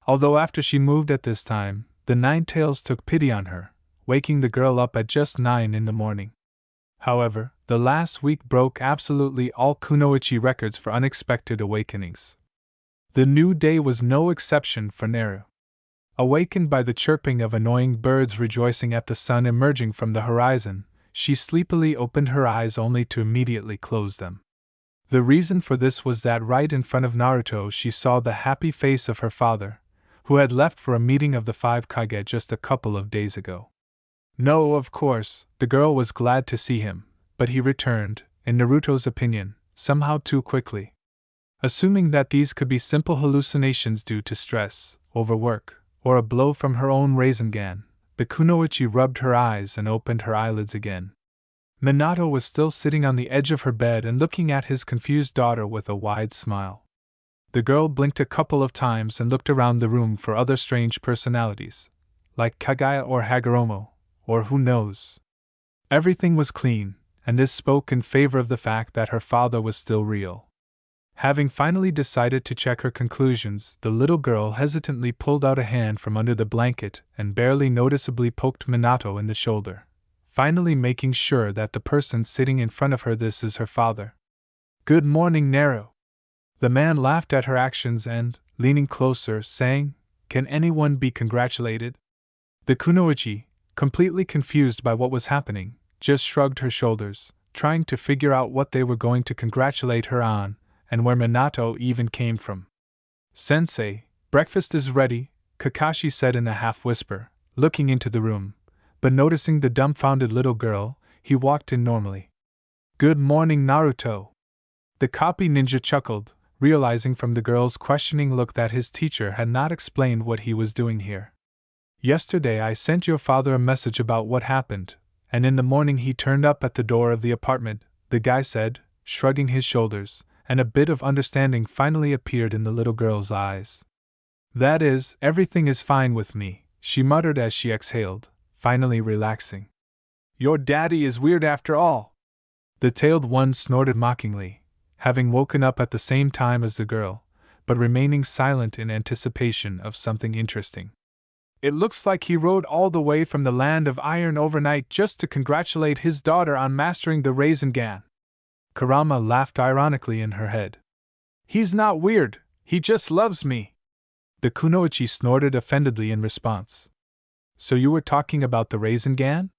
Although after she moved at this time, the Ninetales took pity on her, waking the girl up at just 9 in the morning. However, the last week broke absolutely all kunoichi records for unexpected awakenings. The new day was no exception for Naru. Awakened by the chirping of annoying birds rejoicing at the sun emerging from the horizon, she sleepily opened her eyes only to immediately close them. The reason for this was that right in front of Naruto she saw the happy face of her father, who had left for a meeting of the 5 Kage just a couple of days ago. No, of course, the girl was glad to see him, but he returned, in Naruto's opinion, somehow too quickly. Assuming that these could be simple hallucinations due to stress, overwork, or a blow from her own Rasengan, the kunoichi rubbed her eyes and opened her eyelids again. Minato was still sitting on the edge of her bed and looking at his confused daughter with a wide smile. The girl blinked a couple of times and looked around the room for other strange personalities, like Kagaya or Hagoromo, or who knows. Everything was clean, and this spoke in favor of the fact that her father was still real. Having finally decided to check her conclusions, the little girl hesitantly pulled out a hand from under the blanket and barely noticeably poked Minato in the shoulder, finally making sure that the person sitting in front of her this is her father. Good morning, Naru. The man laughed at her actions and, leaning closer, sang, Can anyone be congratulated? The kunoichi, completely confused by what was happening, just shrugged her shoulders, trying to figure out what they were going to congratulate her on, and where Minato even came from. Sensei, breakfast is ready, Kakashi said in a half-whisper, looking into the room, but noticing the dumbfounded little girl, he walked in normally. Good morning, Naruto. The copy ninja chuckled, realizing from the girl's questioning look that his teacher had not explained what he was doing here. Yesterday I sent your father a message about what happened, and in the morning he turned up at the door of the apartment, the guy said, shrugging his shoulders, and a bit of understanding finally appeared in the little girl's eyes. That is, everything is fine with me, she muttered as she exhaled, finally relaxing. Your daddy is weird after all. The tailed one snorted mockingly, having woken up at the same time as the girl, but remaining silent in anticipation of something interesting. It looks like he rode all the way from the land of iron overnight just to congratulate his daughter on mastering the Rasengan. Kurama laughed ironically in her head. He's not weird, he just loves me. The kunoichi snorted offendedly in response. So you were talking about the Rasengan?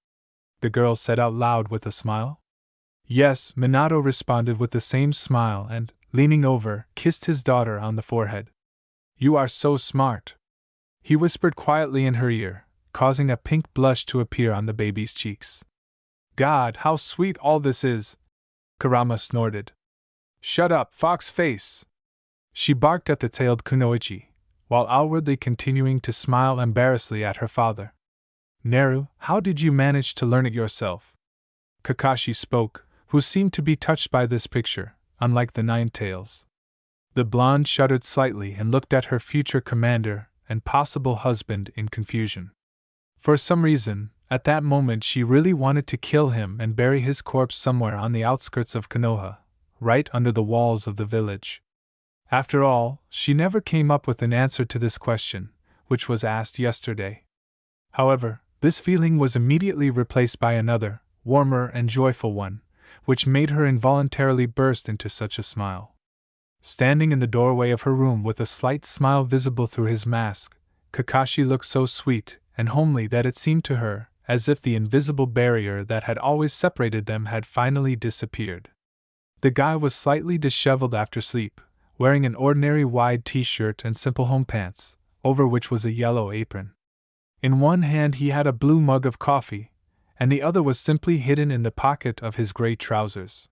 The girl said out loud with a smile. Yes, Minato responded with the same smile and, leaning over, kissed his daughter on the forehead. You are so smart, he whispered quietly in her ear, causing a pink blush to appear on the baby's cheeks. God, how sweet all this is! Kurama snorted. Shut up, fox face! She barked at the tailed kunoichi, while outwardly continuing to smile embarrassedly at her father. Naru, how did you manage to learn it yourself? Kakashi spoke, who seemed to be touched by this picture, unlike the nine tails. The blonde shuddered slightly and looked at her future commander and possible husband in confusion. For some reason, at that moment she really wanted to kill him and bury his corpse somewhere on the outskirts of Konoha, right under the walls of the village. After all, she never came up with an answer to this question, which was asked yesterday. However, this feeling was immediately replaced by another, warmer and joyful one, which made her involuntarily burst into such a smile. Standing in the doorway of her room with a slight smile visible through his mask, Kakashi looked so sweet and homely that it seemed to her as if the invisible barrier that had always separated them had finally disappeared. The guy was slightly disheveled after sleep, wearing an ordinary wide t-shirt and simple home pants, over which was a yellow apron. In one hand he had a blue mug of coffee, and the other was simply hidden in the pocket of his gray trousers.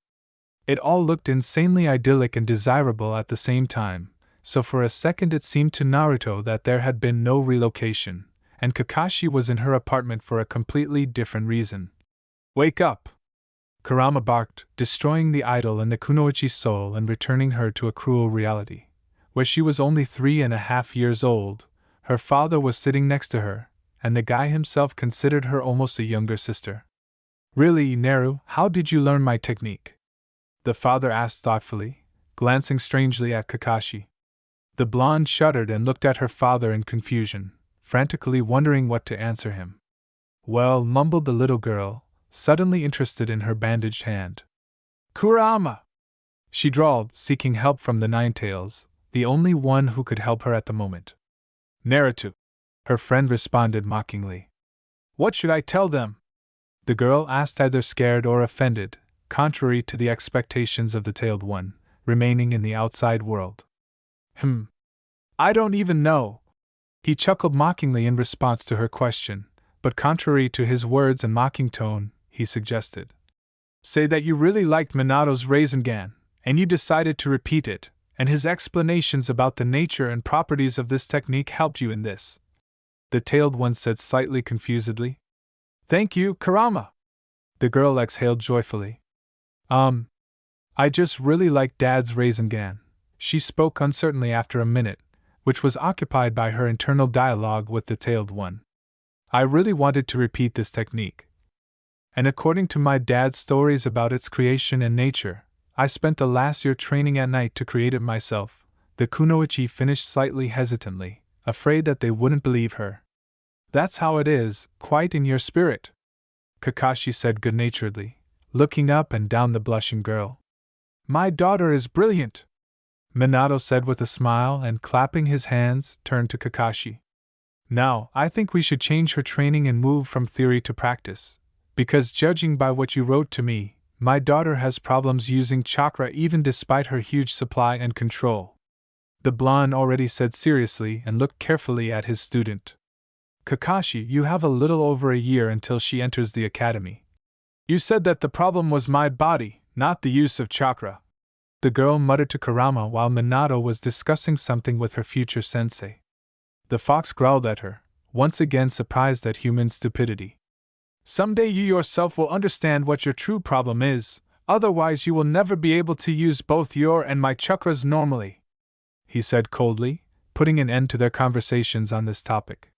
It all looked insanely idyllic and desirable at the same time, so for a second it seemed to Naruto that there had been no relocation, and Kakashi was in her apartment for a completely different reason. Wake up! Kurama barked, destroying the idol in the kunoichi's soul and returning her to a cruel reality. Where she was only 3.5 years old, her father was sitting next to her, and the guy himself considered her almost a younger sister. Really, Naru, how did you learn my technique? The father asked thoughtfully, glancing strangely at Kakashi. The blonde shuddered and looked at her father in confusion, frantically wondering what to answer him. Well, mumbled the little girl, suddenly interested in her bandaged hand. Kurama! She drawled, seeking help from the Ninetales, the only one who could help her at the moment. Naruto! Her friend responded mockingly. What should I tell them? The girl asked, either scared or offended, contrary to the expectations of the tailed one, remaining in the outside world. I don't even know. He chuckled mockingly in response to her question, but contrary to his words and mocking tone, he suggested. Say that you really liked Minato's Rasengan, and you decided to repeat it, and his explanations about the nature and properties of this technique helped you in this. The tailed one said slightly confusedly. Thank you, Kurama. The girl exhaled joyfully. I just really like Dad's Rasengan, she spoke uncertainly after a minute, which was occupied by her internal dialogue with the tailed one. I really wanted to repeat this technique. And according to my dad's stories about its creation and nature, I spent the last year training at night to create it myself, the kunoichi finished slightly hesitantly, afraid that they wouldn't believe her. That's how it is, quite in your spirit, Kakashi said good-naturedly, looking up and down the blushing girl. My daughter is brilliant, Minato said with a smile and clapping his hands, turned to Kakashi. Now, I think we should change her training and move from theory to practice, because judging by what you wrote to me, my daughter has problems using chakra even despite her huge supply and control. The blonde already said seriously and looked carefully at his student. Kakashi, you have a little over a year until she enters the academy. You said that the problem was my body, not the use of chakra, the girl muttered to Kurama while Minato was discussing something with her future sensei. The fox growled at her, once again surprised at human stupidity. Someday you yourself will understand what your true problem is, otherwise you will never be able to use both your and my chakras normally, he said coldly, putting an end to their conversations on this topic.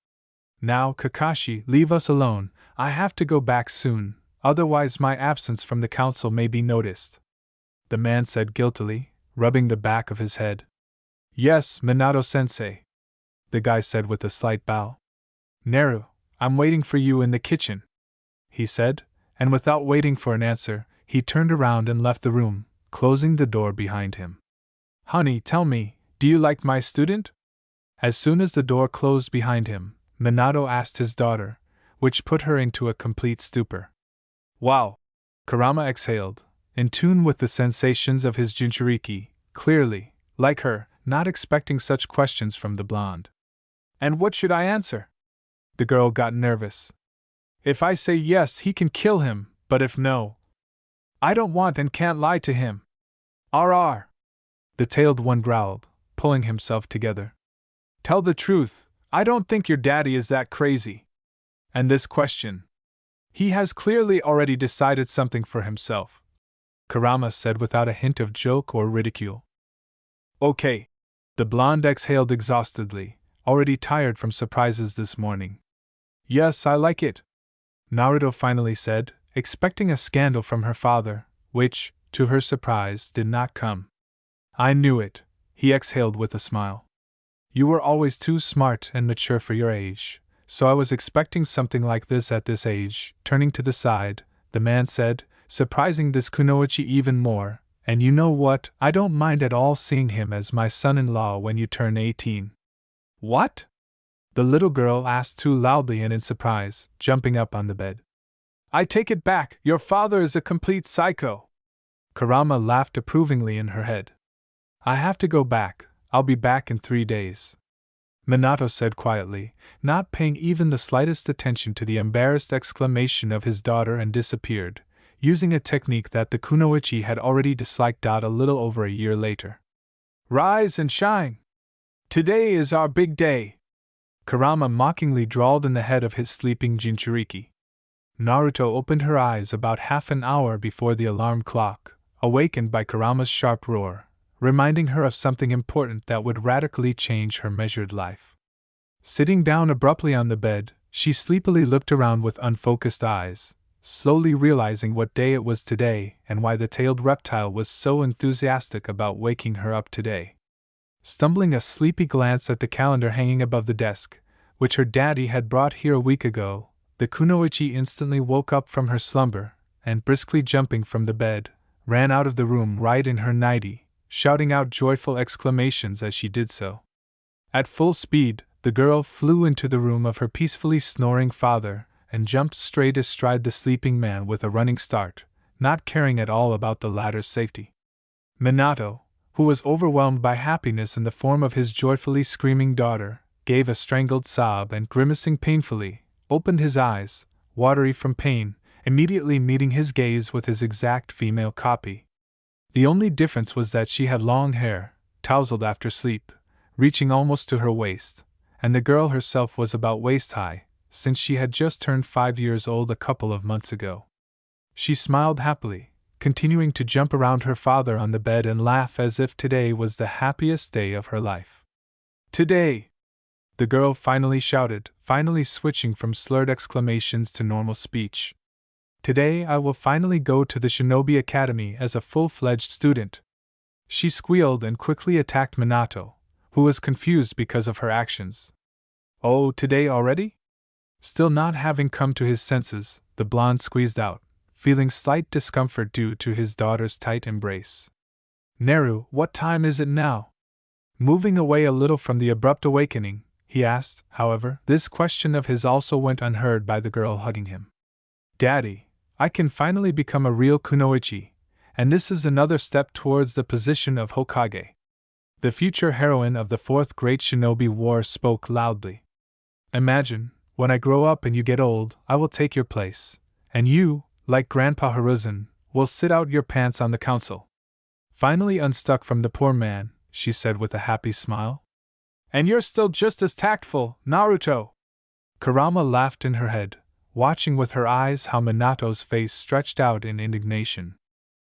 Now, Kakashi, leave us alone, I have to go back soon, otherwise my absence from the council may be noticed, the man said guiltily, rubbing the back of his head. Yes, Minato-sensei, the guy said with a slight bow. Naru, I'm waiting for you in the kitchen, he said, and without waiting for an answer, he turned around and left the room, closing the door behind him. Honey, tell me, do you like my student? As soon as the door closed behind him, Minato asked his daughter, which put her into a complete stupor. Wow! Kurama exhaled, in tune with the sensations of his Jinchuriki. Clearly, like her, not expecting such questions from the blonde. And what should I answer? The girl got nervous. If I say yes, he can kill him, but if no, I don't want and can't lie to him. RR. The tailed one growled, pulling himself together. Tell the truth, I don't think your daddy is that crazy. And this question. He has clearly already decided something for himself, Kurama said without a hint of joke or ridicule. Okay. The blonde exhaled exhaustedly, already tired from surprises this morning. Yes, I like it, Naruto finally said, expecting a scandal from her father, which, to her surprise, did not come. I knew it, he exhaled with a smile. You were always too smart and mature for your age, so I was expecting something like this at this age. Turning to the side, the man said, surprising this kunoichi even more, and you know what, I don't mind at all seeing him as my son-in-law when you turn 18. What? The little girl asked too loudly and in surprise, jumping up on the bed. I take it back, your father is a complete psycho. Kurama laughed approvingly in her head. I have to go back, I'll be back in 3 days. Minato said quietly, not paying even the slightest attention to the embarrassed exclamation of his daughter, and disappeared, using a technique that the kunoichi had already disliked. A little over a year later. Rise and shine! Today is our big day! Kurama mockingly drawled in the head of his sleeping Jinchuriki. Naruto opened her eyes about half an hour before the alarm clock, awakened by Kurama's sharp roar, reminding her of something important that would radically change her measured life. Sitting down abruptly on the bed, she sleepily looked around with unfocused eyes, slowly realizing what day it was today and why the tailed reptile was so enthusiastic about waking her up today. Stumbling a sleepy glance at the calendar hanging above the desk, which her daddy had brought here a week ago, the kunoichi instantly woke up from her slumber, and briskly jumping from the bed, ran out of the room right in her nightie, shouting out joyful exclamations as she did so. At full speed, the girl flew into the room of her peacefully snoring father, and jumped straight astride the sleeping man with a running start, not caring at all about the latter's safety. Minato, who was overwhelmed by happiness in the form of his joyfully screaming daughter, gave a strangled sob and, grimacing painfully, opened his eyes, watery from pain, immediately meeting his gaze with his exact female copy. The only difference was that she had long hair, tousled after sleep, reaching almost to her waist, and the girl herself was about waist-high, since she had just turned 5 years old a couple of months ago. She smiled happily, continuing to jump around her father on the bed and laugh as if today was the happiest day of her life. Today! The girl finally shouted, finally switching from slurred exclamations to normal speech. Today I will finally go to the Shinobi Academy as a full-fledged student. She squealed and quickly attacked Minato, who was confused because of her actions. Oh, today already? Still not having come to his senses, the blonde squeezed out, feeling slight discomfort due to his daughter's tight embrace. Neru, what time is it now? Moving away a little from the abrupt awakening, he asked. However, this question of his also went unheard by the girl hugging him. Daddy, I can finally become a real kunoichi, and this is another step towards the position of Hokage. The future heroine of the Fourth Great Shinobi War spoke loudly. Imagine, when I grow up and you get old, I will take your place, and you, like Grandpa Hiruzen, will sit out your pants on the council. Finally unstuck from the poor man, she said with a happy smile. And you're still just as tactful, Naruto! Kurama laughed in her head, watching with her eyes how Minato's face stretched out in indignation.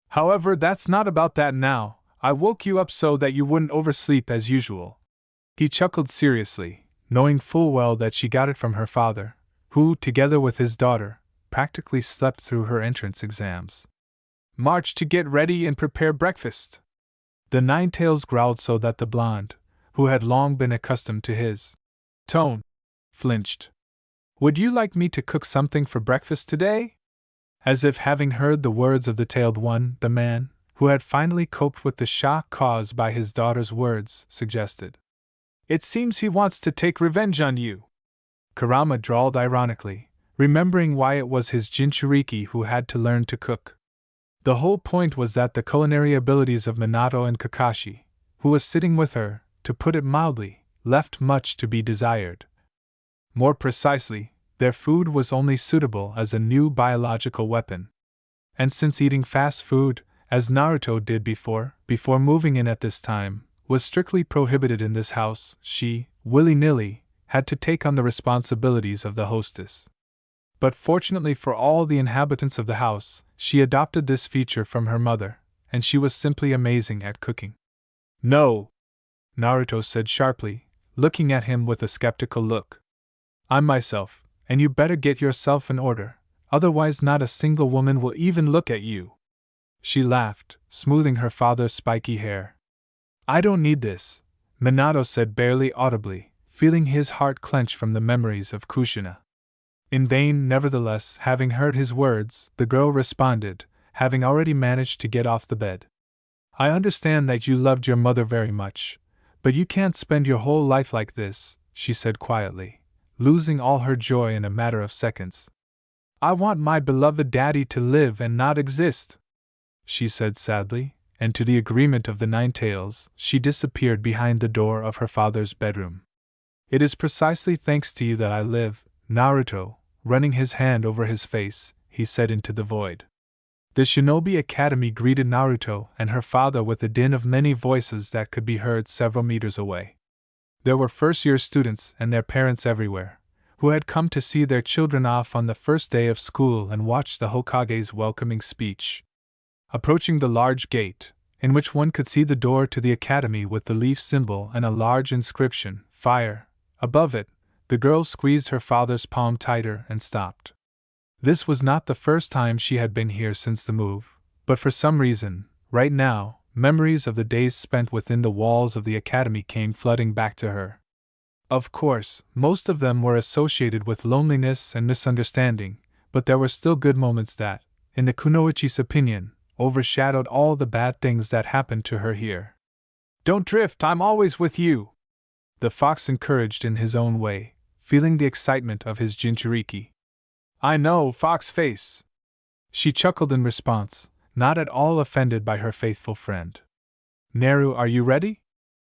However, that's not about that now. I woke you up so that you wouldn't oversleep as usual. He chuckled seriously, knowing full well that she got it from her father, who, together with his daughter, practically slept through her entrance exams. March to get ready and prepare breakfast. The Ninetales growled so that the blonde, who had long been accustomed to his tone, flinched. Would you like me to cook something for breakfast today? As if having heard the words of the tailed one, the man, who had finally coped with the shock caused by his daughter's words, suggested. It seems he wants to take revenge on you. Kurama drawled ironically, remembering why it was his Jinchuriki who had to learn to cook. The whole point was that the culinary abilities of Minato and Kakashi, who was sitting with her, to put it mildly, left much to be desired. More precisely, their food was only suitable as a new biological weapon. And since eating fast food, as Naruto did before moving in at this time, was strictly prohibited in this house, she, willy-nilly, had to take on the responsibilities of the hostess. But fortunately for all the inhabitants of the house, she adopted this feature from her mother, and she was simply amazing at cooking. "No!" Naruto said sharply, looking at him with a skeptical look. "I'm myself, and you better get yourself in order, otherwise not a single woman will even look at you." She laughed, smoothing her father's spiky hair. "I don't need this," Minato said barely audibly, feeling his heart clench from the memories of Kushina. In vain, nevertheless, having heard his words, the girl responded, having already managed to get off the bed. "I understand that you loved your mother very much, but you can't spend your whole life like this," she said quietly, losing all her joy in a matter of seconds. "I want my beloved daddy to live and not exist," she said sadly, and to the agreement of the Nine Tails, she disappeared behind the door of her father's bedroom. "It is precisely thanks to you that I live, Naruto," running his hand over his face, he said into the void. The Shinobi Academy greeted Naruto and her father with a din of many voices that could be heard several meters away. There were first-year students and their parents everywhere, who had come to see their children off on the first day of school and watch the Hokage's welcoming speech. Approaching the large gate, in which one could see the door to the academy with the leaf symbol and a large inscription, "Fire," above it, the girl squeezed her father's palm tighter and stopped. This was not the first time she had been here since the move, but for some reason, right now, memories of the days spent within the walls of the academy came flooding back to her. Of course, most of them were associated with loneliness and misunderstanding, but there were still good moments that, in the kunoichi's opinion, overshadowed all the bad things that happened to her here. "Don't drift, I'm always with you," the fox encouraged in his own way, feeling the excitement of his Jinchuriki. "I know, fox face," she chuckled in response, not at all offended by her faithful friend. "Naru, are you ready?"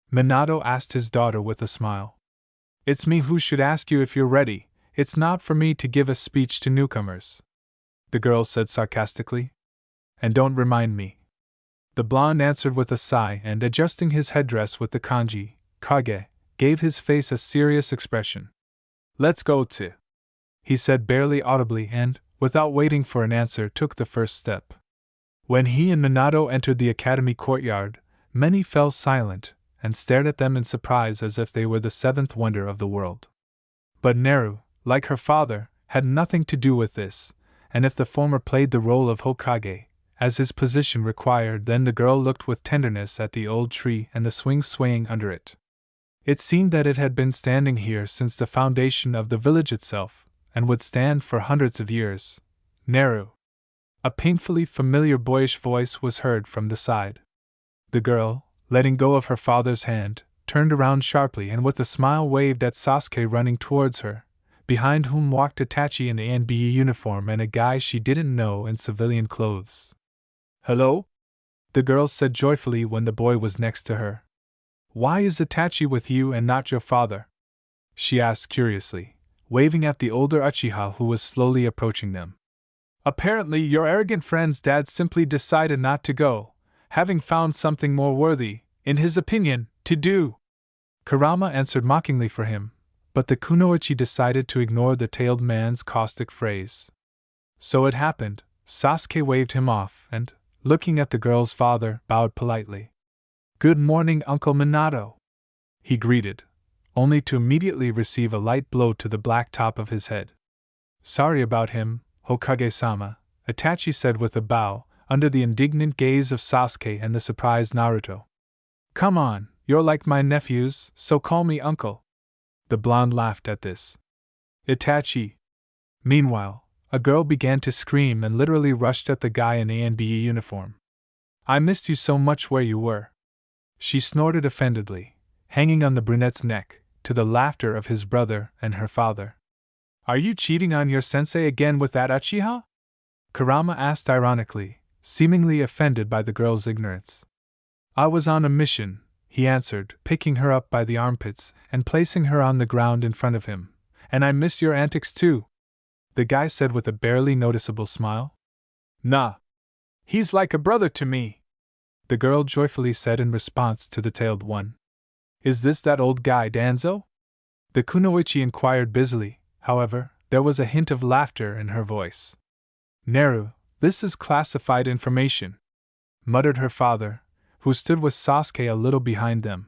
Minato asked his daughter with a smile. "It's me who should ask you if you're ready, it's not for me to give a speech to newcomers," the girl said sarcastically. "And don't remind me." The blonde answered with a sigh and, adjusting his headdress with the kanji, kage, gave his face a serious expression. "Let's go to," he said barely audibly and, without waiting for an answer, took the first step. When he and Minato entered the academy courtyard, many fell silent and stared at them in surprise as if they were the seventh wonder of the world. But Naru, like her father, had nothing to do with this, and if the former played the role of Hokage, as his position required, then the girl looked with tenderness at the old tree and the swing swaying under it. It seemed that it had been standing here since the foundation of the village itself, and would stand for hundreds of years. "Naru." A painfully familiar boyish voice was heard from the side. The girl, letting go of her father's hand, turned around sharply and with a smile waved at Sasuke running towards her, behind whom walked Itachi in the NBA uniform and a guy she didn't know in civilian clothes. "Hello?" the girl said joyfully when the boy was next to her. "Why is Itachi with you and not your father?" she asked curiously, waving at the older Uchiha who was slowly approaching them. "Apparently your arrogant friend's dad simply decided not to go, having found something more worthy, in his opinion, to do," Kurama answered mockingly for him, but the kunoichi decided to ignore the tailed man's caustic phrase. So it happened, Sasuke waved him off and, looking at the girl's father, bowed politely. "Good morning, Uncle Minato," he greeted, only to immediately receive a light blow to the black top of his head. "Sorry about him, Hokage-sama," Itachi said with a bow, under the indignant gaze of Sasuke and the surprised Naruto. "Come on, you're like my nephews, so call me uncle." The blonde laughed at this. "Itachi." Meanwhile, a girl began to scream and literally rushed at the guy in the NBA uniform. "I missed you so much where you were," she snorted offendedly, hanging on the brunette's neck, to the laughter of his brother and her father. "Are you cheating on your sensei again with that Uchiha?" Kurama asked ironically, seemingly offended by the girl's ignorance. "I was on a mission," he answered, picking her up by the armpits and placing her on the ground in front of him. And I miss your antics too, the guy said with a barely noticeable smile. Nah. He's like a brother to me, the girl joyfully said in response to the tailed one. Is this that old guy Danzo? The kunoichi inquired busily, however, there was a hint of laughter in her voice. Naru, this is classified information, muttered her father, who stood with Sasuke a little behind them.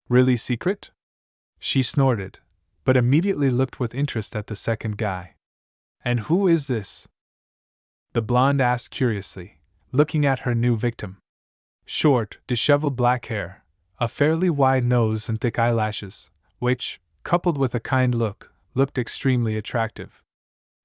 Really secret? She snorted, but immediately looked with interest at the second guy. And who is this? The blonde asked curiously, looking at her new victim. Short, disheveled black hair, a fairly wide nose and thick eyelashes, which, coupled with a kind look, looked extremely attractive.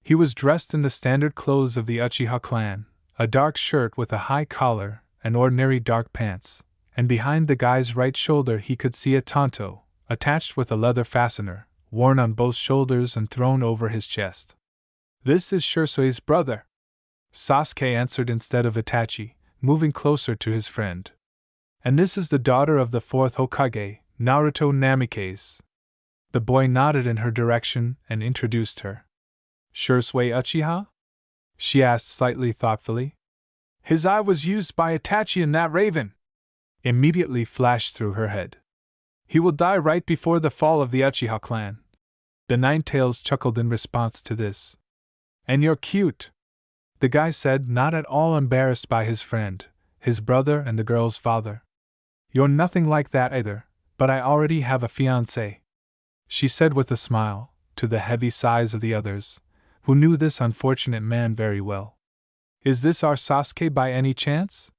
He was dressed in the standard clothes of the Uchiha clan, a dark shirt with a high collar and ordinary dark pants, and behind the guy's right shoulder he could see a tanto, attached with a leather fastener, worn on both shoulders and thrown over his chest. This is Shursui's brother, Sasuke answered instead of Itachi, moving closer to his friend. And this is the daughter of the fourth Hokage, Naruto Namikaze. The boy nodded in her direction and introduced her. Shursui Uchiha? She asked slightly thoughtfully. His eye was used by Itachi in that raven, immediately flashed through her head. He will die right before the fall of the Uchiha clan. The Nine-Tails chuckled in response to this. And you're cute, the guy said, not at all embarrassed by his friend, his brother and the girl's father. You're nothing like that either, but I already have a fiancé, she said with a smile, to the heavy sighs of the others, who knew this unfortunate man very well. Is this our Sasuke by any chance?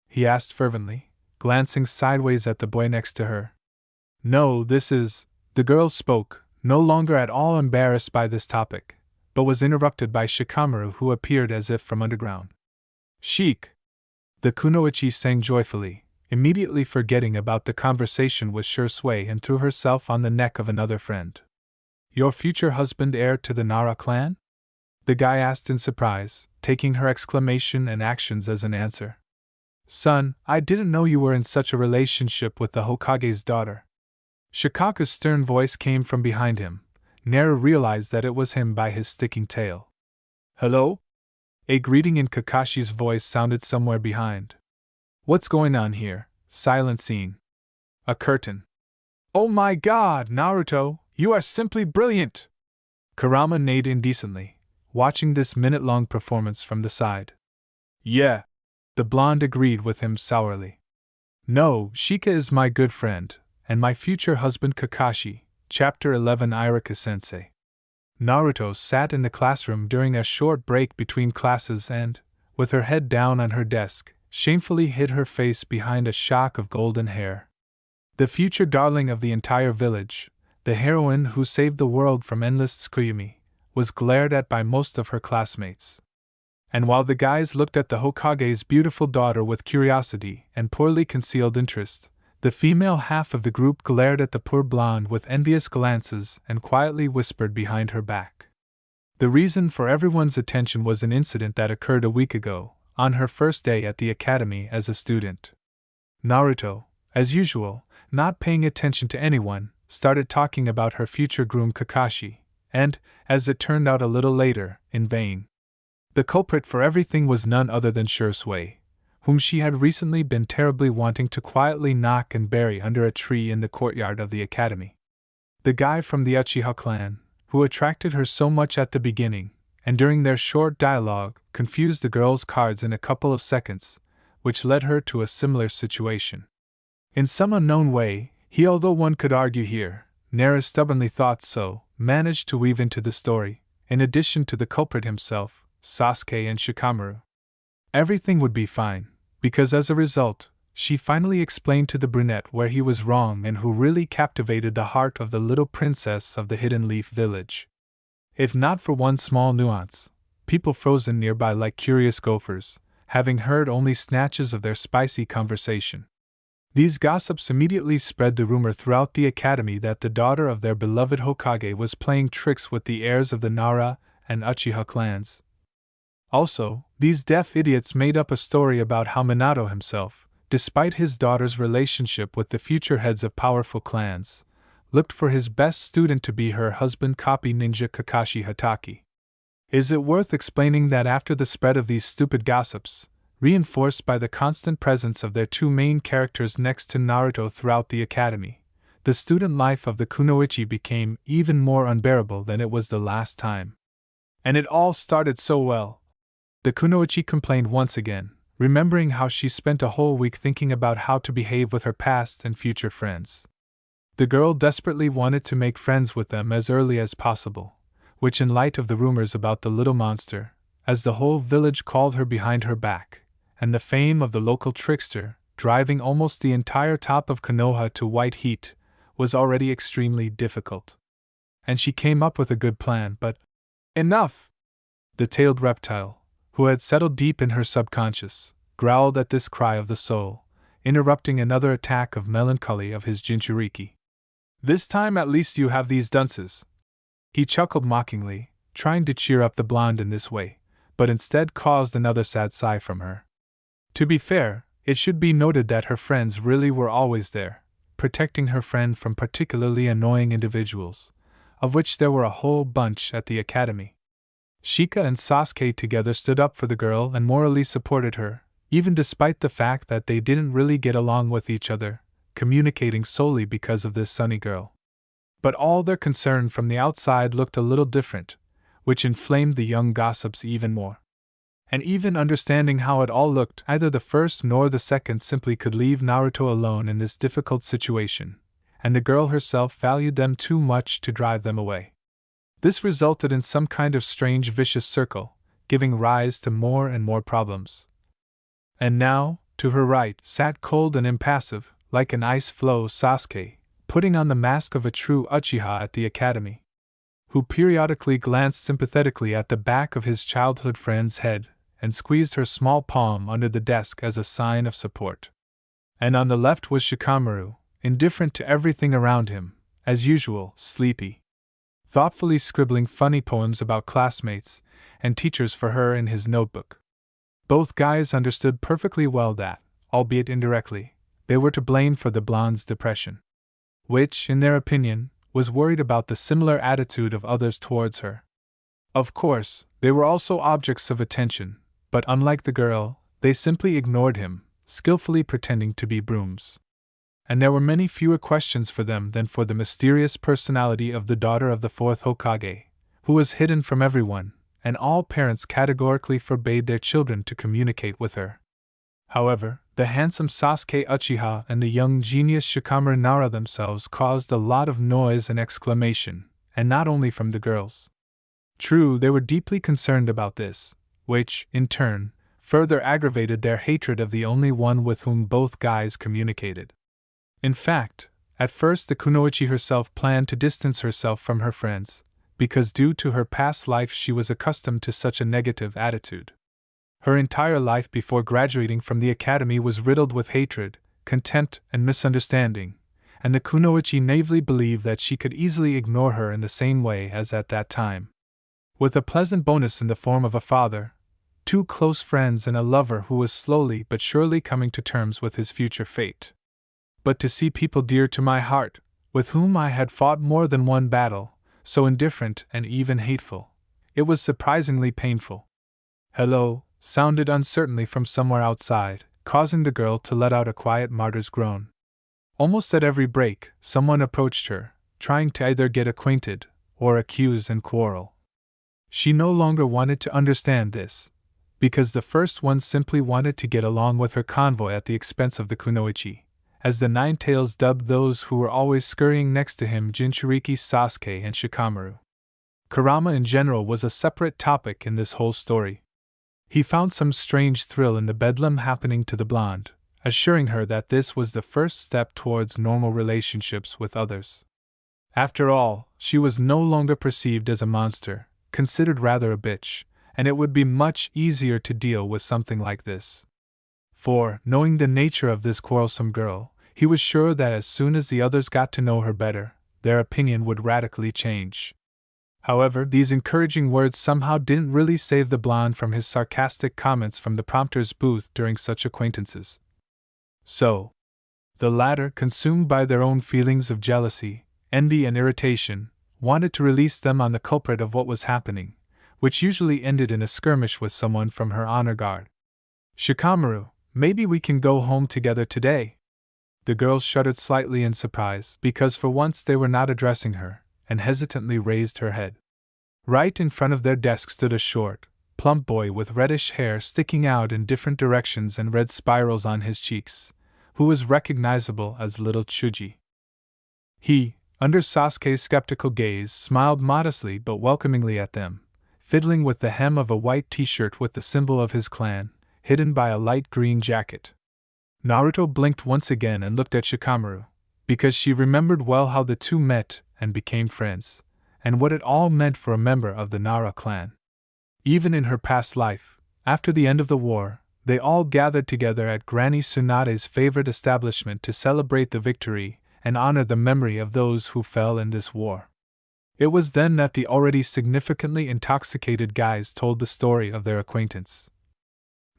He asked fervently, glancing sideways at the boy next to her. No, this is, the girl spoke, no longer at all embarrassed by this topic, but was interrupted by Shikamaru, who appeared as if from underground. Sheik! The kunoichi sang joyfully, immediately forgetting about the conversation with Shursui and threw herself on the neck of another friend. Your future husband heir to the Nara clan? The guy asked in surprise, taking her exclamation and actions as an answer. Son, I didn't know you were in such a relationship with the Hokage's daughter. Shikaku's stern voice came from behind him. Naru realized that it was him by his sticking tail. Hello? A greeting in Kakashi's voice sounded somewhere behind. What's going on here? Silent scene. A curtain. Oh my god, Naruto, you are simply brilliant! Kurama neighed indecently, watching this minute-long performance from the side. Yeah, the blonde agreed with him sourly. No, Shika is my good friend, and my future husband Kakashi. Chapter 11 Irika-sensei. Naruto sat in the classroom during a short break between classes and, with her head down on her desk, shamefully hid her face behind a shock of golden hair. The future darling of the entire village, the heroine who saved the world from endless Tsukuyumi, was glared at by most of her classmates. And while the guys looked at the Hokage's beautiful daughter with curiosity and poorly concealed interest, the female half of the group glared at the poor blonde with envious glances and quietly whispered behind her back. The reason for everyone's attention was an incident that occurred a week ago, on her first day at the academy as a student. Naruto, as usual, not paying attention to anyone, started talking about her future groom Kakashi, and, as it turned out a little later, in vain. The culprit for everything was none other than Shursui, whom she had recently been terribly wanting to quietly knock and bury under a tree in the courtyard of the academy. The guy from the Uchiha clan, who attracted her so much at the beginning, and during their short dialogue, confused the girl's cards in a couple of seconds, which led her to a similar situation. In some unknown way, he, although one could argue here, Naru stubbornly thought so, managed to weave into the story, in addition to the culprit himself, Sasuke and Shikamaru. Everything would be fine, because as a result, she finally explained to the brunette where he was wrong and who really captivated the heart of the little princess of the Hidden Leaf Village. If not for one small nuance, people frozen nearby like curious gophers, having heard only snatches of their spicy conversation. These gossips immediately spread the rumor throughout the academy that the daughter of their beloved Hokage was playing tricks with the heirs of the Nara and Uchiha clans. Also, these deaf idiots made up a story about how Minato himself, despite his daughter's relationship with the future heads of powerful clans, looked for his best student to be her husband copy ninja Kakashi Hatake. Is it worth explaining that after the spread of these stupid gossips, reinforced by the constant presence of their two main characters next to Naruto throughout the academy, the student life of the kunoichi became even more unbearable than it was the last time? And it all started so well. The kunoichi complained once again, remembering how she spent a whole week thinking about how to behave with her past and future friends. The girl desperately wanted to make friends with them as early as possible, which, in light of the rumors about the little monster, as the whole village called her behind her back, and the fame of the local trickster, driving almost the entire top of Konoha to white heat, was already extremely difficult. And she came up with a good plan, but enough! The tailed reptile, who had settled deep in her subconscious, growled at this cry of the soul, interrupting another attack of melancholy of his Jinchuriki. This time at least you have these dunces. He chuckled mockingly, trying to cheer up the blonde in this way, but instead caused another sad sigh from her. To be fair, it should be noted that her friends really were always there, protecting her friend from particularly annoying individuals, of which there were a whole bunch at the academy. Shika and Sasuke together stood up for the girl and morally supported her, even despite the fact that they didn't really get along with each other, communicating solely because of this sunny girl. But all their concern from the outside looked a little different, which inflamed the young gossips even more. And even understanding how it all looked, neither the first nor the second simply could leave Naruto alone in this difficult situation, and the girl herself valued them too much to drive them away. This resulted in some kind of strange vicious circle, giving rise to more and more problems. And now, to her right, sat cold and impassive, like an ice floe, Sasuke, putting on the mask of a true Uchiha at the academy, who periodically glanced sympathetically at the back of his childhood friend's head and squeezed her small palm under the desk as a sign of support. And on the left was Shikamaru, indifferent to everything around him, as usual, sleepy, thoughtfully scribbling funny poems about classmates and teachers for her in his notebook. Both guys understood perfectly well that, albeit indirectly, they were to blame for the blonde's depression, which, in their opinion, was worried about the similar attitude of others towards her. Of course, they were also objects of attention, but unlike the girl, they simply ignored him, skillfully pretending to be brooms. And there were many fewer questions for them than for the mysterious personality of the daughter of the fourth Hokage, who was hidden from everyone, and all parents categorically forbade their children to communicate with her. However, the handsome Sasuke Uchiha and the young genius Shikamaru Nara themselves caused a lot of noise and exclamation, and not only from the girls. True, they were deeply concerned about this, which, in turn, further aggravated their hatred of the only one with whom both guys communicated. In fact, at first the kunoichi herself planned to distance herself from her friends, because due to her past life she was accustomed to such a negative attitude. Her entire life before graduating from the academy was riddled with hatred, contempt, and misunderstanding, and the kunoichi naively believed that she could easily ignore her in the same way as at that time. With a pleasant bonus in the form of a father, two close friends, and a lover who was slowly but surely coming to terms with his future fate. But to see people dear to my heart, with whom I had fought more than one battle, so indifferent and even hateful, it was surprisingly painful. "Hello," sounded uncertainly from somewhere outside, causing the girl to let out a quiet martyr's groan. Almost at every break, someone approached her, trying to either get acquainted or accuse and quarrel. She no longer wanted to understand this, because the first one simply wanted to get along with her convoy at the expense of the kunoichi, as the Nine Tails dubbed those who were always scurrying next to him Jinchuriki, Sasuke, and Shikamaru. Kurama in general was a separate topic in this whole story. He found some strange thrill in the bedlam happening to the blonde, assuring her that this was the first step towards normal relationships with others. After all, she was no longer perceived as a monster, considered rather a bitch, and it would be much easier to deal with something like this. For, knowing the nature of this quarrelsome girl, he was sure that as soon as the others got to know her better, their opinion would radically change. However, these encouraging words somehow didn't really save the blonde from his sarcastic comments from the prompter's booth during such acquaintances. So, the latter, consumed by their own feelings of jealousy, envy, and irritation, wanted to release them on the culprit of what was happening, which usually ended in a skirmish with someone from her honor guard. Shikamaru, maybe we can go home together today? The girl shuddered slightly in surprise, because for once they were not addressing her, and hesitantly raised her head. Right in front of their desk stood a short, plump boy with reddish hair sticking out in different directions and red spirals on his cheeks, who was recognizable as little Chuji. He, under Sasuke's skeptical gaze, smiled modestly but welcomingly at them, fiddling with the hem of a white t-shirt with the symbol of his clan, hidden by a light green jacket. Naruto blinked once again and looked at Shikamaru, because she remembered well how the two met and became friends, and what it all meant for a member of the Nara clan. Even in her past life, after the end of the war, they all gathered together at Granny Tsunade's favorite establishment to celebrate the victory and honor the memory of those who fell in this war. It was then that the already significantly intoxicated guys told the story of their acquaintance.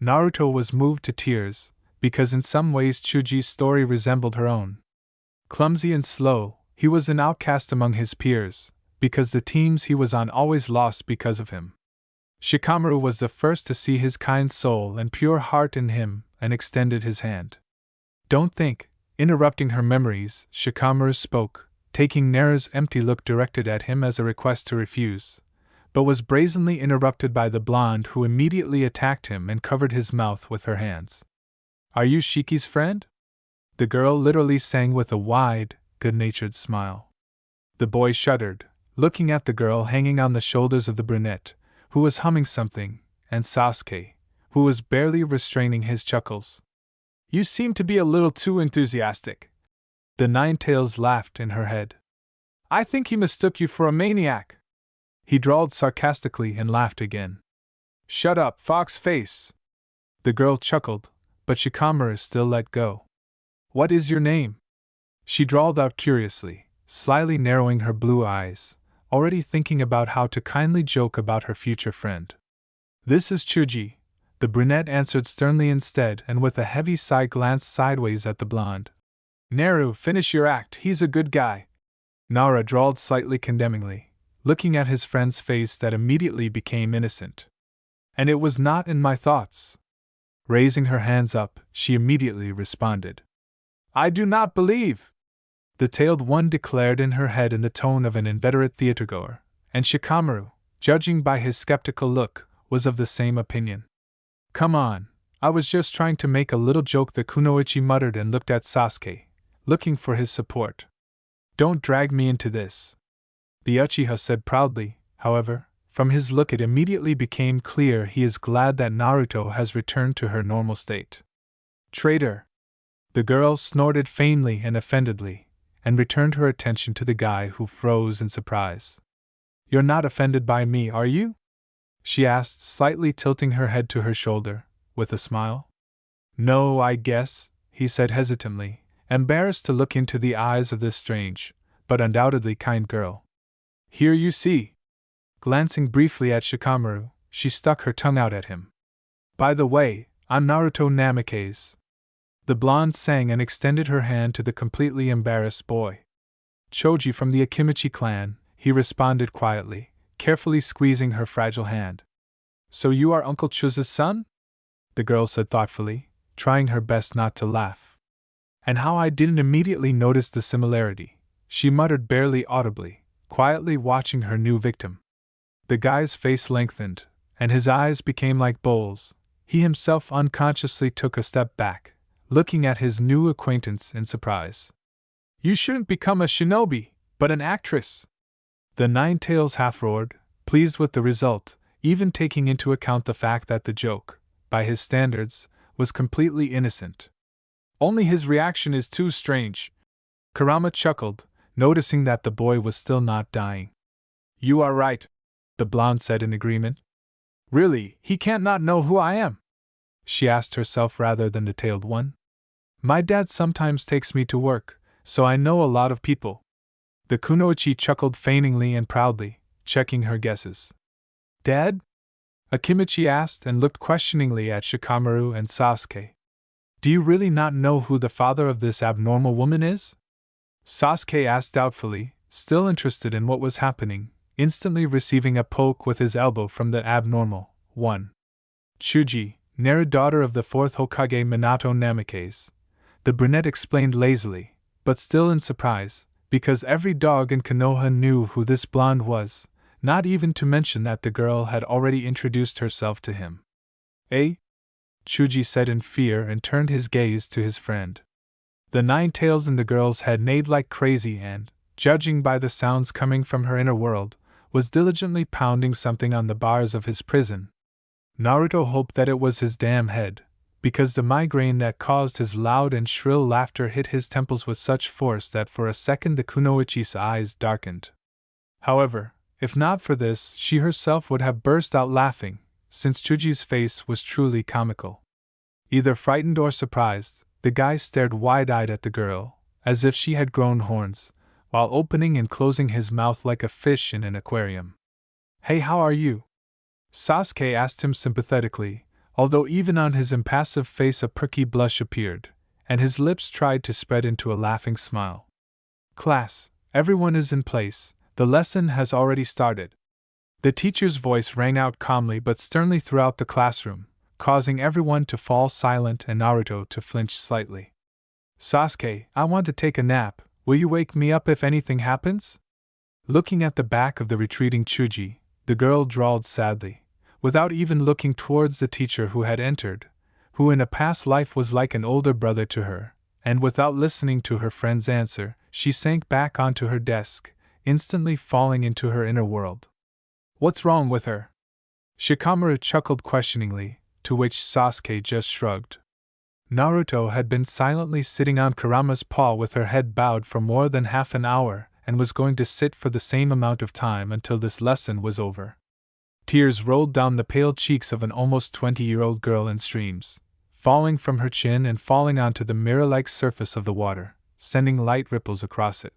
Naruto was moved to tears, because in some ways Chuji's story resembled her own. Clumsy and slow, he was an outcast among his peers, because the teams he was on always lost because of him. Shikamaru was the first to see his kind soul and pure heart in him and extended his hand. Don't think, interrupting her memories, Shikamaru spoke, taking Nara's empty look directed at him as a request to refuse, but was brazenly interrupted by the blonde who immediately attacked him and covered his mouth with her hands. Are you Shiki's friend? The girl literally sang with a wide, good-natured smile. The boy shuddered, looking at the girl hanging on the shoulders of the brunette, who was humming something, and Sasuke, who was barely restraining his chuckles. You seem to be a little too enthusiastic. The Nine-Tails laughed in her head. I think he mistook you for a maniac. He drawled sarcastically and laughed again. Shut up, fox face. The girl chuckled, but Shikamaru still let go. What is your name? She drawled out curiously, slyly narrowing her blue eyes, already thinking about how to kindly joke about her future friend. This is Chuji, the brunette answered sternly instead, and with a heavy sigh glanced sideways at the blonde. Naru, finish your act, he's a good guy. Nara drawled slightly condemningly, looking at his friend's face that immediately became innocent. And it was not in my thoughts. Raising her hands up, she immediately responded. I do not believe! The tailed one declared in her head in the tone of an inveterate theatergoer, and Shikamaru, judging by his skeptical look, was of the same opinion. Come on, I was just trying to make a little joke, the kunoichi muttered and looked at Sasuke, looking for his support. Don't drag me into this. The Uchiha said proudly, however. From his look it immediately became clear he is glad that Naruto has returned to her normal state. Traitor! The girl snorted faintly and offendedly, and returned her attention to the guy who froze in surprise. You're not offended by me, are you? She asked, slightly tilting her head to her shoulder, with a smile. No, I guess, he said hesitantly, embarrassed to look into the eyes of this strange, but undoubtedly kind girl. Here you see. Glancing briefly at Shikamaru, she stuck her tongue out at him. By the way, I'm Naruto Namikaze. The blonde sang and extended her hand to the completely embarrassed boy. Choji from the Akimichi clan, he responded quietly, carefully squeezing her fragile hand. So you are Uncle Chuza's son? The girl said thoughtfully, trying her best not to laugh. And how I didn't immediately notice the similarity, she muttered barely audibly, quietly watching her new victim. The guy's face lengthened, and his eyes became like bowls. He himself unconsciously took a step back, looking at his new acquaintance in surprise. You shouldn't become a shinobi, but an actress! The Nine-Tails half-roared, pleased with the result, even taking into account the fact that the joke, by his standards, was completely innocent. Only his reaction is too strange. Kurama chuckled, noticing that the boy was still not dying. You are right, the blonde said in agreement. Really, he can't not know who I am? She asked herself rather than the tailed one. My dad sometimes takes me to work, so I know a lot of people. The kunoichi chuckled feigningly and proudly, checking her guesses. Dad? Akimichi asked and looked questioningly at Shikamaru and Sasuke. Do you really not know who the father of this abnormal woman is? Sasuke asked doubtfully, still interested in what was happening, instantly receiving a poke with his elbow from the abnormal one. Chuji, Nara, daughter of the fourth Hokage Minato Namikaze. The brunette explained lazily, but still in surprise, because every dog in Konoha knew who this blonde was, not even to mention that the girl had already introduced herself to him. Eh? Chuji said in fear and turned his gaze to his friend. The nine tails in the girl's head neighed like crazy and, judging by the sounds coming from her inner world, was diligently pounding something on the bars of his prison. Naruto hoped that it was his damn head, because the migraine that caused his loud and shrill laughter hit his temples with such force that for a second the kunoichi's eyes darkened. However, if not for this, she herself would have burst out laughing, since Chuji's face was truly comical. Either frightened or surprised, the guy stared wide-eyed at the girl, as if she had grown horns, while opening and closing his mouth like a fish in an aquarium. "Hey, how are you?" Sasuke asked him sympathetically, although even on his impassive face a perky blush appeared, and his lips tried to spread into a laughing smile. "Class, everyone is in place, the lesson has already started." The teacher's voice rang out calmly but sternly throughout the classroom, causing everyone to fall silent and Naruto to flinch slightly. "Sasuke, I want to take a nap, will you wake me up if anything happens?" Looking at the back of the retreating Chuji, the girl drawled sadly, without even looking towards the teacher who had entered, who in a past life was like an older brother to her, and without listening to her friend's answer, she sank back onto her desk, instantly falling into her inner world. "What's wrong with her?" Shikamaru chuckled questioningly, to which Sasuke just shrugged. Naruto had been silently sitting on Kurama's paw with her head bowed for more than half an hour and was going to sit for the same amount of time until this lesson was over. Tears rolled down the pale cheeks of an almost 20-year-old girl in streams, falling from her chin and falling onto the mirror-like surface of the water, sending light ripples across it.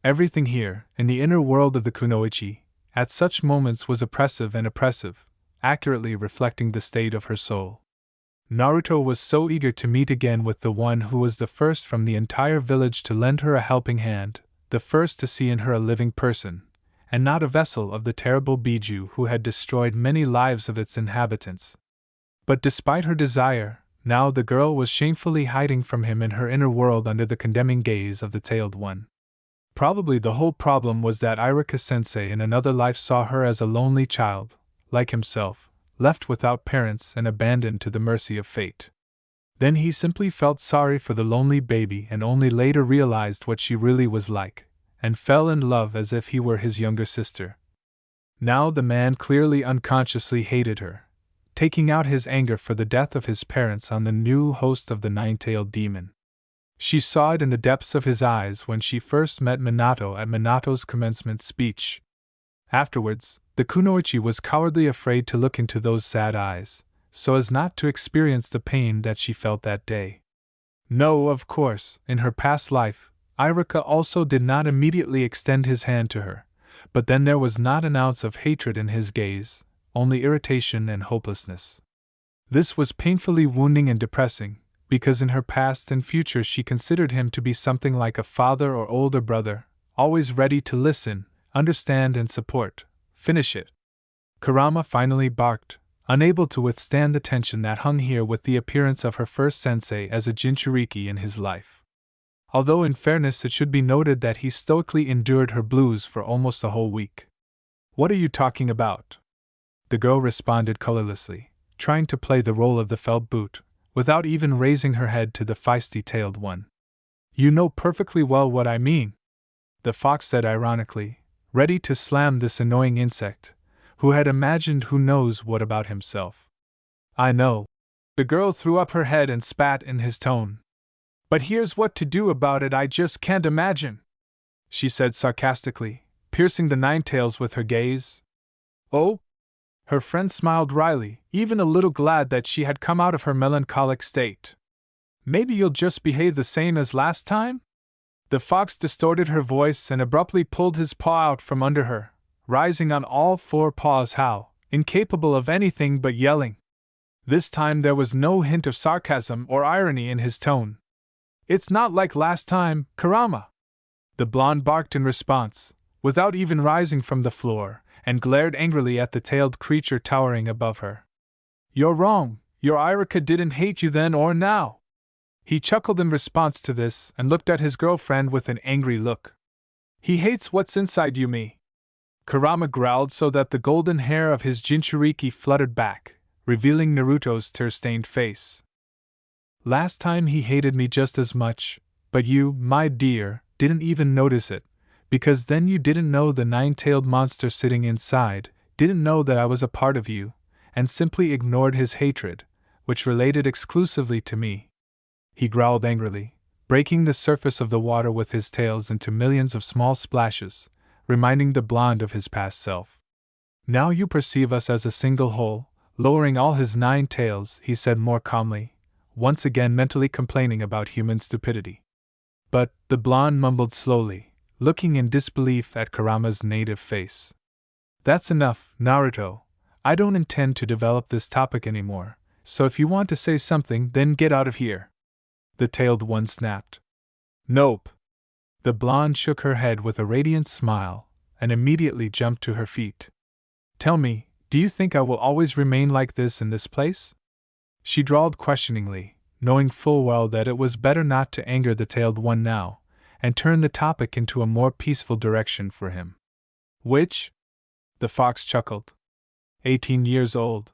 Everything here, in the inner world of the kunoichi, at such moments was oppressive, accurately reflecting the state of her soul. Naruto was so eager to meet again with the one who was the first from the entire village to lend her a helping hand, the first to see in her a living person, and not a vessel of the terrible Biju who had destroyed many lives of its inhabitants. But despite her desire, now the girl was shamefully hiding from him in her inner world under the condemning gaze of the tailed one. Probably the whole problem was that Iruka-sensei in another life saw her as a lonely child, like himself, left without parents and abandoned to the mercy of fate. Then he simply felt sorry for the lonely baby and only later realized what she really was like, and fell in love as if he were his younger sister. Now the man clearly unconsciously hated her, taking out his anger for the death of his parents on the new host of the nine-tailed demon. She saw it in the depths of his eyes when she first met Minato at Minato's commencement speech. Afterwards, the kunoichi was cowardly afraid to look into those sad eyes, so as not to experience the pain that she felt that day. No, of course, in her past life, Iruka also did not immediately extend his hand to her, but then there was not an ounce of hatred in his gaze, only irritation and hopelessness. This was painfully wounding and depressing, because in her past and future she considered him to be something like a father or older brother, always ready to listen, understand and support. Finish it. Kurama finally barked, unable to withstand the tension that hung here with the appearance of her first sensei as a Jinchuriki in his life. Although in fairness it should be noted that he stoically endured her blues for almost a whole week. "What are you talking about?" The girl responded colorlessly, trying to play the role of the felt boot, without even raising her head to the feisty-tailed one. "You know perfectly well what I mean," the fox said ironically, ready to slam this annoying insect, who had imagined who knows what about himself. "I know." The girl threw up her head and spat in his tone. "But here's what to do about it, I just can't imagine," she said sarcastically, piercing the nine tails with her gaze. "Oh?" Her friend smiled wryly, even a little glad that she had come out of her melancholic state. "Maybe you'll just behave the same as last time?" The fox distorted her voice and abruptly pulled his paw out from under her, rising on all four paws incapable of anything but yelling. This time there was no hint of sarcasm or irony in his tone. "It's not like last time, Kurama!" The blonde barked in response, without even rising from the floor, and glared angrily at the tailed creature towering above her. "You're wrong, your Irika didn't hate you then or now." He chuckled in response to this and looked at his girlfriend with an angry look. "He hates what's inside you, me." Kurama growled so that the golden hair of his Jinchuriki fluttered back, revealing Naruto's tear-stained face. "Last time he hated me just as much, but you, my dear, didn't even notice it, because then you didn't know the nine-tailed monster sitting inside, didn't know that I was a part of you, and simply ignored his hatred, which related exclusively to me." He growled angrily, breaking the surface of the water with his tails into millions of small splashes, reminding the blonde of his past self. "Now you perceive us as a single whole," lowering all his 9 tails, he said more calmly, once again mentally complaining about human stupidity. "But," the blonde mumbled slowly, looking in disbelief at Kurama's native face. "That's enough, Naruto. I don't intend to develop this topic anymore, so if you want to say something, then get out of here." The tailed one snapped. "Nope." The blonde shook her head with a radiant smile, and immediately jumped to her feet. "Tell me, do you think I will always remain like this in this place?" She drawled questioningly, knowing full well that it was better not to anger the tailed one now, and turn the topic into a more peaceful direction for him. "Which?" The fox chuckled. 18 years old.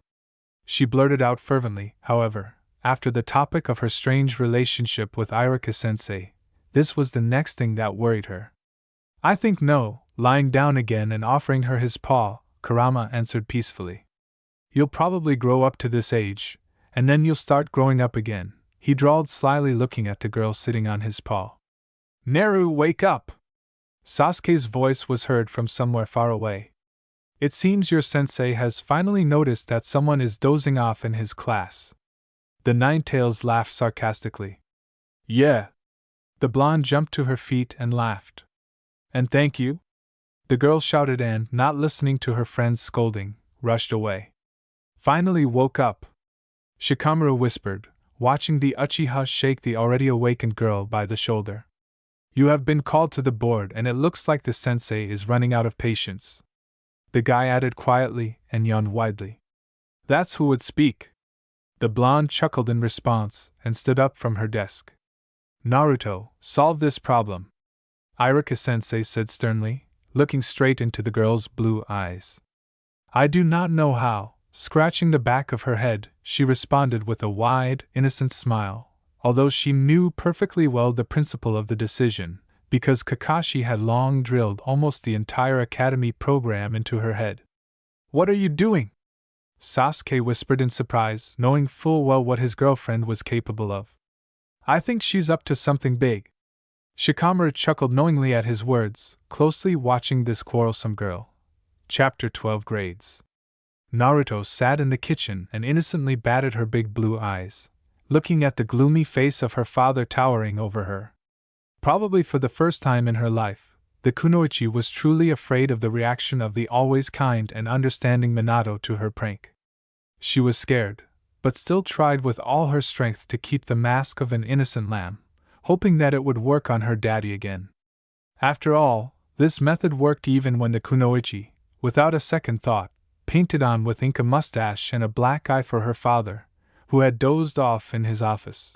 She blurted out fervently, however, after the topic of her strange relationship with Irika-sensei. This was the next thing that worried her. "I think no," lying down again and offering her his paw, Kurama answered peacefully. "You'll probably grow up to this age, and then you'll start growing up again," he drawled slyly, looking at the girl sitting on his paw. "Naru, wake up!" Sasuke's voice was heard from somewhere far away. "It seems your sensei has finally noticed that someone is dozing off in his class." The Nine-Tails laughed sarcastically. "Yeah." The blonde jumped to her feet and laughed. "And thank you?" the girl shouted and, not listening to her friend's scolding, rushed away. "Finally woke up," Shikamaru whispered, watching the Uchiha shake the already awakened girl by the shoulder. "You have been called to the board and it looks like the sensei is running out of patience." The guy added quietly and yawned widely. "That's who would speak." The blonde chuckled in response and stood up from her desk. "Naruto, solve this problem," Irika-sensei said sternly, looking straight into the girl's blue eyes. "I do not know how," scratching the back of her head, she responded with a wide, innocent smile, although she knew perfectly well the principle of the decision, because Kakashi had long drilled almost the entire academy program into her head. "What are you doing?" Sasuke whispered in surprise, knowing full well what his girlfriend was capable of. "I think she's up to something big." Shikamaru chuckled knowingly at his words, closely watching this quarrelsome girl. Chapter 12 Grades. Naruto sat in the kitchen and innocently batted her big blue eyes, looking at the gloomy face of her father towering over her. Probably for the first time in her life, the kunoichi was truly afraid of the reaction of the always kind and understanding Minato to her prank. She was scared, but still tried with all her strength to keep the mask of an innocent lamb, hoping that it would work on her daddy again. After all, this method worked even when the kunoichi, without a second thought, painted on with ink a mustache and a black eye for her father, who had dozed off in his office.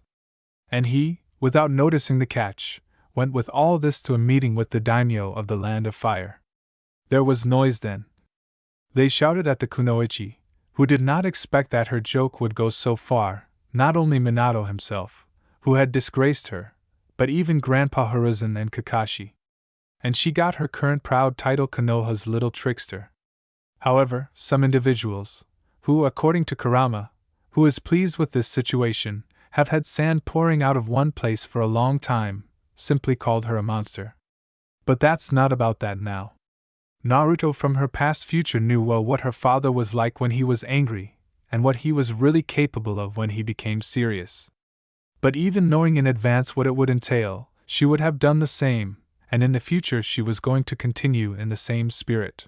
And he, without noticing the catch, went with all this to a meeting with the daimyo of the Land of Fire. There was noise then. They shouted at the kunoichi, who did not expect that her joke would go so far, not only Minato himself, who had disgraced her, but even Grandpa Hiruzen and Kakashi. And she got her current proud title Konoha's little trickster. However, some individuals, who, according to Kurama, who is pleased with this situation, have had sand pouring out of one place for a long time, simply called her a monster. But that's not about that now. Naruto from her past future knew well what her father was like when he was angry, and what he was really capable of when he became serious. But even knowing in advance what it would entail, she would have done the same, and in the future she was going to continue in the same spirit.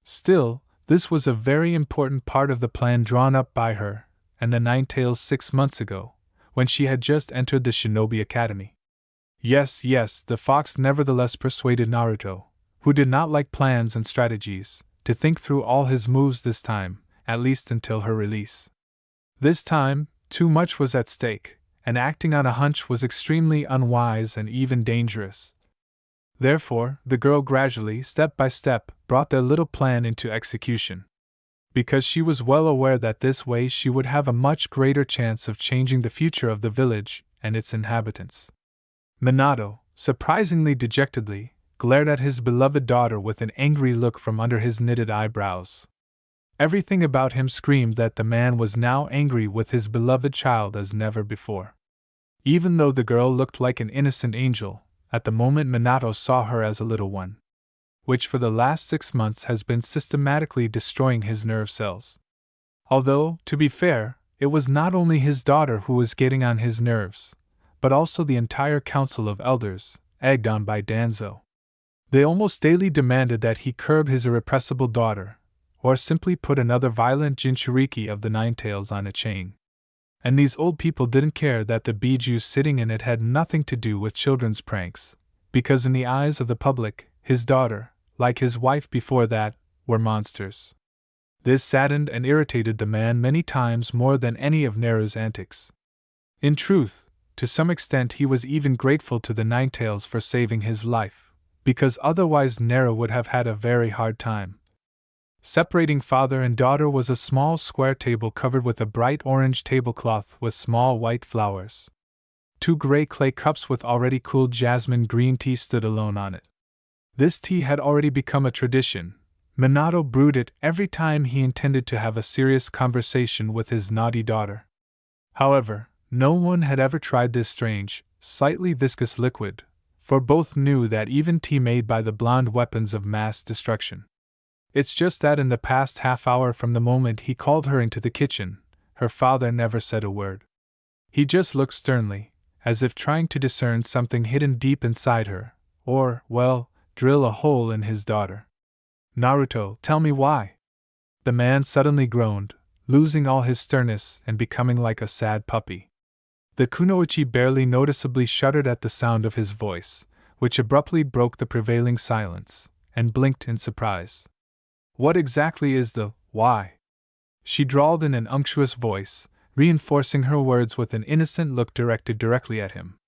Still, this was a very important part of the plan drawn up by her, and the Nine Tails 6 months ago, when she had just entered the Shinobi Academy. Yes, the fox nevertheless persuaded Naruto, who did not like plans and strategies, to think through all his moves this time, at least until her release. This time, too much was at stake, and acting on a hunch was extremely unwise and even dangerous. Therefore, the girl gradually, step by step, brought their little plan into execution. Because she was well aware that this way she would have a much greater chance of changing the future of the village and its inhabitants. Minato, surprisingly dejectedly, glared at his beloved daughter with an angry look from under his knitted eyebrows. Everything about him screamed that the man was now angry with his beloved child as never before. Even though the girl looked like an innocent angel, at the moment Minato saw her as a little one, which for the last 6 months has been systematically destroying his nerve cells. Although, to be fair, it was not only his daughter who was getting on his nerves, but also the entire council of elders, egged on by Danzo. They almost daily demanded that he curb his irrepressible daughter, or simply put another violent Jinchuriki of the Nine Tails on a chain. And these old people didn't care that the Biju sitting in it had nothing to do with children's pranks, because in the eyes of the public, his daughter, like his wife before that, were monsters. This saddened and irritated the man many times more than any of Neru's antics. In truth, to some extent he was even grateful to the Nine Tails for saving his life, because otherwise Neru would have had a very hard time. Separating father and daughter was a small square table covered with a bright orange tablecloth with small white flowers. 2 gray clay cups with already cooled jasmine green tea stood alone on it. This tea had already become a tradition. Minato brewed it every time he intended to have a serious conversation with his naughty daughter. However, no one had ever tried this strange, slightly viscous liquid, for both knew that even tea made by the blonde weapons of mass destruction. It's just that in the past half hour from the moment he called her into the kitchen, her father never said a word. He just looked sternly, as if trying to discern something hidden deep inside her, or, well, drill a hole in his daughter. Naruto, tell me why? The man suddenly groaned, losing all his sternness and becoming like a sad puppy. The kunoichi barely noticeably shuddered at the sound of his voice, which abruptly broke the prevailing silence, and blinked in surprise. What exactly is the why? She drawled in an unctuous voice, reinforcing her words with an innocent look directed directly at him.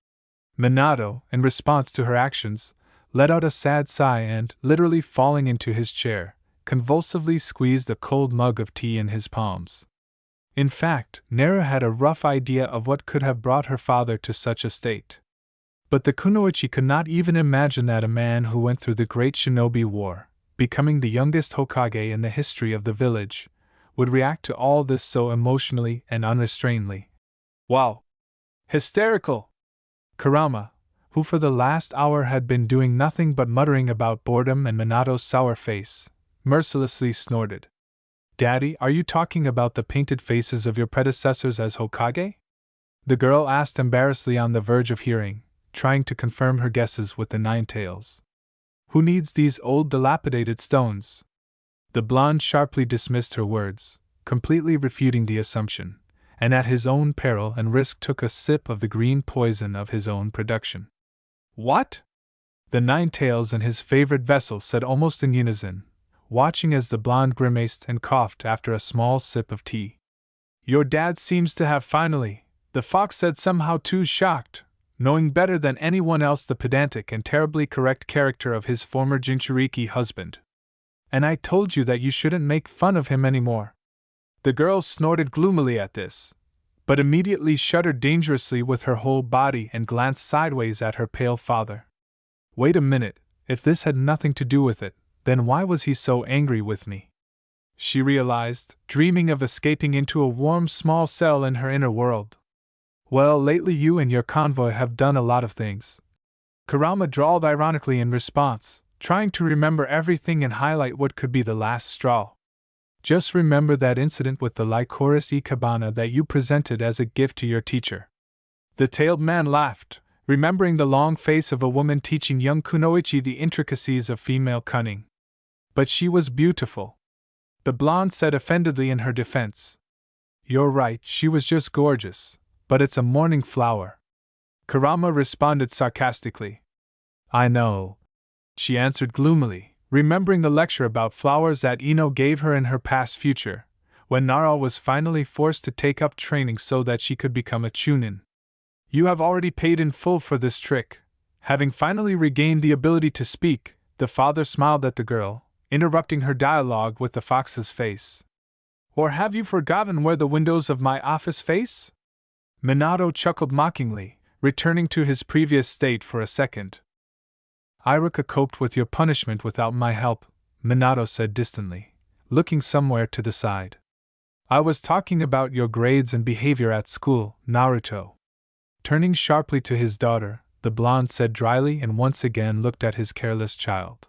Minato, in response to her actions, let out a sad sigh and, literally falling into his chair, convulsively squeezed a cold mug of tea in his palms. In fact, Neru had a rough idea of what could have brought her father to such a state. But the kunoichi could not even imagine that a man who went through the Great Shinobi War, becoming the youngest Hokage in the history of the village, would react to all this so emotionally and unrestrainedly. Wow! Hysterical! Kurama, who for the last hour had been doing nothing but muttering about boredom and Minato's sour face, mercilessly snorted. Daddy, are you talking about the painted faces of your predecessors as Hokage? The girl asked embarrassedly on the verge of hearing, trying to confirm her guesses with the Nine Tails. Who needs these old dilapidated stones? The blonde sharply dismissed her words, completely refuting the assumption, and at his own peril and risk took a sip of the green poison of his own production. What? The Nine Tails in his favorite vessel said almost in unison, watching as the blonde grimaced and coughed after a small sip of tea. Your dad seems to have finally, the fox said somehow too shocked, knowing better than anyone else the pedantic and terribly correct character of his former Jinchuriki husband. And I told you that you shouldn't make fun of him anymore. The girl snorted gloomily at this, but immediately shuddered dangerously with her whole body and glanced sideways at her pale father. Wait a minute, if this had nothing to do with it, then why was he so angry with me? She realized, dreaming of escaping into a warm small cell in her inner world. Well, lately you and your convoy have done a lot of things. Kurama drawled ironically in response, trying to remember everything and highlight what could be the last straw. Just remember that incident with the Lycoris Ikebana that you presented as a gift to your teacher. The tailed man laughed, remembering the long face of a woman teaching young kunoichi the intricacies of female cunning. But she was beautiful. The blonde said offendedly in her defense. You're right, she was just gorgeous, but it's a morning flower. Kurama responded sarcastically. I know, she answered gloomily, remembering the lecture about flowers that Ino gave her in her past future, when Nara was finally forced to take up training so that she could become a chunin. You have already paid in full for this trick. Having finally regained the ability to speak, the father smiled at the girl, interrupting her dialogue with the fox's face. Or have you forgotten where the windows of my office face? Minato chuckled mockingly, returning to his previous state for a second. Iruka coped with your punishment without my help, Minato said distantly, looking somewhere to the side. I was talking about your grades and behavior at school, Naruto. Turning sharply to his daughter, the blonde said dryly and once again looked at his careless child.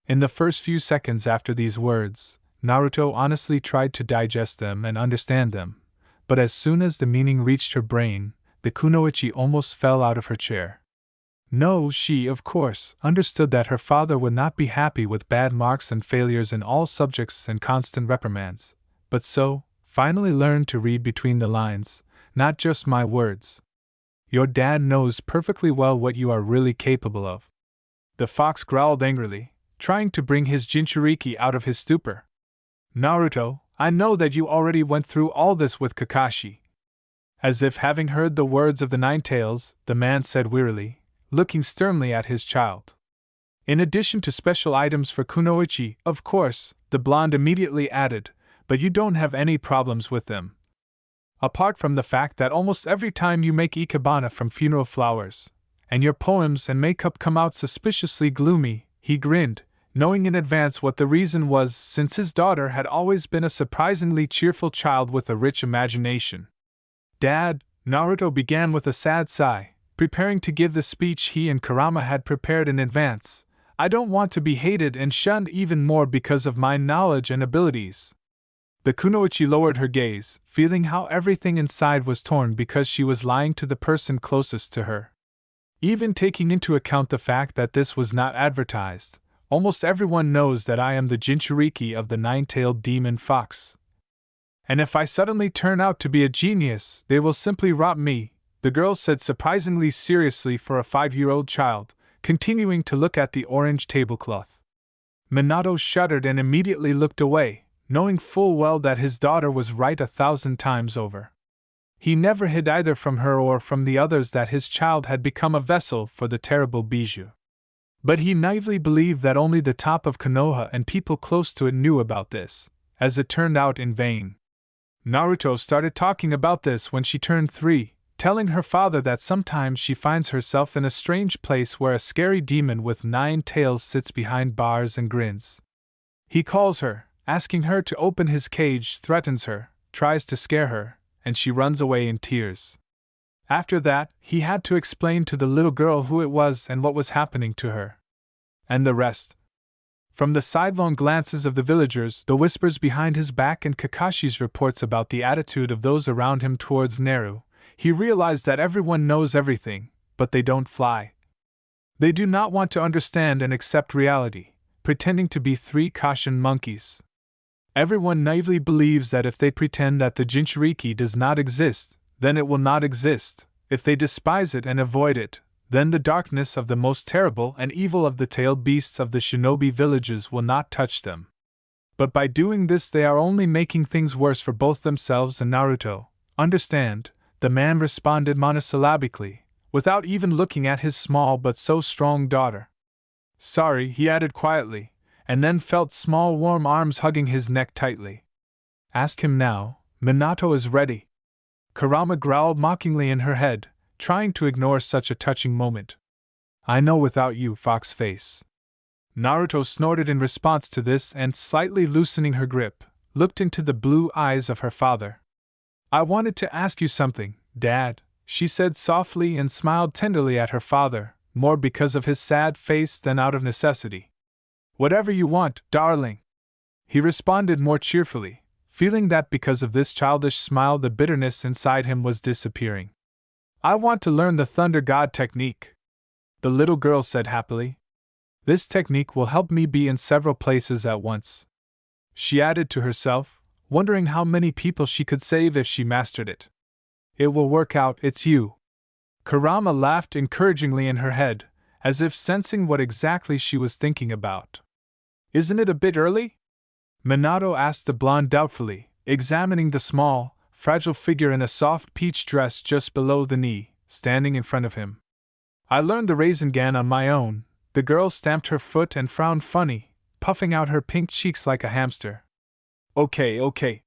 In the first few seconds after these words, Naruto honestly tried to digest them and understand them, but as soon as the meaning reached her brain, the kunoichi almost fell out of her chair. No, she, of course, understood that her father would not be happy with bad marks and failures in all subjects and constant reprimands, but so, finally learned to read between the lines, not just my words. Your dad knows perfectly well what you are really capable of. The fox growled angrily, trying to bring his Jinchuriki out of his stupor. Naruto, I know that you already went through all this with Kakashi. As if having heard the words of the Nine Tails, the man said wearily, looking sternly at his child. In addition to special items for kunoichi, of course, the blonde immediately added, but you don't have any problems with them. Apart from the fact that almost every time you make ikebana from funeral flowers, and your poems and makeup come out suspiciously gloomy, he grinned, knowing in advance what the reason was since his daughter had always been a surprisingly cheerful child with a rich imagination. Dad, Naruto began with a sad sigh, preparing to give the speech he and Kurama had prepared in advance. I don't want to be hated and shunned even more because of my knowledge and abilities. The kunoichi lowered her gaze, feeling how everything inside was torn because she was lying to the person closest to her. Even taking into account the fact that this was not advertised, almost everyone knows that I am the Jinchuriki of the nine-tailed demon fox. And if I suddenly turn out to be a genius, they will simply rob me, the girl said surprisingly seriously for a 5-year-old child, continuing to look at the orange tablecloth. Minato shuddered and immediately looked away, knowing full well that his daughter was right 1,000 times over. He never hid either from her or from the others that his child had become a vessel for the terrible Bijou. But he naively believed that only the top of Konoha and people close to it knew about this, as it turned out in vain. Naruto started talking about this when she turned 3, telling her father that sometimes she finds herself in a strange place where a scary demon with 9 tails sits behind bars and grins. He calls her, asking her to open his cage, threatens her, tries to scare her, and she runs away in tears. After that, he had to explain to the little girl who it was and what was happening to her. And the rest. From the sidelong glances of the villagers, the whispers behind his back, and Kakashi's reports about the attitude of those around him towards Naru, he realized that everyone knows everything, but they don't fly. They do not want to understand and accept reality, pretending to be 3 caution monkeys. Everyone naively believes that if they pretend that the Jinchuriki does not exist, then it will not exist. If they despise it and avoid it, then the darkness of the most terrible and evil of the tailed beasts of the shinobi villages will not touch them. But by doing this they are only making things worse for both themselves and Naruto. Understand, the man responded monosyllabically, without even looking at his small but so strong daughter. Sorry, he added quietly, and then felt small warm arms hugging his neck tightly. Ask him now, Minato is ready. Kurama growled mockingly in her head, trying to ignore such a touching moment. I know without you, fox face. Naruto snorted in response to this and, slightly loosening her grip, looked into the blue eyes of her father. I wanted to ask you something, Dad, she said softly and smiled tenderly at her father, more because of his sad face than out of necessity. Whatever you want, darling. He responded more cheerfully, feeling that because of this childish smile the bitterness inside him was disappearing. I want to learn the Thunder God technique, the little girl said happily. This technique will help me be in several places at once. She added to herself, wondering how many people she could save if she mastered it. It will work out, it's you. Kurama laughed encouragingly in her head, as if sensing what exactly she was thinking about. Isn't it a bit early? Minato asked the blonde doubtfully, examining the small, fragile figure in a soft peach dress just below the knee, standing in front of him. I learned the Rasengan on my own. The girl stamped her foot and frowned funny, puffing out her pink cheeks like a hamster. Okay.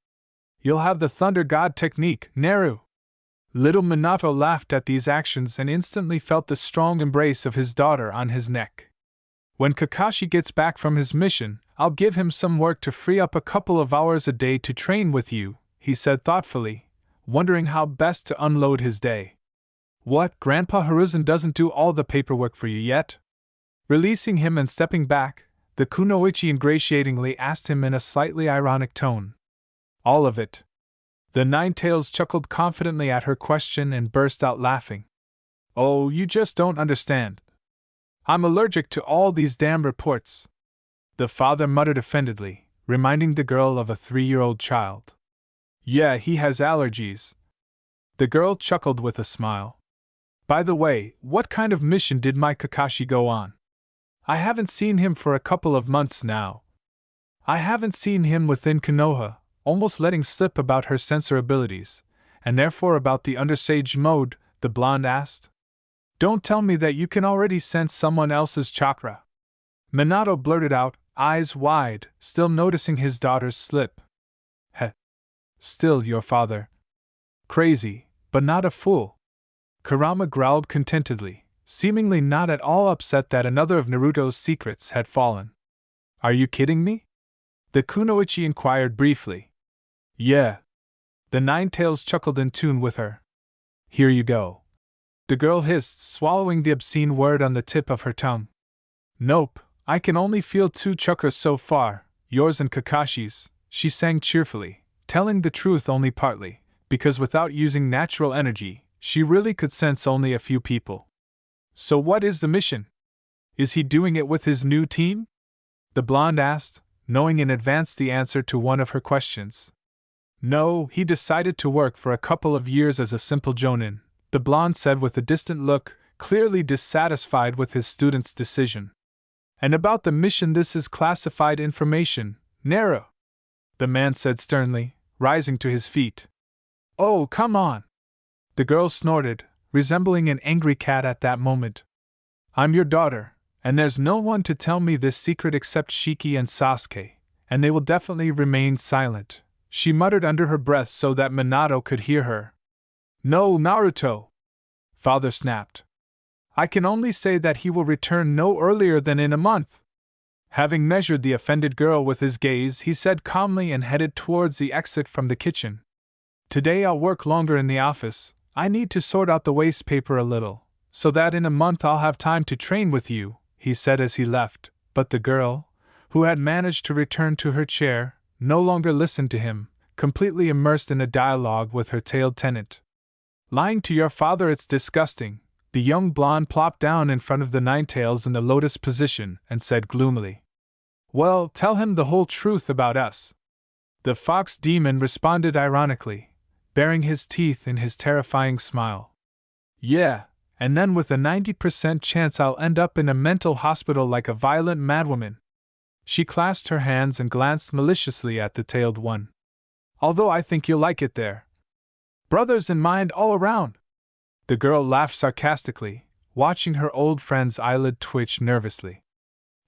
You'll have the Thunder God technique, Naru. Little Minato laughed at these actions and instantly felt the strong embrace of his daughter on his neck. When Kakashi gets back from his mission, I'll give him some work to free up a couple of hours a day to train with you, he said thoughtfully, wondering how best to unload his day. What, Grandpa Hiruzen doesn't do all the paperwork for you yet? Releasing him and stepping back, the kunoichi ingratiatingly asked him in a slightly ironic tone. All of it. The Ninetales chuckled confidently at her question and burst out laughing. Oh, you just don't understand. I'm allergic to all these damn reports. The father muttered offendedly, reminding the girl of a 3-year-old child. Yeah, he has allergies. The girl chuckled with a smile. By the way, what kind of mission did my Kakashi go on? I haven't seen him for a couple of months now. I haven't seen him within Konoha, almost letting slip about her sensor abilities, and therefore about the Undersage mode, the blonde asked. Don't tell me that you can already sense someone else's chakra. Minato blurted out, eyes wide, still noticing his daughter's slip. Heh. Still your father. Crazy, but not a fool. Kurama growled contentedly, seemingly not at all upset that another of Naruto's secrets had fallen. Are you kidding me? The kunoichi inquired briefly. Yeah. The Ninetales chuckled in tune with her. Here you go. The girl hissed, swallowing the obscene word on the tip of her tongue. Nope, I can only feel 2 chakras so far, yours and Kakashi's, she sang cheerfully, telling the truth only partly, because without using natural energy, she really could sense only a few people. So what is the mission? Is he doing it with his new team? The blonde asked, knowing in advance the answer to one of her questions. No, he decided to work for a couple of years as a simple jonin, the blonde said with a distant look, clearly dissatisfied with his student's decision. And about the mission, this is classified information, Naru. The man said sternly, rising to his feet. Oh, come on! The girl snorted, resembling an angry cat at that moment. I'm your daughter, and there's no one to tell me this secret except Shiki and Sasuke, and they will definitely remain silent, she muttered under her breath so that Minato could hear her. No, Naruto! Father snapped. I can only say that he will return no earlier than in a month. Having measured the offended girl with his gaze, he said calmly and headed towards the exit from the kitchen. Today I'll work longer in the office. I need to sort out the waste paper a little, so that in a month I'll have time to train with you, he said as he left, but the girl, who had managed to return to her chair, no longer listened to him, completely immersed in a dialogue with her tailed tenant. Lying to your father, it's disgusting. The young blonde plopped down in front of the Ninetales in the lotus position and said gloomily. Well, tell him the whole truth about us. The fox demon responded ironically, baring his teeth in his terrifying smile. Yeah, and then with a 90% chance I'll end up in a mental hospital like a violent madwoman. She clasped her hands and glanced maliciously at the tailed one. Although I think you'll like it there. Brothers in mind all around. The girl laughed sarcastically, watching her old friend's eyelid twitch nervously.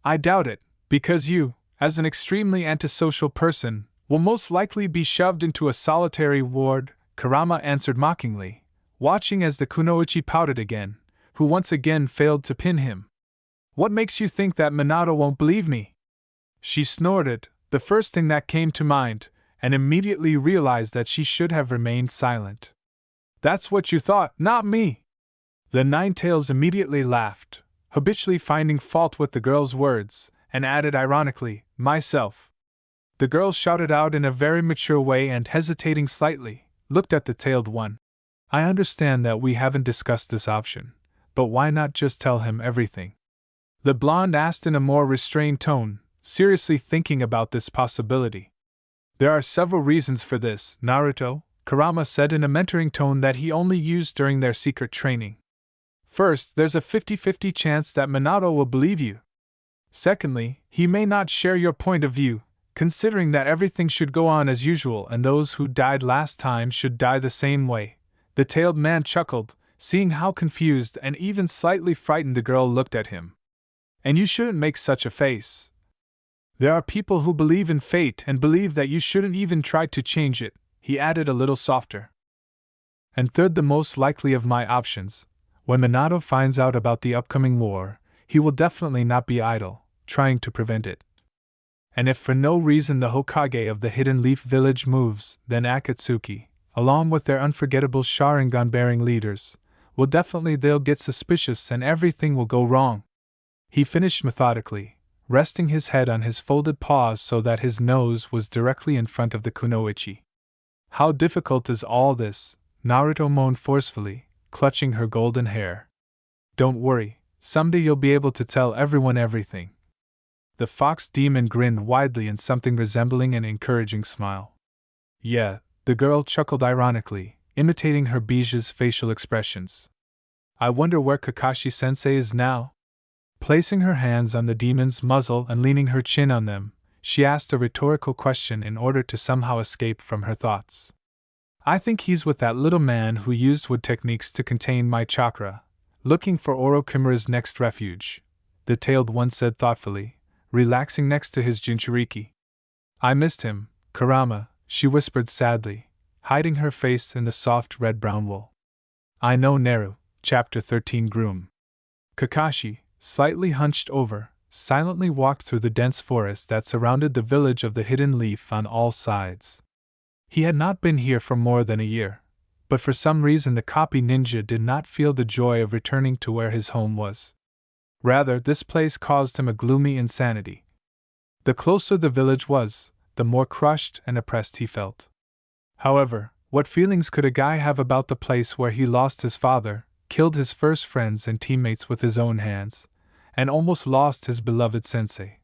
I doubt it, because you, as an extremely antisocial person, will most likely be shoved into a solitary ward, Kurama answered mockingly, watching as the kunoichi pouted again, who once again failed to pin him. What makes you think that Minato won't believe me? She snorted, the first thing that came to mind, and immediately realized that she should have remained silent. That's what you thought, not me! The Ninetales immediately laughed, habitually finding fault with the girl's words, and added ironically, myself. The girl shouted out in a very mature way and, hesitating slightly, looked at the tailed one. I understand that we haven't discussed this option, but why not just tell him everything? The blonde asked in a more restrained tone, seriously thinking about this possibility. There are several reasons for this, Naruto, Kurama said in a mentoring tone that he only used during their secret training. First, there's a 50-50 chance that Minato will believe you. Secondly, he may not share your point of view, considering that everything should go on as usual and those who died last time should die the same way. The tailed man chuckled, seeing how confused and even slightly frightened the girl looked at him. And you shouldn't make such a face. There are people who believe in fate and believe that you shouldn't even try to change it, he added a little softer. And third, the most likely of my options, when Minato finds out about the upcoming war, he will definitely not be idle, trying to prevent it. And if for no reason the Hokage of the Hidden Leaf Village moves, then Akatsuki, along with their unforgettable Sharingan-bearing leaders, they'll get suspicious and everything will go wrong. He finished methodically, resting his head on his folded paws so that his nose was directly in front of the kunoichi. How difficult is all this? Naruto moaned forcefully, clutching her golden hair. Don't worry, someday you'll be able to tell everyone everything. The fox demon grinned widely in something resembling an encouraging smile. Yeah, the girl chuckled ironically, imitating her Bija's facial expressions. I wonder where Kakashi-sensei is now? Placing her hands on the demon's muzzle and leaning her chin on them, she asked a rhetorical question in order to somehow escape from her thoughts. I think he's with that little man who used wood techniques to contain my chakra, looking for Orochimaru's next refuge, the tailed one said thoughtfully, relaxing next to his Jinchuriki. I missed him, Kurama, she whispered sadly, hiding her face in the soft red-brown wool. I know Naru, Chapter 13 Groom. Kakashi, slightly hunched over, silently walked through the dense forest that surrounded the village of the Hidden Leaf on all sides. He had not been here for more than a year, but for some reason the copy ninja did not feel the joy of returning to where his home was. Rather, this place caused him a gloomy insanity. The closer the village was, the more crushed and oppressed he felt. However, what feelings could a guy have about the place where he lost his father, killed his first friends and teammates with his own hands, and almost lost his beloved sensei?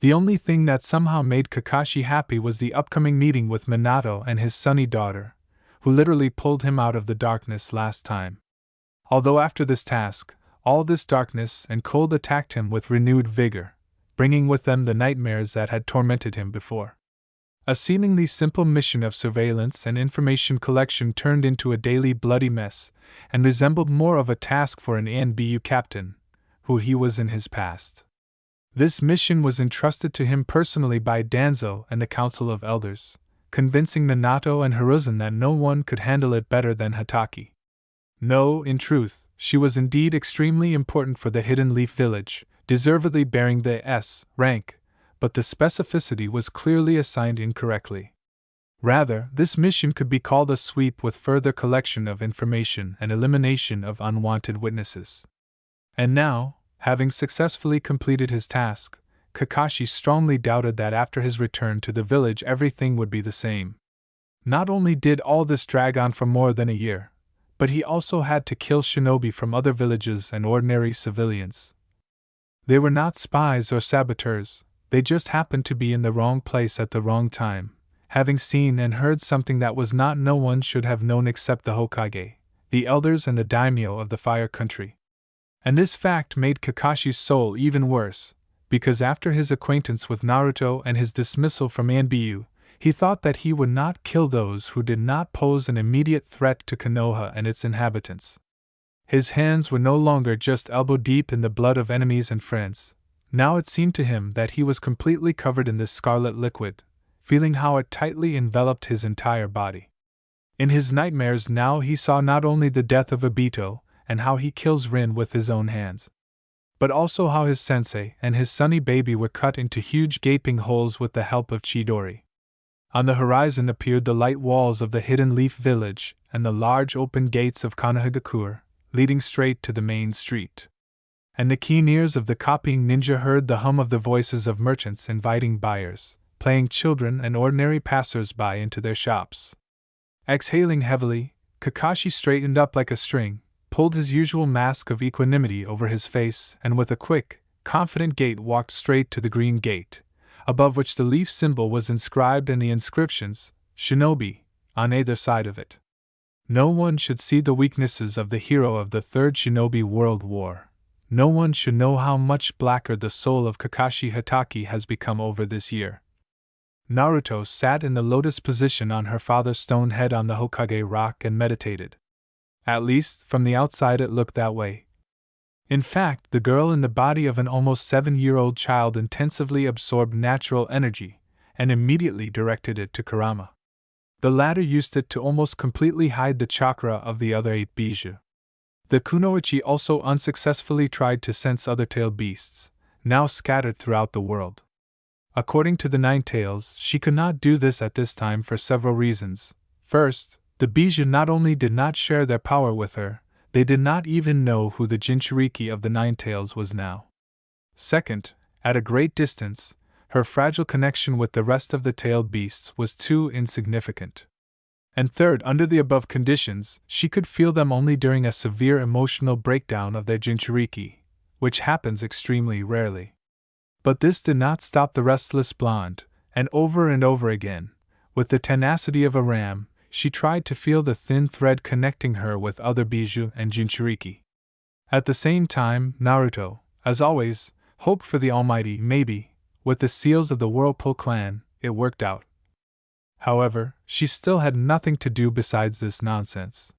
The only thing that somehow made Kakashi happy was the upcoming meeting with Minato and his sunny daughter, who literally pulled him out of the darkness last time. Although after this task, all this darkness and cold attacked him with renewed vigor, bringing with them the nightmares that had tormented him before. A seemingly simple mission of surveillance and information collection turned into a daily bloody mess, and resembled more of a task for an ANBU captain, who he was in his past. This mission was entrusted to him personally by Danzo and the Council of Elders, convincing Minato and Hiruzen that no one could handle it better than Hatake. No, in truth, she was indeed extremely important for the Hidden Leaf Village, deservedly bearing the S rank, but the specificity was clearly assigned incorrectly. Rather, this mission could be called a sweep with further collection of information and elimination of unwanted witnesses. And now, having successfully completed his task, Kakashi strongly doubted that after his return to the village everything would be the same. Not only did all this drag on for more than a year, but he also had to kill shinobi from other villages and ordinary civilians. They were not spies or saboteurs, they just happened to be in the wrong place at the wrong time, having seen and heard something that was not no one should have known except the Hokage, the elders and the daimyo of the Fire Country. And this fact made Kakashi's soul even worse, because after his acquaintance with Naruto and his dismissal from ANBU, he thought that he would not kill those who did not pose an immediate threat to Konoha and its inhabitants. His hands were no longer just elbow-deep in the blood of enemies and friends. Now it seemed to him that he was completely covered in this scarlet liquid, feeling how it tightly enveloped his entire body. In his nightmares now he saw not only the death of Obito, and how he kills Rin with his own hands, but also how his sensei and his sunny baby were cut into huge gaping holes with the help of Chidori. On the horizon appeared the light walls of the Hidden Leaf Village and the large open gates of Konohagakure, leading straight to the main street. And the keen ears of the copying ninja heard the hum of the voices of merchants inviting buyers, playing children and ordinary passers-by into their shops. Exhaling heavily, Kakashi straightened up like a string, pulled his usual mask of equanimity over his face, and with a quick, confident gait walked straight to the green gate, above which the leaf symbol was inscribed and the inscriptions, Shinobi, on either side of it. No one should see the weaknesses of the hero of the Third Shinobi World War. No one should know how much blacker the soul of Kakashi Hatake has become over this year. Naruto sat in the lotus position on her father's stone head on the Hokage rock and meditated. At least, from the outside it looked that way. In fact, the girl in the body of an almost 7-year-old child intensively absorbed natural energy, and immediately directed it to Kurama. The latter used it to almost completely hide the chakra of the other 8 bijou. The kunoichi also unsuccessfully tried to sense other tailed beasts, now scattered throughout the world. According to the 9 tails, she could not do this at this time for several reasons. First, the bijou not only did not share their power with her, they did not even know who the Jinchuriki of the 9 tails was now. Second, at a great distance, her fragile connection with the rest of the tailed beasts was too insignificant. And third, under the above conditions, she could feel them only during a severe emotional breakdown of their Jinchuriki, which happens extremely rarely. But this did not stop the restless blonde, and over again, with the tenacity of a ram, she tried to feel the thin thread connecting her with other bijou and Jinchuriki. At the same time, Naruto, as always, hoped for the almighty maybe. With the seals of the Whirlpool clan, it worked out. However, she still had nothing to do besides this nonsense.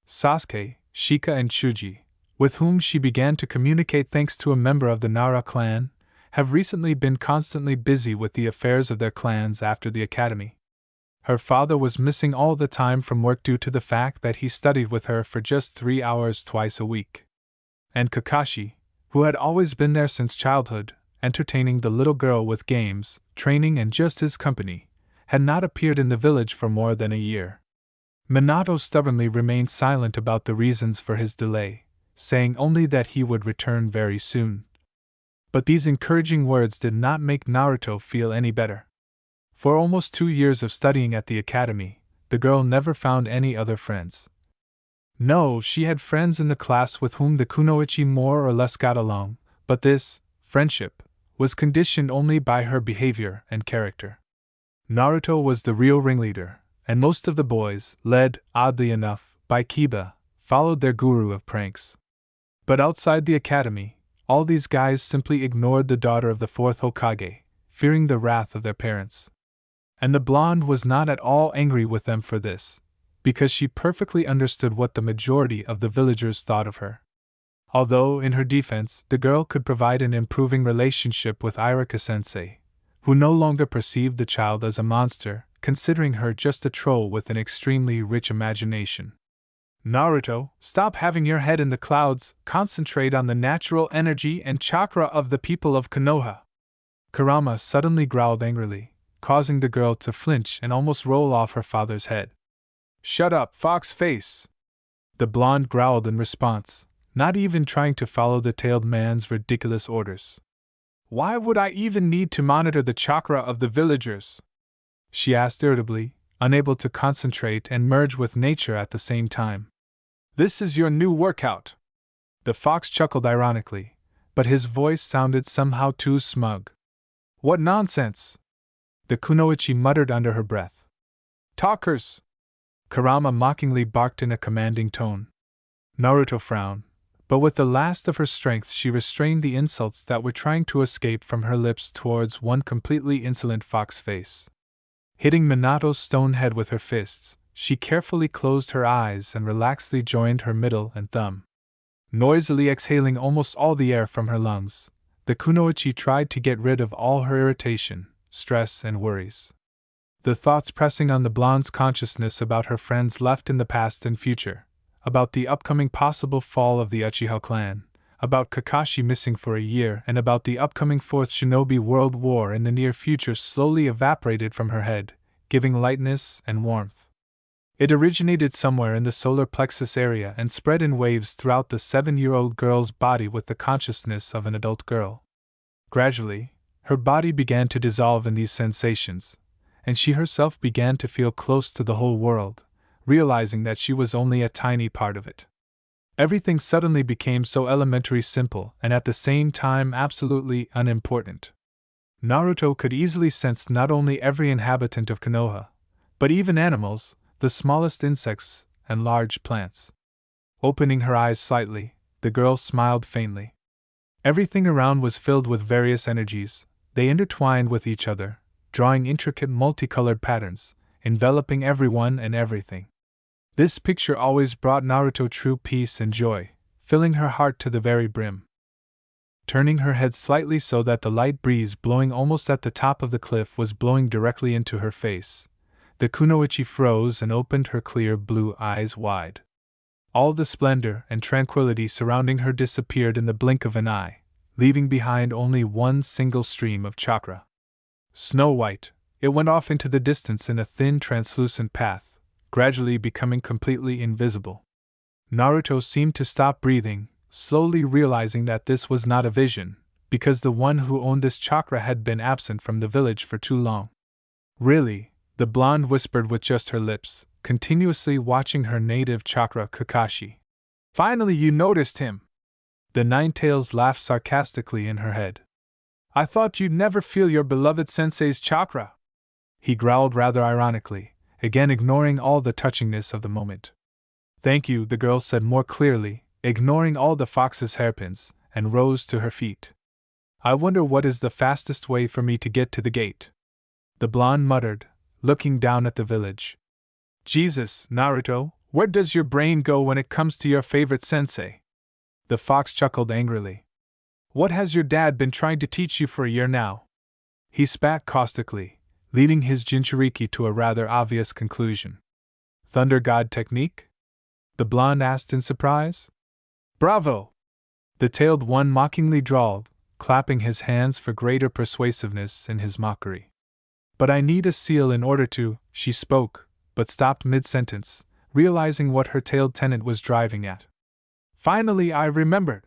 Sasuke, Shika and Chuji, with whom she began to communicate thanks to a member of the Nara clan, have recently been constantly busy with the affairs of their clans after the academy. Her father was missing all the time from work due to the fact that he studied with her for just 3 hours twice a week. And Kakashi, who had always been there since childhood, entertaining the little girl with games, training and just his company, had not appeared in the village for more than a year. Minato stubbornly remained silent about the reasons for his delay, saying only that he would return very soon. But these encouraging words did not make Naruto feel any better. For almost 2 years of studying at the academy, the girl never found any other friends. No, she had friends in the class with whom the kunoichi more or less got along, but this friendship was conditioned only by her behavior and character. Naruto was the real ringleader, and most of the boys, led, oddly enough, by Kiba, followed their guru of pranks. But outside the academy, all these guys simply ignored the daughter of the 4th Hokage, fearing the wrath of their parents. And the blonde was not at all angry with them for this, because she perfectly understood what the majority of the villagers thought of her. Although, in her defense, the girl could provide an improving relationship with Irika-sensei, who no longer perceived the child as a monster, considering her just a troll with an extremely rich imagination. Naruto, stop having your head in the clouds, concentrate on the natural energy and chakra of the people of Konoha. Kurama suddenly growled angrily, causing the girl to flinch and almost roll off her father's head. Shut up, fox face! The blonde growled in response, not even trying to follow the tailed man's ridiculous orders. Why would I even need to monitor the chakra of the villagers? She asked irritably, unable to concentrate and merge with nature at the same time. This is your new workout. The fox chuckled ironically, but his voice sounded somehow too smug. What nonsense! The kunoichi muttered under her breath. Talkers! Kurama mockingly barked in a commanding tone. Naruto frowned, but with the last of her strength she restrained the insults that were trying to escape from her lips towards one completely insolent fox face. Hitting Minato's stone head with her fists, she carefully closed her eyes and relaxedly joined her middle and thumb. Noisily exhaling almost all the air from her lungs, the kunoichi tried to get rid of all her irritation, stress, and worries. The thoughts pressing on the blonde's consciousness about her friends left in the past and future, about the upcoming possible fall of the Uchiha clan, about Kakashi missing for a year, and about the upcoming 4th Shinobi World War in the near future slowly evaporated from her head, giving lightness and warmth. It originated somewhere in the solar plexus area and spread in waves throughout the 7-year-old girl's body with the consciousness of an adult girl. Gradually, her body began to dissolve in these sensations, and she herself began to feel close to the whole world, realizing that she was only a tiny part of it. Everything suddenly became so elementary simple and at the same time absolutely unimportant. Naruto could easily sense not only every inhabitant of Konoha, but even animals, the smallest insects, and large plants. Opening her eyes slightly, the girl smiled faintly. Everything around was filled with various energies. They intertwined with each other, drawing intricate multicolored patterns, enveloping everyone and everything. This picture always brought Naruto true peace and joy, filling her heart to the very brim. Turning her head slightly so that the light breeze blowing almost at the top of the cliff was blowing directly into her face, the kunoichi froze and opened her clear blue eyes wide. All the splendor and tranquility surrounding her disappeared in the blink of an eye, leaving behind only one single stream of chakra. Snow white, it went off into the distance in a thin translucent path, gradually becoming completely invisible. Naruto seemed to stop breathing, slowly realizing that this was not a vision, because the one who owned this chakra had been absent from the village for too long. Really, the blonde whispered with just her lips, continuously watching her native chakra Kakashi. Finally you noticed him! The Ninetales laughed sarcastically in her head. I thought you'd never feel your beloved sensei's chakra! He growled rather ironically, again ignoring all the touchingness of the moment. Thank you, the girl said more clearly, ignoring all the fox's hairpins, and rose to her feet. I wonder what is the fastest way for me to get to the gate. The blonde muttered, looking down at the village. Jesus, Naruto, where does your brain go when it comes to your favorite sensei? The fox chuckled angrily. What has your dad been trying to teach you for a year now? He spat caustically, leading his Jinchuriki to a rather obvious conclusion. Thunder God technique? The blonde asked in surprise. Bravo! The tailed one mockingly drawled, clapping his hands for greater persuasiveness in his mockery. But I need a seal in order to, she spoke, but stopped mid-sentence, realizing what her tailed tenant was driving at. Finally I remembered!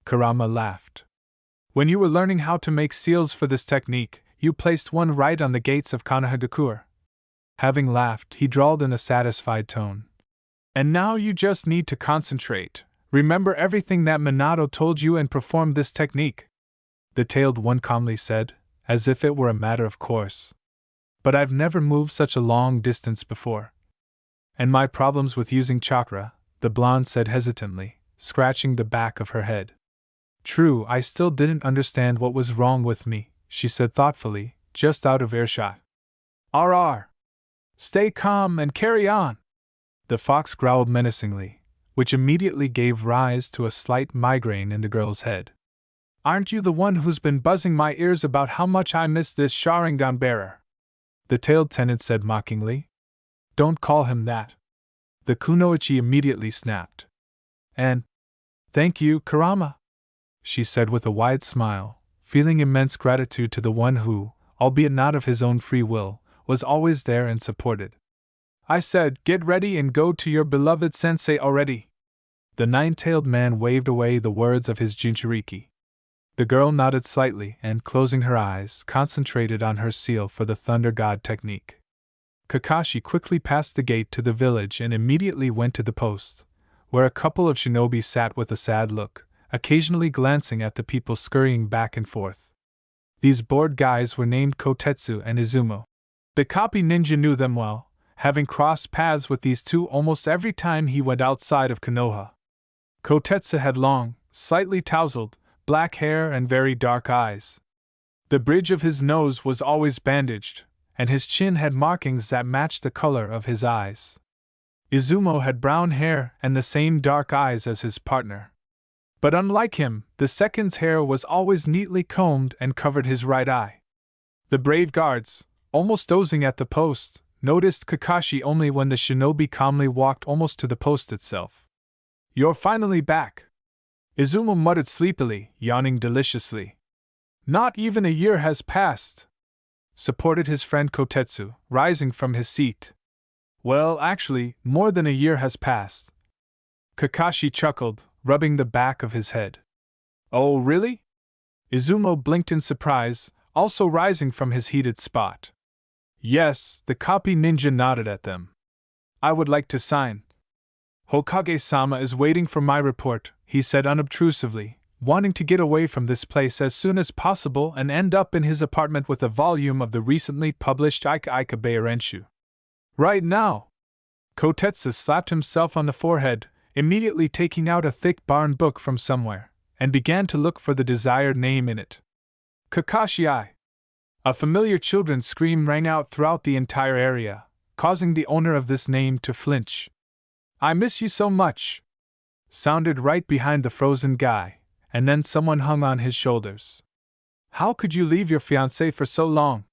Kurama laughed. When you were learning how to make seals for this technique, you placed one right on the gates of Konohagakure. Having laughed, he drawled in a satisfied tone. And now you just need to concentrate, remember everything that Minato told you and perform this technique. The tailed one calmly said, as if it were a matter of course. But I've never moved such a long distance before. And my problems with using chakra, the blonde said hesitantly, scratching the back of her head. True, I still didn't understand what was wrong with me, she said thoughtfully, just out of earshot. RR! Stay calm and carry on! The fox growled menacingly, which immediately gave rise to a slight migraine in the girl's head. Aren't you the one who's been buzzing my ears about how much I miss this Sharingan bearer? The tailed tenant said mockingly. Don't call him that. The kunoichi immediately snapped. And, thank you, Kurama, she said with a wide smile, feeling immense gratitude to the one who, albeit not of his own free will, was always there and supported. I said, get ready and go to your beloved sensei already. The nine-tailed man waved away the words of his Jinchuriki. The girl nodded slightly and, closing her eyes, concentrated on her seal for the Thunder God technique. Kakashi quickly passed the gate to the village and immediately went to the post, where a couple of shinobi sat with a sad look, occasionally glancing at the people scurrying back and forth. These bored guys were named Kotetsu and Izumo. The copy ninja knew them well, having crossed paths with these two almost every time he went outside of Konoha. Kotetsu had long, slightly tousled, black hair and very dark eyes. The bridge of his nose was always bandaged, and his chin had markings that matched the color of his eyes. Izumo had brown hair and the same dark eyes as his partner. But unlike him, the second's hair was always neatly combed and covered his right eye. The brave guards, almost dozing at the post, noticed Kakashi only when the shinobi calmly walked almost to the post itself. You're finally back! Izumo muttered sleepily, yawning deliciously. Not even a year has passed, supported his friend Kotetsu, rising from his seat. Well, actually, more than a year has passed. Kakashi chuckled, rubbing the back of his head. Oh, really? Izumo blinked in surprise, also rising from his heated spot. Yes, the copy ninja nodded at them. I would like to sign. Hokage-sama is waiting for my report, he said unobtrusively, wanting to get away from this place as soon as possible and end up in his apartment with a volume of the recently published Ika Ika Beirenshu. Right now! Kotetsu slapped himself on the forehead, immediately taking out a thick bound book from somewhere, and began to look for the desired name in it. Kakashi I! A familiar children's scream rang out throughout the entire area, causing the owner of this name to flinch. I miss you so much! Sounded right behind the frozen guy, and then someone hung on his shoulders. How could you leave your fiancé for so long?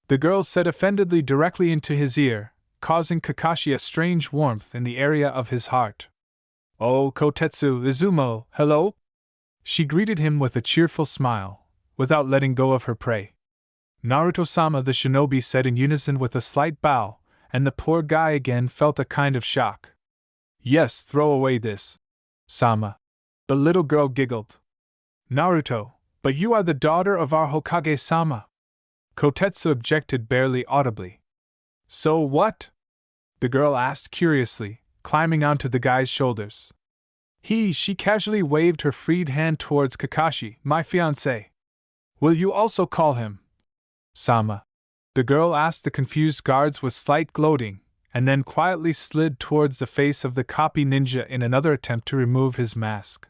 The girl said offendedly directly into his ear, causing Kakashi a strange warmth in the area of his heart. Oh, Kotetsu, Izumo, hello? She greeted him with a cheerful smile, without letting go of her prey. Naruto-sama, the shinobi said in unison with a slight bow, and the poor guy again felt a kind of shock. Yes, throw away this, Sama. The little girl giggled. Naruto, but you are the daughter of our Hokage-sama. Kotetsu objected barely audibly. So what? The girl asked curiously, climbing onto the guy's shoulders. She casually waved her freed hand towards Kakashi, my fiancé. Will you also call him Sama? The girl asked the confused guards with slight gloating, and then quietly slid towards the face of the copy ninja in another attempt to remove his mask.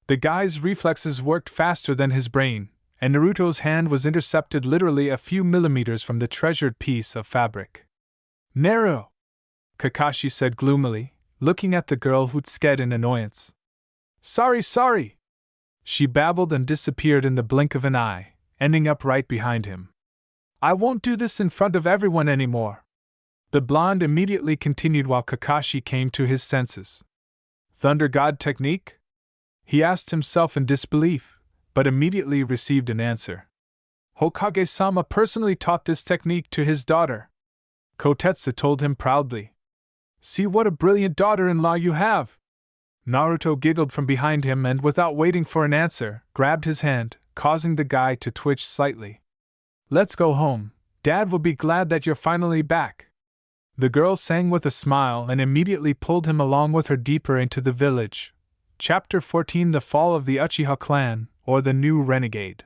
The guy's reflexes worked faster than his brain, and Naruto's hand was intercepted literally a few millimeters from the treasured piece of fabric. Naru! Kakashi said gloomily, looking at the girl who'd sked in annoyance. Sorry! She babbled and disappeared in the blink of an eye, ending up right behind him. I won't do this in front of everyone anymore. The blonde immediately continued while Kakashi came to his senses. Thunder God technique? He asked himself in disbelief, but immediately received an answer. Hokage-sama personally taught this technique to his daughter. Kotetsu told him proudly. See what a brilliant daughter-in-law you have! Naruto giggled from behind him and, without waiting for an answer, grabbed his hand, causing the guy to twitch slightly. Let's go home. Dad will be glad that you're finally back. The girl sang with a smile and immediately pulled him along with her deeper into the village. Chapter 14: The Fall of the Uchiha Clan, or the New Renegade.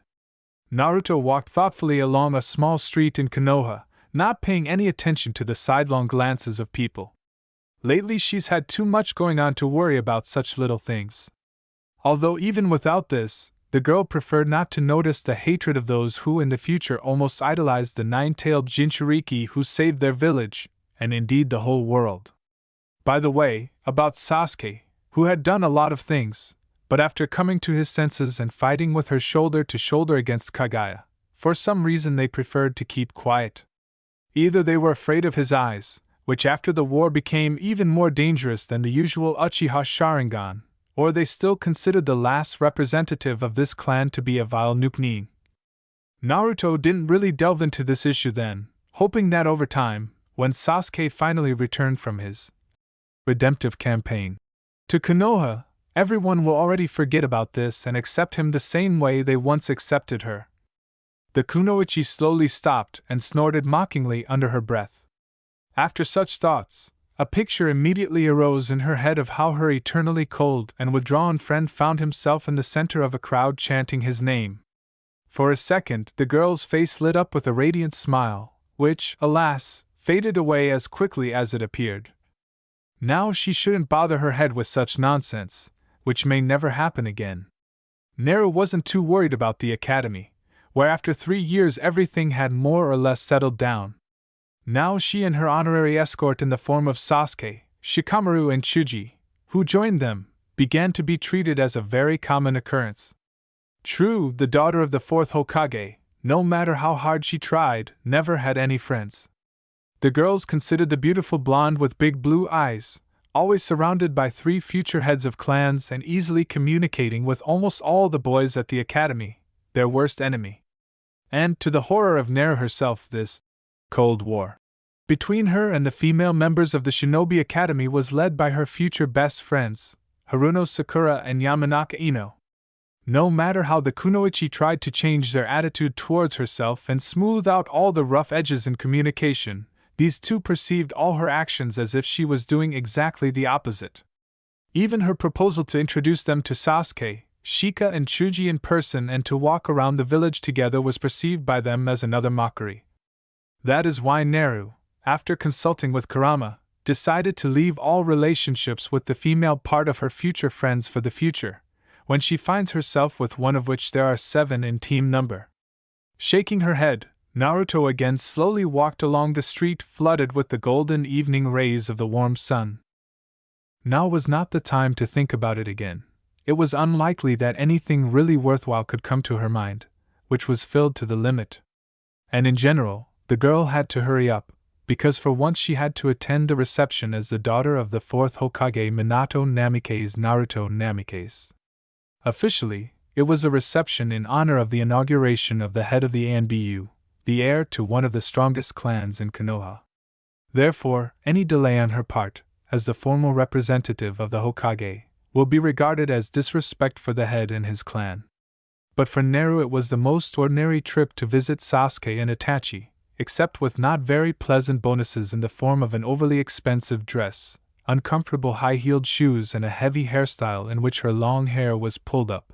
Naruto walked thoughtfully along a small street in Konoha, not paying any attention to the sidelong glances of people. Lately she's had too much going on to worry about such little things. Although even without this, the girl preferred not to notice the hatred of those who in the future almost idolized the nine-tailed Jinchuriki who saved their village, and indeed the whole world. By the way, about Sasuke, who had done a lot of things, but after coming to his senses and fighting with her shoulder to shoulder against Kaguya, for some reason they preferred to keep quiet. Either they were afraid of his eyes, which after the war became even more dangerous than the usual Uchiha Sharingan, or they still considered the last representative of this clan to be a vile nukenin. Naruto didn't really delve into this issue then, hoping that over time, when Sasuke finally returned from his redemptive campaign to Konoha, everyone will already forget about this and accept him the same way they once accepted her. The kunoichi slowly stopped and snorted mockingly under her breath. After such thoughts, a picture immediately arose in her head of how her eternally cold and withdrawn friend found himself in the center of a crowd chanting his name. For a second, the girl's face lit up with a radiant smile, which, alas, faded away as quickly as it appeared. Now she shouldn't bother her head with such nonsense, which may never happen again. Naru wasn't too worried about the academy, where after 3 years everything had more or less settled down. Now she and her honorary escort in the form of Sasuke, Shikamaru and Chuji, who joined them, began to be treated as a very common occurrence. True, the daughter of the fourth Hokage, no matter how hard she tried, never had any friends. The girls considered the beautiful blonde with big blue eyes, always surrounded by 3 future heads of clans and easily communicating with almost all the boys at the academy, their worst enemy. And, to the horror of Naru herself, this Cold War between her and the female members of the Shinobi Academy was led by her future best friends, Haruno Sakura and Yamanaka Ino. No matter how the kunoichi tried to change their attitude towards herself and smooth out all the rough edges in communication, these two perceived all her actions as if she was doing exactly the opposite. Even her proposal to introduce them to Sasuke, Shika and Chuji in person, and to walk around the village together was perceived by them as another mockery. That is why Naru, after consulting with Kurama, decided to leave all relationships with the female part of her future friends for the future, when she finds herself with one of which there are 7 in team number. Shaking her head, Naruto again slowly walked along the street flooded with the golden evening rays of the warm sun. Now was not the time to think about it again. It was unlikely that anything really worthwhile could come to her mind, which was filled to the limit. And in general, the girl had to hurry up, because for once she had to attend the reception as the daughter of the 4th Hokage Minato Namikaze Naruto Namikaze. Officially, it was a reception in honor of the inauguration of the head of the ANBU, the heir to one of the strongest clans in Konoha. Therefore, any delay on her part, as the formal representative of the Hokage, will be regarded as disrespect for the head and his clan. But for Naru it was the most ordinary trip to visit Sasuke and Itachi, except with not very pleasant bonuses in the form of an overly expensive dress, uncomfortable high-heeled shoes, and a heavy hairstyle in which her long hair was pulled up.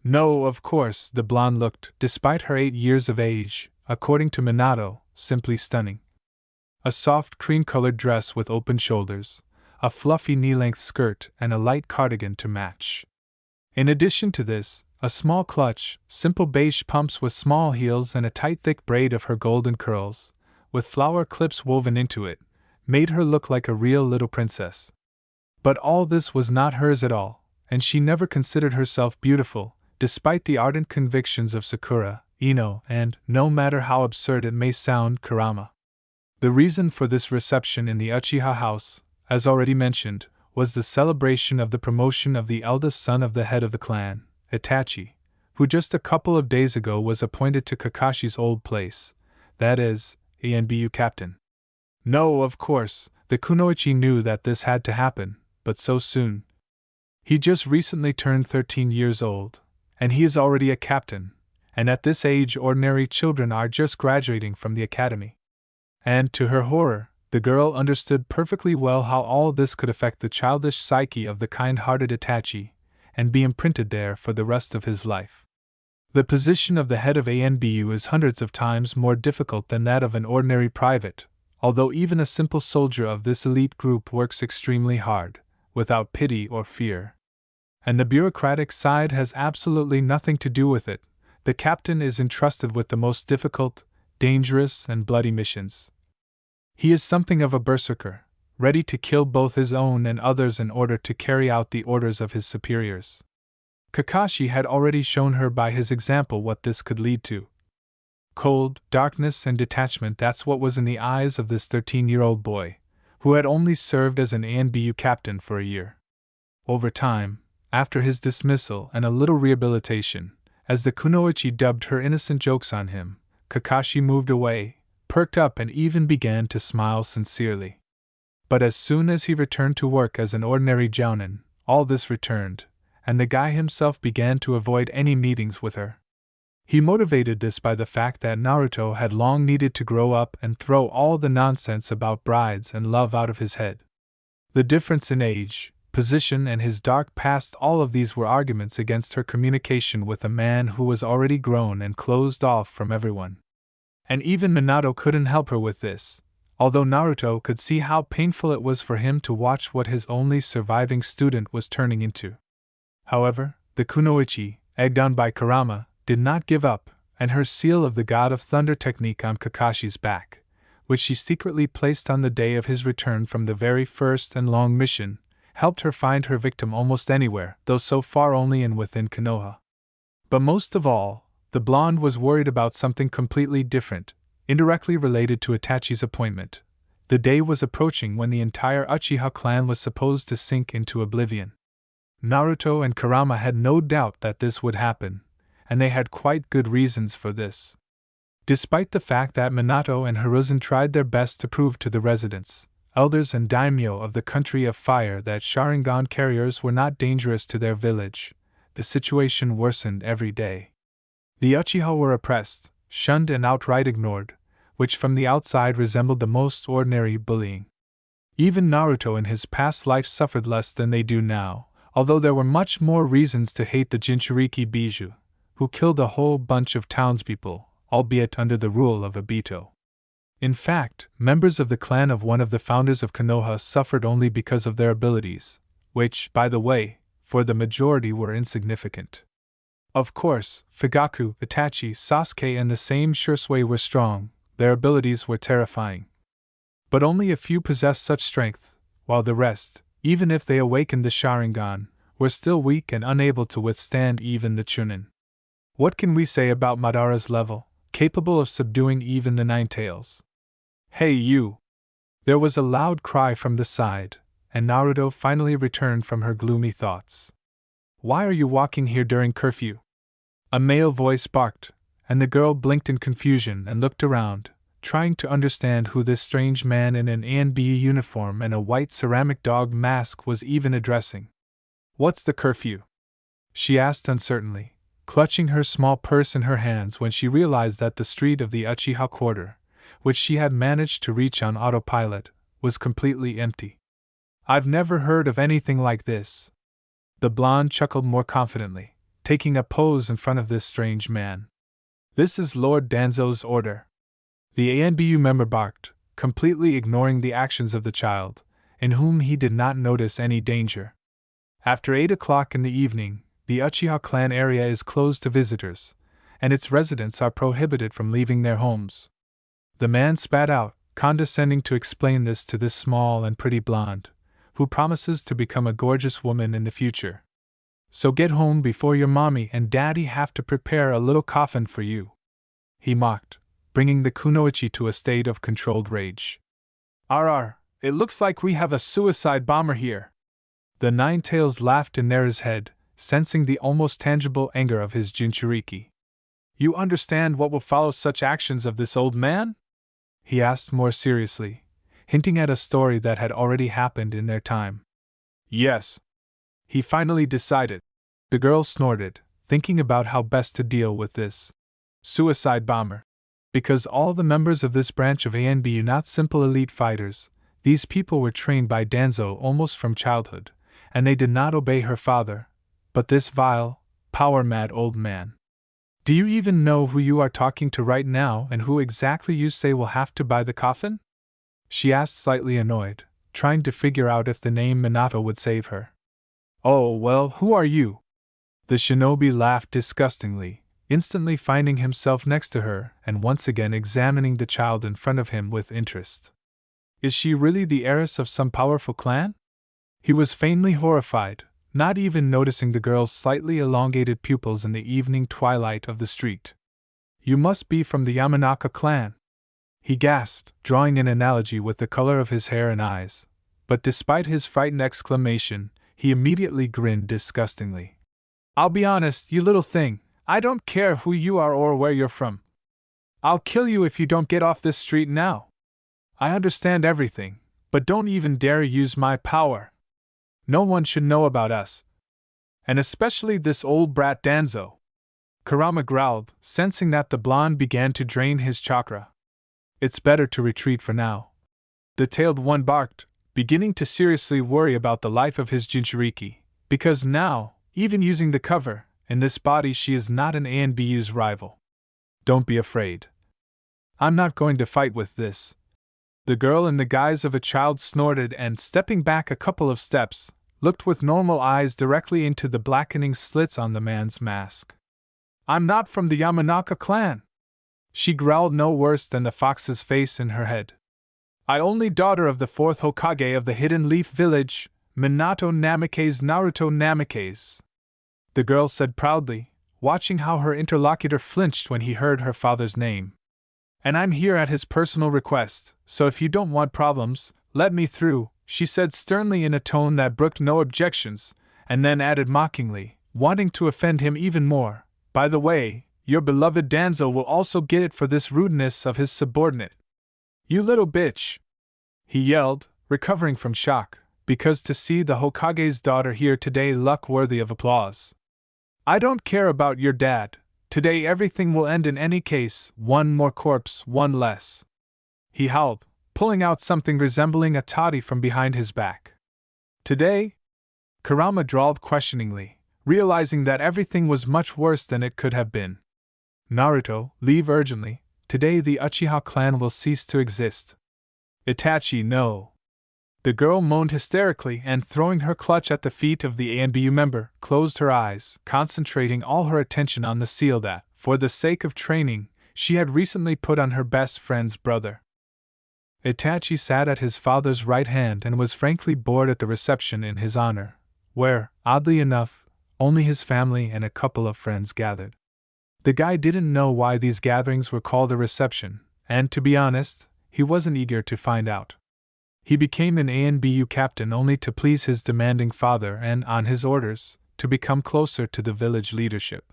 No, of course, the blonde looked, despite her 8 years of age, according to Minato, simply stunning. A soft cream-colored dress with open shoulders, a fluffy knee-length skirt, and a light cardigan to match. In addition to this, a small clutch, simple beige pumps with small heels, and a tight thick braid of her golden curls, with flower clips woven into it, made her look like a real little princess. But all this was not hers at all, and she never considered herself beautiful, despite the ardent convictions of Sakura, Ino, and, no matter how absurd it may sound, Kurama. The reason for this reception in the Uchiha house, as already mentioned, was the celebration of the promotion of the eldest son of the head of the clan, Itachi, who just a couple of days ago was appointed to Kakashi's old place, that is, ANBU captain. No, of course, the Kunoichi knew that this had to happen, but so soon. He just recently turned 13 years old, and he is already a captain, and at this age ordinary children are just graduating from the academy. And to her horror, the girl understood perfectly well how all this could affect the childish psyche of the kind-hearted Itachi, and be imprinted there for the rest of his life. The position of the head of ANBU is hundreds of times more difficult than that of an ordinary private, although even a simple soldier of this elite group works extremely hard, without pity or fear. And the bureaucratic side has absolutely nothing to do with it. The captain is entrusted with the most difficult, dangerous, and bloody missions. He is something of a berserker, ready to kill both his own and others in order to carry out the orders of his superiors. Kakashi had already shown her by his example what this could lead to. Cold, darkness, and detachment, that's what was in the eyes of this 13-year-old boy, who had only served as an ANBU captain for a year. Over time, after his dismissal and a little rehabilitation, as the Kunoichi dubbed her innocent jokes on him, Kakashi moved away, perked up, and even began to smile sincerely. But as soon as he returned to work as an ordinary jounin, all this returned, and the guy himself began to avoid any meetings with her. He motivated this by the fact that Naruto had long needed to grow up and throw all the nonsense about brides and love out of his head. The difference in age, position, and his dark past, all of these were arguments against her communication with a man who was already grown and closed off from everyone. And even Minato couldn't help her with this, although Naruto could see how painful it was for him to watch what his only surviving student was turning into. However, the Kunoichi, egged on by Kurama, did not give up, and her seal of the God of Thunder technique on Kakashi's back, which she secretly placed on the day of his return from the very first and long mission, helped her find her victim almost anywhere, though so far only in within Konoha. But most of all, the blonde was worried about something completely different, indirectly related to Itachi's appointment. The day was approaching when the entire Uchiha clan was supposed to sink into oblivion. Naruto and Kurama had no doubt that this would happen, and they had quite good reasons for this. Despite the fact that Minato and Hiruzen tried their best to prove to the residents, elders, and daimyo of the country of fire that Sharingan carriers were not dangerous to their village, the situation worsened every day. The Uchiha were oppressed, shunned, and outright ignored, which from the outside resembled the most ordinary bullying. Even Naruto in his past life suffered less than they do now, although there were much more reasons to hate the Jinchuriki Bijou, who killed a whole bunch of townspeople, albeit under the rule of Obito. In fact, members of the clan of one of the founders of Konoha suffered only because of their abilities, which, by the way, for the majority were insignificant. Of course, Fugaku, Itachi, Sasuke, and the same Shisui were strong, their abilities were terrifying. But only a few possessed such strength, while the rest, even if they awakened the Sharingan, were still weak and unable to withstand even the Chunin. What can we say about Madara's level, capable of subduing even the Nine Tails? Hey you! There was a loud cry from the side, and Naruto finally returned from her gloomy thoughts. Why are you walking here during curfew? A male voice barked, and the girl blinked in confusion and looked around, trying to understand who this strange man in an ANBU uniform and a white ceramic dog mask was even addressing. What's the curfew? She asked uncertainly, clutching her small purse in her hands when she realized that the street of the Uchiha Quarter, which she had managed to reach on autopilot, was completely empty. I've never heard of anything like this. The blonde chuckled more confidently, taking a pose in front of this strange man. This is Lord Danzo's order. The ANBU member barked, completely ignoring the actions of the child, in whom he did not notice any danger. After 8 o'clock in the evening, the Uchiha clan area is closed to visitors, and its residents are prohibited from leaving their homes. The man spat out, condescending to explain this to this small and pretty blonde, who promises to become a gorgeous woman in the future. So get home before your mommy and daddy have to prepare a little coffin for you. He mocked, bringing the kunoichi to a state of controlled rage. Arr, it looks like we have a suicide bomber here. The Nine Tails laughed in Nera's head, sensing the almost tangible anger of his Jinchuriki. You understand what will follow such actions of this old man? He asked more seriously, hinting at a story that had already happened in their time. Yes. He finally decided. The girl snorted, thinking about how best to deal with this suicide bomber. Because all the members of this branch of ANBU are not simple elite fighters, these people were trained by Danzo almost from childhood, and they did not obey her father, but this vile, power-mad old man. Do you even know who you are talking to right now and who exactly you say will have to buy the coffin? She asked, slightly annoyed, trying to figure out if the name Minato would save her. Oh, well, who are you? The shinobi laughed disgustingly, instantly finding himself next to her and once again examining the child in front of him with interest. Is she really the heiress of some powerful clan? He was faintly horrified, not even noticing the girl's slightly elongated pupils in the evening twilight of the street. You must be from the Yamanaka clan. He gasped, drawing an analogy with the color of his hair and eyes, but despite his frightened exclamation, he immediately grinned disgustingly. I'll be honest, you little thing, I don't care who you are or where you're from. I'll kill you if you don't get off this street now. I understand everything, but don't even dare use my power. No one should know about us. And especially this old brat Danzo. Kurama growled, sensing that the blonde began to drain his chakra. It's better to retreat for now. The tailed one barked, beginning to seriously worry about the life of his Jinchuriki, because now, even using the cover, in this body she is not an ANBU's rival. Don't be afraid. I'm not going to fight with this. The girl in the guise of a child snorted and, stepping back a couple of steps, looked with normal eyes directly into the blackening slits on the man's mask. I'm not from the Yamanaka clan. She growled no worse than the fox's face in her head. I only daughter of the fourth Hokage of the Hidden Leaf Village, Minato Namikaze Naruto Namikaze. The girl said proudly, watching how her interlocutor flinched when he heard her father's name. And I'm here at his personal request, so if you don't want problems, let me through, she said sternly in a tone that brooked no objections, and then added mockingly, wanting to offend him even more, by the way, your beloved Danzo will also get it for this rudeness of his subordinate. You little bitch! He yelled, recovering from shock, because to see the Hokage's daughter here today luck worthy of applause. I don't care about your dad, today everything will end in any case, one more corpse, one less. He howled, pulling out something resembling a toddy from behind his back. Today? Kurama drawled questioningly, realizing that everything was much worse than it could have been. Naruto, leave urgently. Today the Uchiha clan will cease to exist. Itachi, no. The girl moaned hysterically and, throwing her clutch at the feet of the ANBU member, closed her eyes, concentrating all her attention on the seal that, for the sake of training, she had recently put on her best friend's brother. Itachi sat at his father's right hand and was frankly bored at the reception in his honor, where, oddly enough, only his family and a couple of friends gathered. The guy didn't know why these gatherings were called a reception, and to be honest, he wasn't eager to find out. He became an ANBU captain only to please his demanding father and, on his orders, to become closer to the village leadership.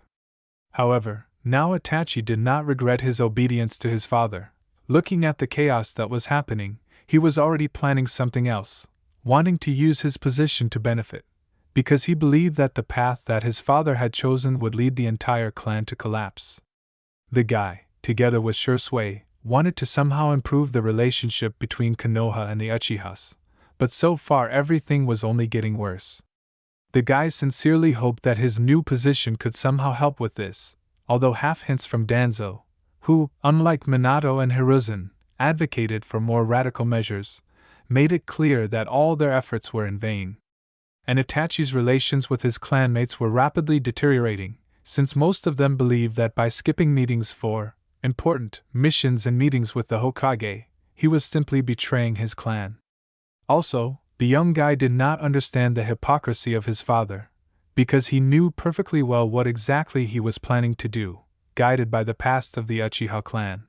However, now Itachi did not regret his obedience to his father. Looking at the chaos that was happening, he was already planning something else, wanting to use his position to benefit, because he believed that the path that his father had chosen would lead the entire clan to collapse. The guy, together with Shursui, wanted to somehow improve the relationship between Konoha and the Uchihas, but so far everything was only getting worse. The guy sincerely hoped that his new position could somehow help with this, although half hints from Danzo, who, unlike Minato and Hiruzen, advocated for more radical measures, made it clear that all their efforts were in vain. And Itachi's relations with his clanmates were rapidly deteriorating, since most of them believed that by skipping meetings for important missions and meetings with the Hokage, he was simply betraying his clan. Also, the young guy did not understand the hypocrisy of his father, because he knew perfectly well what exactly he was planning to do, guided by the past of the Uchiha clan.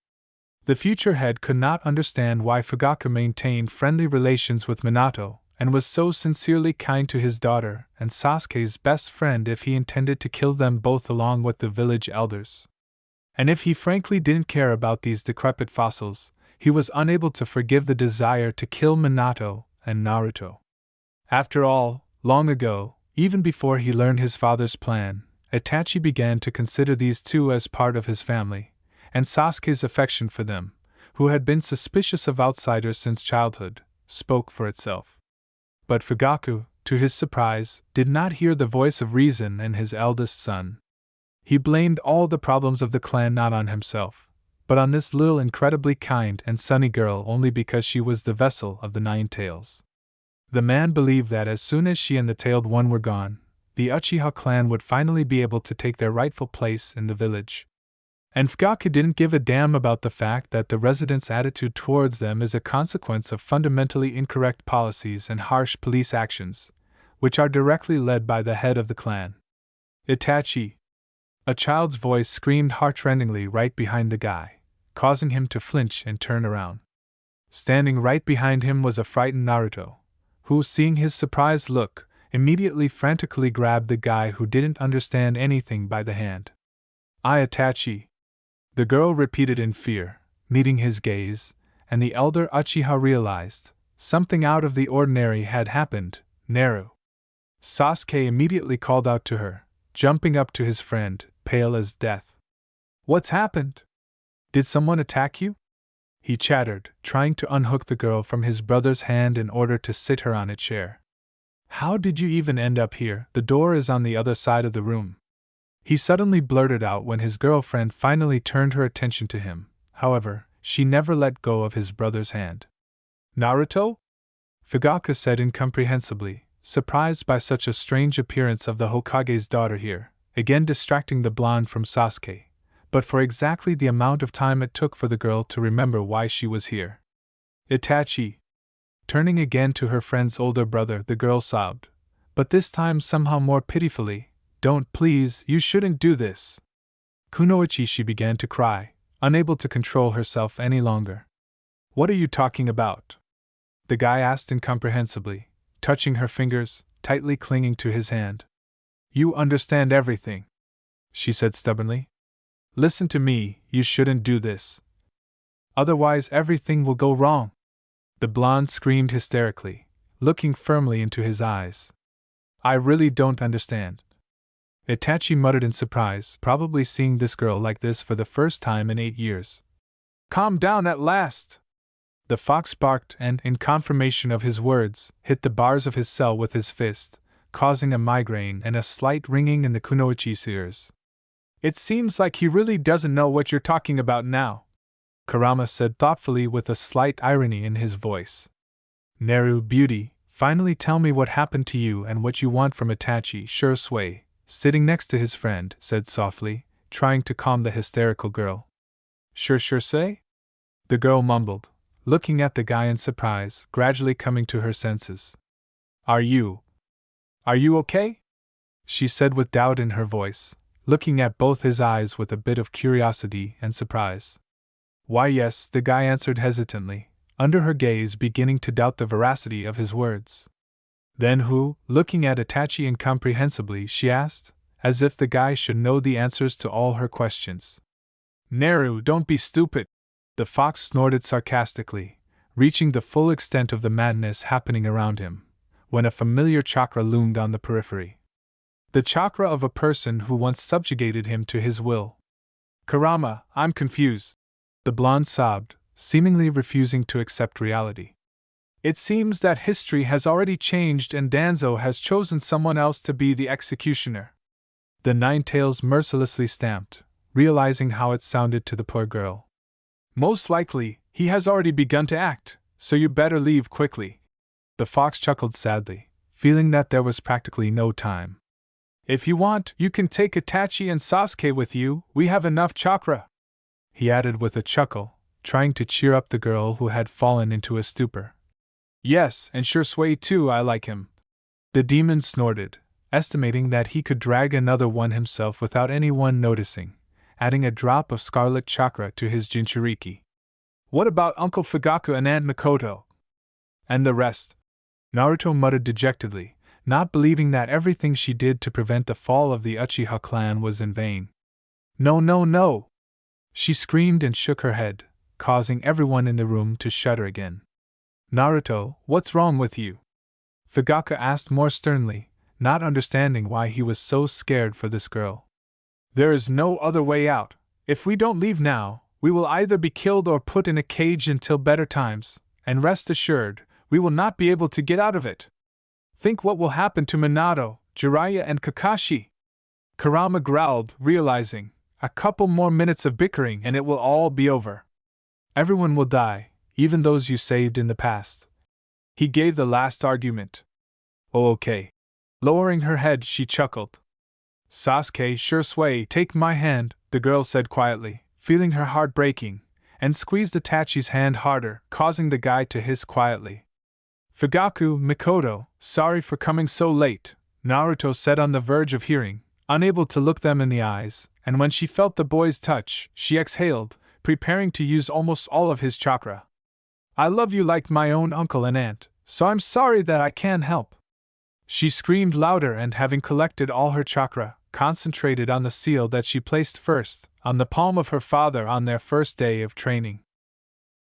The future head could not understand why Fugaku maintained friendly relations with Minato, and was so sincerely kind to his daughter and Sasuke's best friend if he intended to kill them both along with the village elders. And if he frankly didn't care about these decrepit fossils, he was unable to forgive the desire to kill Minato and Naruto. After all, long ago, even before he learned his father's plan, Itachi began to consider these two as part of his family, and Sasuke's affection for them, who had been suspicious of outsiders since childhood, spoke for itself. But Fugaku, to his surprise, did not hear the voice of reason and his eldest son. He blamed all the problems of the clan not on himself, but on this little incredibly kind and sunny girl only because she was the vessel of the Nine Tails. The man believed that as soon as she and the Tailed One were gone, the Uchiha clan would finally be able to take their rightful place in the village. And Fugaku didn't give a damn about the fact that the residents' attitude towards them is a consequence of fundamentally incorrect policies and harsh police actions, which are directly led by the head of the clan. Itachi! A child's voice screamed heartrendingly right behind the guy, causing him to flinch and turn around. Standing right behind him was a frightened Naruto, who, seeing his surprised look, immediately frantically grabbed the guy who didn't understand anything by the hand. Itachi! The girl repeated in fear, meeting his gaze, and the elder Uchiha realized something out of the ordinary had happened. Naru! Sasuke immediately called out to her, jumping up to his friend, pale as death. What's happened? Did someone attack you? He chattered, trying to unhook the girl from his brother's hand in order to sit her on a chair. How did you even end up here? The door is on the other side of the room. He suddenly blurted out when his girlfriend finally turned her attention to him. However, she never let go of his brother's hand. Naruto? Fugaku said incomprehensibly, surprised by such a strange appearance of the Hokage's daughter here, again distracting the blonde from Sasuke, but for exactly the amount of time it took for the girl to remember why she was here. Itachi! Turning again to her friend's older brother, the girl sobbed, but this time somehow more pitifully. Don't, please, you shouldn't do this. Kunoichi, she began to cry, unable to control herself any longer. What are you talking about? The guy asked incomprehensibly, touching her fingers, tightly clinging to his hand. You understand everything, she said stubbornly. Listen to me, you shouldn't do this. Otherwise everything will go wrong. The blonde screamed hysterically, looking firmly into his eyes. I really don't understand. Itachi muttered in surprise, probably seeing this girl like this for the first time in 8 years. Calm down at last! The fox barked and, in confirmation of his words, hit the bars of his cell with his fist, causing a migraine and a slight ringing in the kunoichi's ears. It seems like he really doesn't know what you're talking about now, Kurama said thoughtfully with a slight irony in his voice. Naru, beauty, finally tell me what happened to you and what you want from Itachi. Shursui, sitting next to his friend, said softly, trying to calm the hysterical girl. Shursui? The girl mumbled, looking at the guy in surprise, gradually coming to her senses. Are you okay? She said with doubt in her voice, looking at both his eyes with a bit of curiosity and surprise. Why, yes, the guy answered hesitantly, under her gaze beginning to doubt the veracity of his words. Then looking at Itachi incomprehensibly, she asked, as if the guy should know the answers to all her questions. Naru, don't be stupid! The fox snorted sarcastically, reaching the full extent of the madness happening around him, when a familiar chakra loomed on the periphery. The chakra of a person who once subjugated him to his will. Kurama, I'm confused. The blonde sobbed, seemingly refusing to accept reality. It seems that history has already changed and Danzo has chosen someone else to be the executioner. The Ninetales mercilessly stamped, realizing how it sounded to the poor girl. Most likely, he has already begun to act, so you better leave quickly. The fox chuckled sadly, feeling that there was practically no time. If you want, you can take Itachi and Sasuke with you, we have enough chakra, he added with a chuckle, trying to cheer up the girl who had fallen into a stupor. Yes, and Shursui too, I like him. The demon snorted, estimating that he could drag another one himself without anyone noticing, adding a drop of scarlet chakra to his Jinchuriki. What about Uncle Fugaku and Aunt Mikoto? And the rest? Naruto muttered dejectedly, not believing that everything she did to prevent the fall of the Uchiha clan was in vain. No, no, no! She screamed and shook her head, causing everyone in the room to shudder again. Naruto, what's wrong with you? Fugaku asked more sternly, not understanding why he was so scared for this girl. There is no other way out. If we don't leave now, we will either be killed or put in a cage until better times, and rest assured, we will not be able to get out of it. Think what will happen to Minato, Jiraiya, and Kakashi. Kurama growled, realizing, a couple more minutes of bickering and it will all be over. Everyone will die, even those you saved in the past. He gave the last argument. Oh, okay. Lowering her head, she chuckled. Sasuke, Shursui, take my hand, the girl said quietly, feeling her heart breaking, and squeezed Itachi's hand harder, causing the guy to hiss quietly. Fugaku, Mikoto, sorry for coming so late, Naruto said on the verge of hearing, unable to look them in the eyes, and when she felt the boy's touch, she exhaled, preparing to use almost all of his chakra. I love you like my own uncle and aunt, so I'm sorry that I can't help. She screamed louder and, having collected all her chakra, concentrated on the seal that she placed first on the palm of her father on their first day of training.